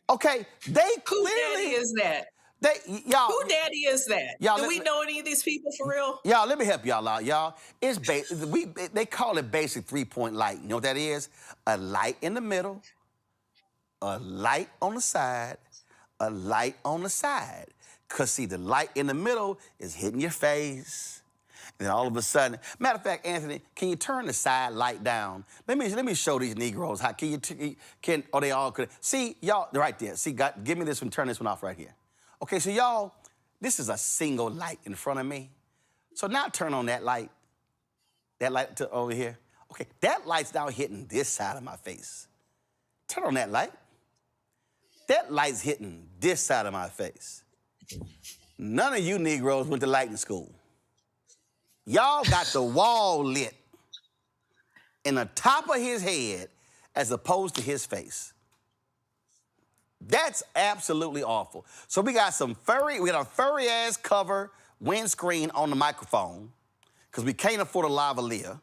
Okay, they clearly. Who daddy is that? Who daddy is that? Do we know any of these people for real? Y'all, let me help y'all out, y'all. It's they call it basic 3-point light. You know what that is? A light in the middle, a light on the side, a light on the side. Because, see, the light in the middle is hitting your face. And then all of a sudden, matter of fact, Anthony, can you turn the side light down? Let me show these Negroes how they all could. See, y'all, right there. See, give me this one, turn this one off right here. Okay, so y'all, this is a single light in front of me. So now turn on that light over here. Okay, that light's now hitting this side of my face. Turn on that light. That light's hitting this side of my face. None of you Negroes went to lighting school. Y'all got the wall lit. in the top of his head as opposed to his face. That's absolutely awful. So we got a furry ass cover windscreen on the microphone because we can't afford a lavalier.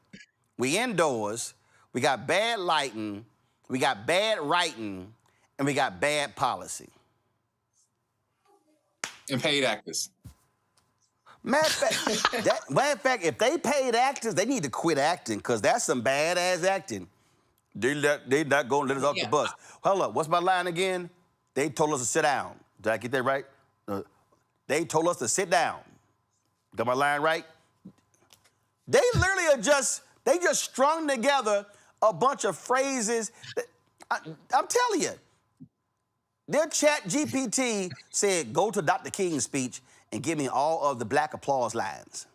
We indoors, we got bad lighting, we got bad writing, and we got bad policy. And paid actors. Matter of fact, if they paid actors, they need to quit acting because that's some badass acting. They not gonna let us off the bus. Hold up, what's my line again? They told us to sit down. Did I get that right? They told us to sit down. Got my line right? They literally they just strung together a bunch of phrases. I'm telling you, their chat GPT said, go to Dr. King's speech and give me all of the black applause lines.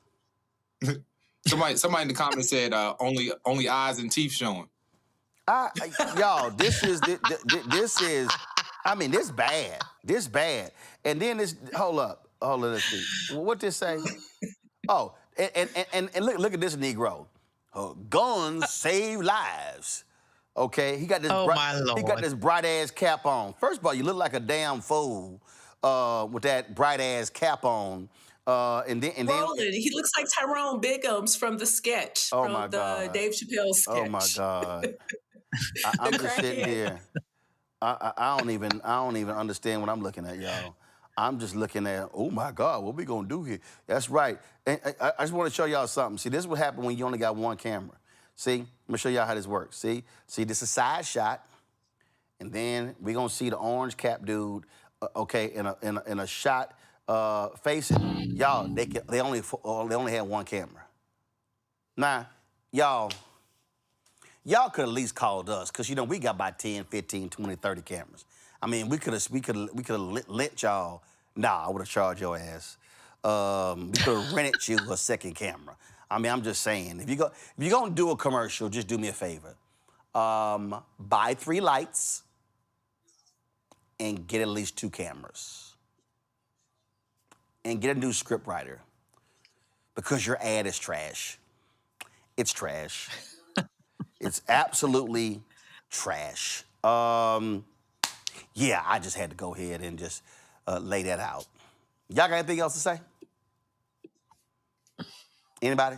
Somebody in the comments said, only eyes and teeth showing. Y'all, this is, this bad. This bad. And then hold up, let's see. What this say? Oh, and look at this Negro. Guns save lives. Okay, he got this. My Lord. He got this bright ass cap on. First of all, you look like a damn fool with that bright ass cap on. And then Roland, he looks like Tyrone Biggums from the sketch from the Dave Chappelle sketch. Oh my God. I'm just sitting here. I don't even understand what I'm looking at, y'all. I'm just looking at, oh my God, what we gonna do here? That's right. And I just want to show y'all something. See, this is what happened when you only got one camera. See, let me show y'all how this works. See, this is a side shot, and then we gonna see the orange cap dude, okay, in a shot facing y'all. They only had one camera. Now, y'all could at least called us, because, we got about 10, 15, 20, 30 cameras. I mean, we could have lent y'all. Nah, I would have charged your ass. We could have rented you a second camera. I mean, I'm just saying, if you're gonna do a commercial, just do me a favor. Buy 3 lights and get at least 2 cameras. And get a new script writer, because your ad is trash. It's trash. It's absolutely trash. Yeah, I just had to go ahead and just lay that out. Y'all got anything else to say? Anybody?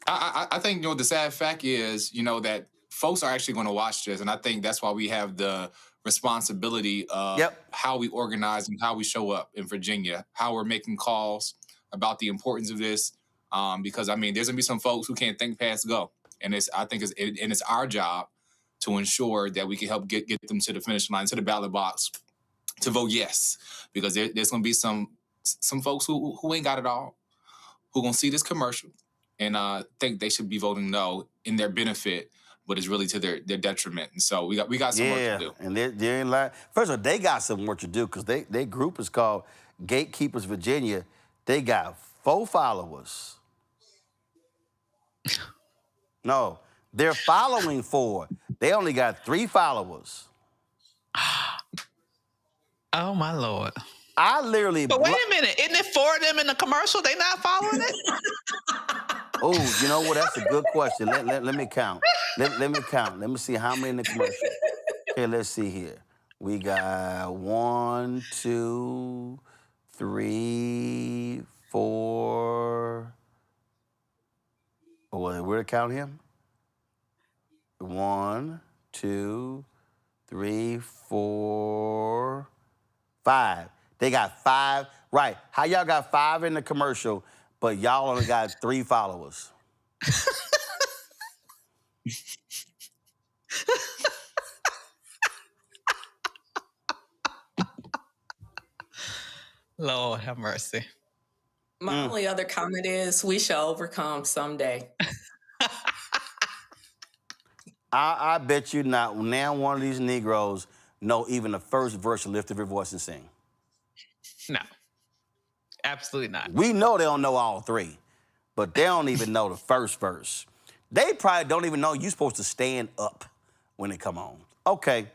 I think, the sad fact is, that folks are actually going to watch this. And I think that's why we have the responsibility of how we organize and how we show up in Virginia, how we're making calls about the importance of this. Because, there's going to be some folks who can't think past go. And it's our job to ensure that we can help get them to the finish line, to the ballot box, to vote yes. Because there's going to be some folks who ain't got it all, who going to see this commercial and think they should be voting no in their benefit, but it's really to their detriment. And so we got some work to do. And they're in line. First of all, they got some work to do, because their group is called Gatekeepers Virginia. They got 4 followers. No, they're following 4. They only got 3 followers. Oh, my Lord. I literally... But wait a minute. Isn't it 4 of them in the commercial? They not following it? Oh, you know what? That's a good question. Let me count. Let me count. Let me see how many in the commercial. Okay, let's see here. We got 1, 2, 3, 4... Oh, where to count him? 1, 2, 3, 4, 5. They got 5. Right. How y'all got 5 in the commercial, but y'all only got 3 followers? Lord have mercy. My only other comment is, we shall overcome someday. I bet you not. Now one of these Negroes know even the first verse to lift up your voice and sing. No. Absolutely not. We know they don't know all 3, but they don't even know the first verse. They probably don't even know you're supposed to stand up when they come on. Okay,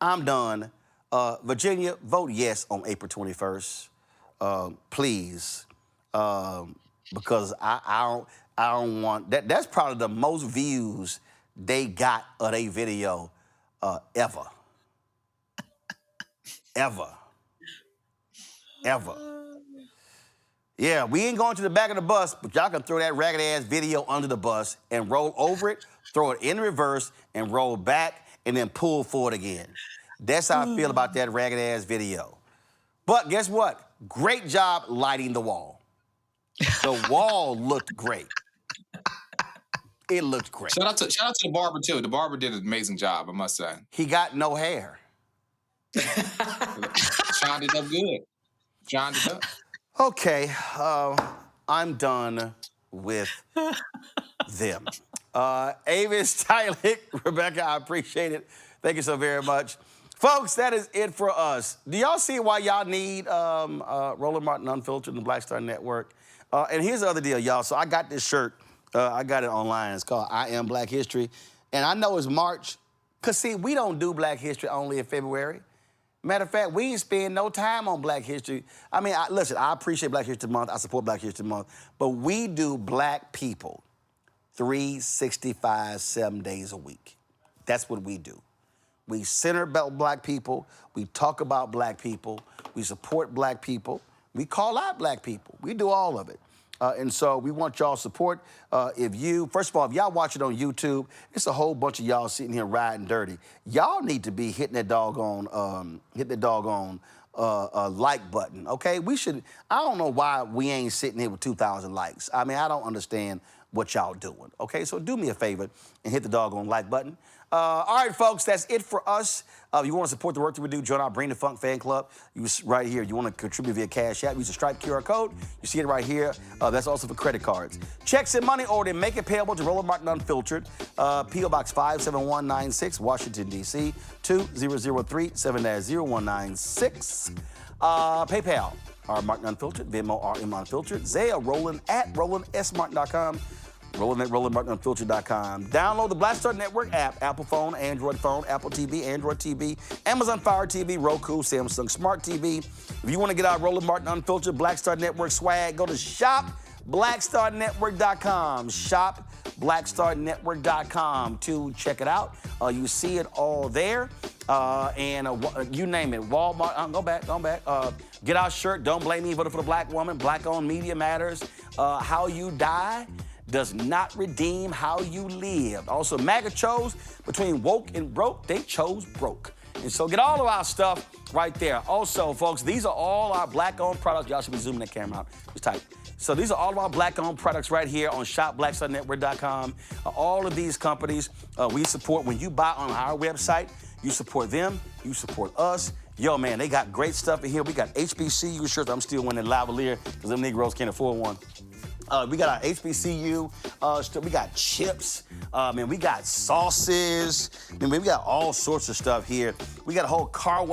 I'm done. Virginia, vote yes on April 21st. Please, because I don't want that. That's probably the most views they got of a video ever. Ever. Yeah, we ain't going to the back of the bus, but y'all can throw that ragged-ass video under the bus and roll over it, throw it in reverse, and roll back, and then pull forward again. That's how I feel about that ragged-ass video. But guess what? Great job lighting the wall. The wall looked great. It looked great. Shout out to the barber, too. The barber did an amazing job, I must say. He got no hair. Shined it up good. Shined it up. Okay, I'm done with them. Avis, Tyler, Rebecca, I appreciate it. Thank you so very much. Folks, that is it for us. Do y'all see why y'all need Roland Martin Unfiltered and the Black Star Network? And here's the other deal, y'all. So I got this shirt. I got it online. It's called I Am Black History. And I know it's March. Because, see, we don't do Black History only in February. Matter of fact, we ain't spend no time on Black History. I mean, listen, I appreciate Black History Month. I support Black History Month. But we do black people 365, 7 days a week. That's what we do. We center about black people. We talk about black people. We support black people. We call out black people. We do all of it. And so we want y'all support. First of all, if y'all watch it on YouTube, it's a whole bunch of y'all sitting here riding dirty. Y'all need to be hitting that doggone, like button, okay? I don't know why we ain't sitting here with 2,000 likes. I mean, I don't understand what y'all doing, okay? So do me a favor and hit the doggone like button. All right, folks, that's it for us. If you want to support the work that we do, join our Bring the Funk fan club. Right here, you want to contribute via Cash App, use the Stripe QR code. You see it right here. That's also for credit cards. Checks and money order, make it payable to Roland Martin Unfiltered. P.O. Box 57196, Washington, D.C., 20037 0196. PayPal, R Martin Unfiltered, Venmo, RM Unfiltered, Zelle, Roland at RolandSMartin.com. Roland at RolandMartinUnfiltered.com. Download the Black Star Network app, Apple phone, Android phone, Apple TV, Android TV, Amazon Fire TV, Roku, Samsung Smart TV. If you want to get our Roland Martin Unfiltered Black Star Network swag, go to shopblackstarnetwork.com. Shopblackstarnetwork.com to check it out. You see it all there. You name it, Walmart, go back. Get our shirt, Don't Blame Me, Vote for the Black Woman, Black-owned media matters. How you die does not redeem how you live. Also, MAGA chose between woke and broke. They chose broke. And so get all of our stuff right there. Also, folks, these are all our black-owned products. Y'all should be zooming that camera out. Just type. So these are all of our black-owned products right here on shopblackstarnetwork.com. All of these companies we support. When you buy on our website, you support them, you support us. Yo, man, they got great stuff in here. We got HBCU shirts. I'm still winning lavalier because them Negroes can't afford one. We got our HBCU stuff. We got chips. We got sauces. We got all sorts of stuff here. We got a whole car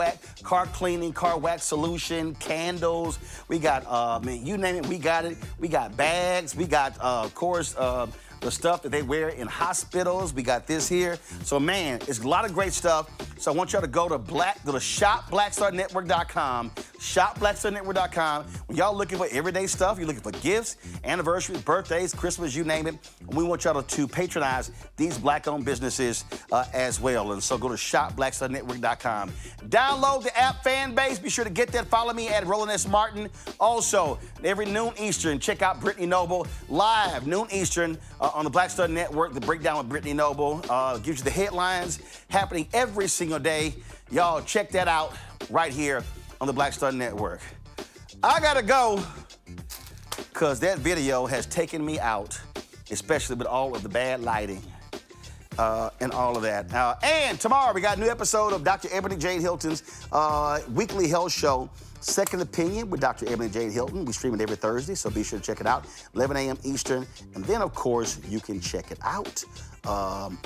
cleaning, car wax solution, candles. We got, you name it, we got it. We got bags. We got, of course, the stuff that they wear in hospitals. We got this here. So, man, it's a lot of great stuff. So I want y'all to go to shopblackstarnetwork.com. Shopblackstarnetwork.com. When y'all looking for everyday stuff, you're looking for gifts, anniversaries, birthdays, Christmas, you name it. And we want y'all to patronize these black-owned businesses as well. And so go to shopblackstarnetwork.com. Download the app Fan Base. Be sure to get that. Follow me at Roland S. Martin. Also, every noon Eastern, check out Brittany Noble live, noon Eastern, on the Black Star Network. The breakdown with Brittany Noble gives you the headlines happening every single day. Y'all check that out right here on the Black Star Network. I gotta go because that video has taken me out, especially with all of the bad lighting and all of that. And tomorrow we got a new episode of Dr. Ebony Jade Hilton's weekly health show, Second Opinion with Dr. Ebony Jade Hilton. We stream it every Thursday, so be sure to check it out, 11 a.m. Eastern. And then, of course, you can check it out.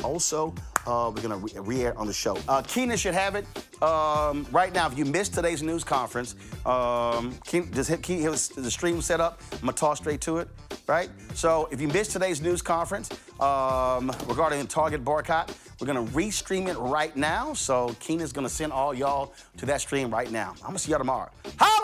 Also, we're going to re-air on the show. Keena should have it right now. If you missed today's news conference, just hit the stream set up. I'm going to toss straight to it, right? So if you missed today's news conference regarding the Target boycott, we're going to re-stream it right now. So Keena's going to send all y'all to that stream right now. I'm going to see y'all tomorrow. Hi!